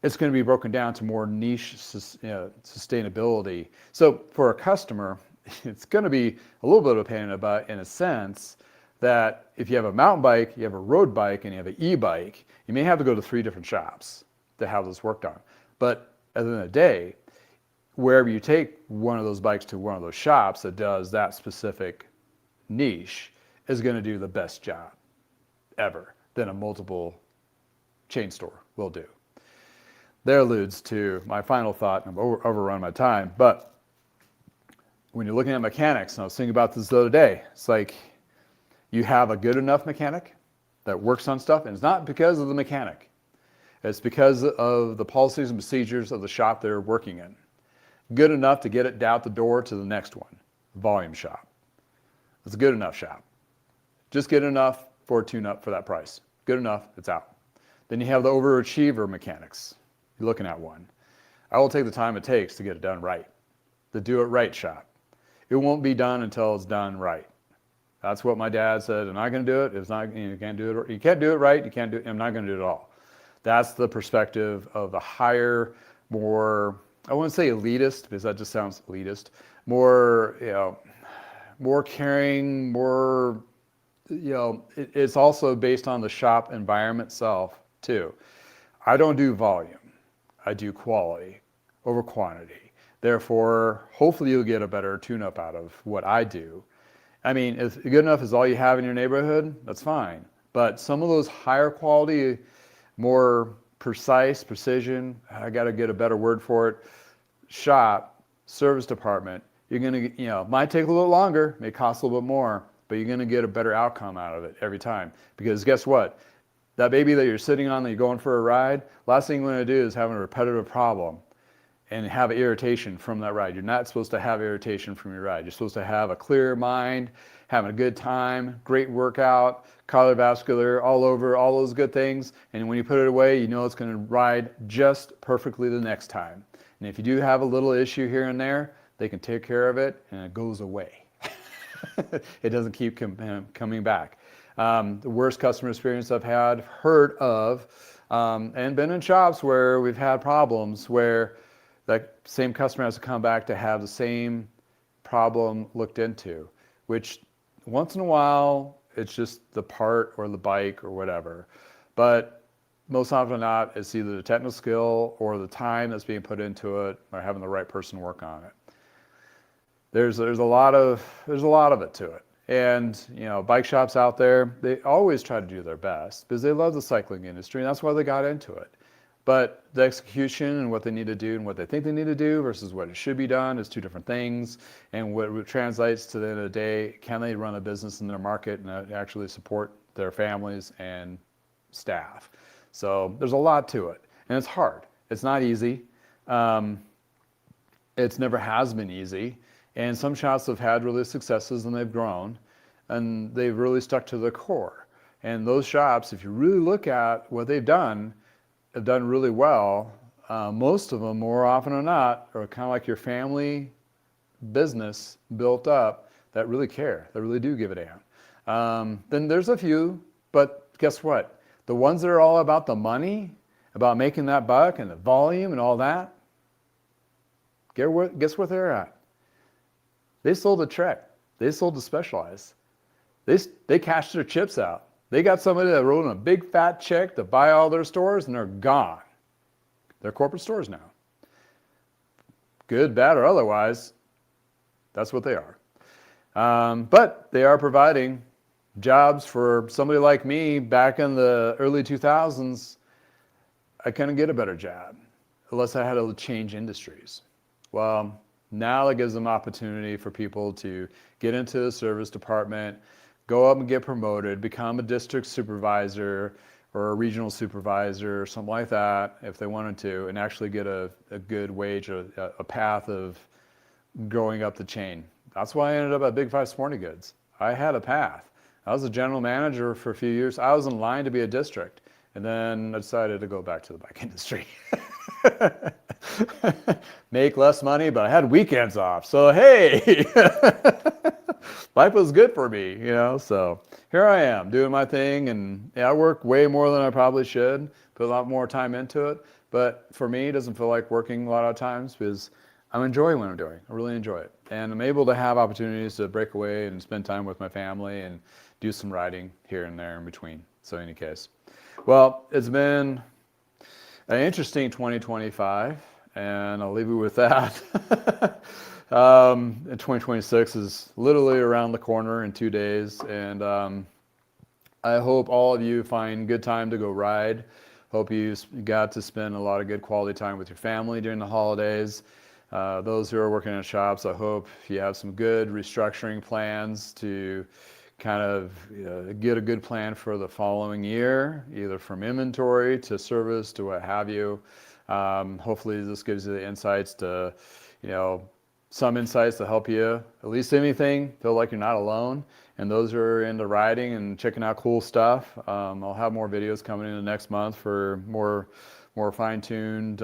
it's going to be broken down to more niche sustainability. So for a customer, it's going to be a little bit of a pain in the butt in a sense that if you have a mountain bike, you have a road bike, and you have an e-bike, you may have to go to 3 different shops to have this worked on. But at the end of the day, wherever you take one of those bikes to one of those shops that does that specific niche is going to do the best job ever than a multiple chain store will do. There alludes to my final thought, and I've overrun my time, but when you're looking at mechanics, and I was thinking about this the other day, it's like you have a good enough mechanic that works on stuff, and it's not because of the mechanic. It's because of the policies and procedures of the shop they're working in. Good enough to get it out the door to the next one, volume shop. It's a good enough shop. Just good enough for a tune-up for that price. Good enough, it's out. Then you have the overachiever mechanics. You're looking at one. I will take the time it takes to get it done right. The do it right shop. It won't be done until it's done right. That's what my dad said. I'm not going to do it. It's not, you can't do it. You can't do it right. You can't do it. I'm not going to do it at all. That's the perspective of the higher, more, I wouldn't say elitist, because that just sounds elitist, more, more caring, more, it's also based on the shop environment itself too. I don't do volume. I do quality over quantity. Therefore, hopefully you'll get a better tune-up out of what I do. I mean, if good enough is all you have in your neighborhood, that's fine. But some of those higher quality, more precise, precision, I got to get a better word for it, shop, service department, you're going to, might take a little longer, may cost a little bit more, but you're going to get a better outcome out of it every time. Because guess what? That baby that you're sitting on, that you're going for a ride, last thing you want to do is have a repetitive problem and have irritation from that ride. You're not supposed to have irritation from your ride. You're supposed to have a clear mind, having a good time, great workout, cardiovascular, all over, all those good things. And when you put it away, you know it's going to ride just perfectly the next time. And if you do have a little issue here and there, they can take care of it and it goes away. It doesn't keep coming back. The worst customer experience I've heard of, and been in shops where we've had problems where that same customer has to come back to have the same problem looked into, which once in a while, it's just the part or the bike or whatever. But most often than not, it's either the technical skill or the time that's being put into it or having the right person work on it. There's a lot of it to it. And, bike shops out there, they always try to do their best because they love the cycling industry, and that's why they got into it. But the execution and what they need to do and what they think they need to do versus what it should be done is two different things. And what translates to the end of the day, can they run a business in their market and actually support their families and staff? So there's a lot to it. And it's hard. It's not easy. It's never has been easy. And some shops have had really successes and they've grown and they've really stuck to the core. And those shops, if you really look at what they've done, have done really well. Most of them, more often than not, are kind of like your family business built up that really care, that really do give a damn. Then there's a few, but guess what? The ones that are all about the money, about making that buck and the volume and all that, guess where they're at? They sold a Trek. They sold to Specialized. They cashed their chips out. They got somebody that wrote a big fat check to buy all their stores and they're gone. They're corporate stores now. Good, bad, or otherwise, that's what they are. But they are providing jobs for somebody like me back in the early 2000s. I couldn't get a better job unless I had to change industries. Well, now it gives them opportunity for people to get into the service department, go up and get promoted, become a district supervisor or a regional supervisor or something like that if they wanted to, and actually get a good wage, a path of growing up the chain. That's why I ended up at Big Five Sporting Goods. I had a path. I was a general manager for a few years. I was in line to be a district, and then I decided to go back to the bike industry. Make less money, but I had weekends off. So hey, life was good for me, so here I am doing my thing. And yeah, I work way more than I probably should, put a lot more time into it. But for me, it doesn't feel like working a lot of times because I'm enjoying what I'm doing. I really enjoy it. And I'm able to have opportunities to break away and spend time with my family and do some riding here and there in between. So in any case, well, it's been an interesting 2025, and I'll leave you with that. 2026 is literally around the corner in 2 days, and I hope all of you find good time to go ride. Hope you got to spend a lot of good quality time with your family during the holidays. Those who are working in shops, I hope you have some good restructuring plans to kind of get a good plan for the following year, either from inventory to service to what have you. Hopefully this gives you the insights to, some insights to help you, at least anything, feel like you're not alone. And those who are into riding and checking out cool stuff, I'll have more videos coming in the next month for more fine-tuned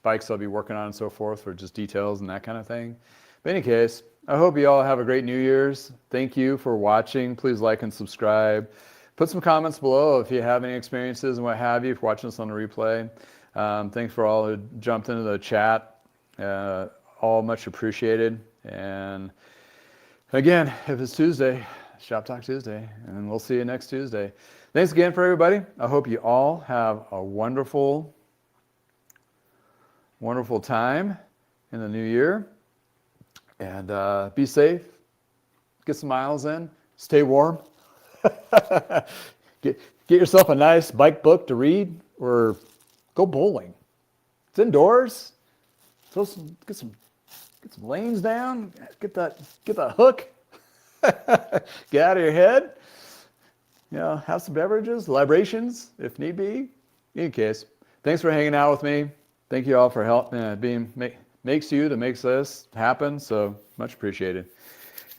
bikes I'll be working on and so forth for just details and that kind of thing. But in any case, I hope you all have a great New Year's. Thank you for watching. Please like and subscribe. Put some comments below if you have any experiences and what have you, if you're watching this on the replay. Thanks for all who jumped into the chat. All much appreciated. And again, if it's Tuesday, Shop Talk Tuesday, and we'll see you next Tuesday. Thanks again for everybody. I hope you all have a wonderful, wonderful time in the new year. And be safe, get some miles in, stay warm, get yourself a nice bike book to read, or go bowling. It's indoors. Get some lanes down. Get that hook. Get out of your head. Have some beverages, libations if need be. In any case, thanks for hanging out with me. Thank you all for help makes this happen, so much appreciated.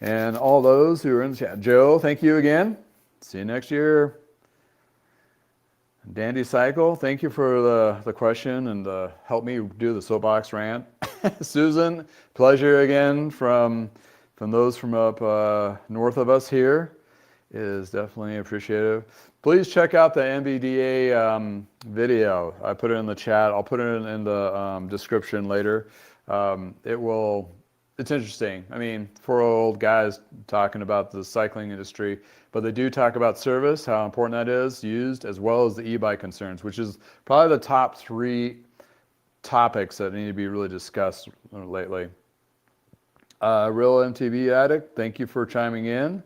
And all those who are in the chat, Joe, thank you again. See you next year. Dandy Cycle, thank you for the question and help me do the soapbox rant. Susan, pleasure again from those from up north of us here. Is definitely appreciative. Please check out the NVDA video. I put it in the chat. I'll put it in the description later. It's interesting. I mean, 4 old guys talking about the cycling industry, but they do talk about service, how important that is, used, as well as the e-bike concerns, which is probably the top 3 topics that need to be really discussed lately. Real MTV Addict, thank you for chiming in.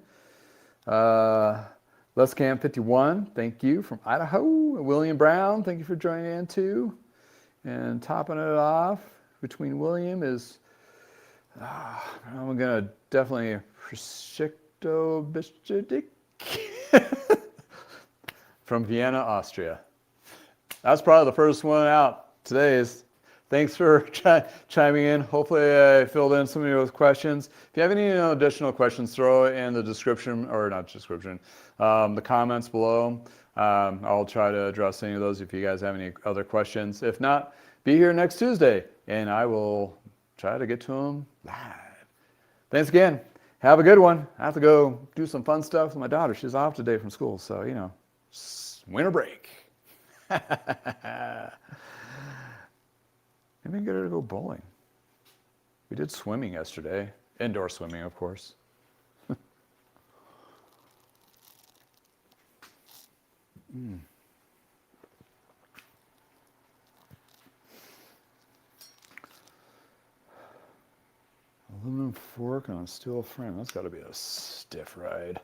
Let's Cam 51, thank you from Idaho. William Brown, thank you for joining in too. And topping it off between William is, I'm going to definitely Prosciutto Biscuit from Vienna, Austria. That's probably the first one out today. Thanks for chiming in. Hopefully I filled in some of your questions. If you have any additional questions, throw it in the description, or not description, the comments below. I'll try to address any of those if you guys have any other questions. If not, be here next Tuesday, and I will try to get to them live. Thanks again. Have a good one. I have to go do some fun stuff with my daughter. She's off today from school, so, winter break. Maybe get her to go bowling. We did swimming yesterday. Indoor swimming, of course. Aluminum fork on a steel frame. That's got to be a stiff ride.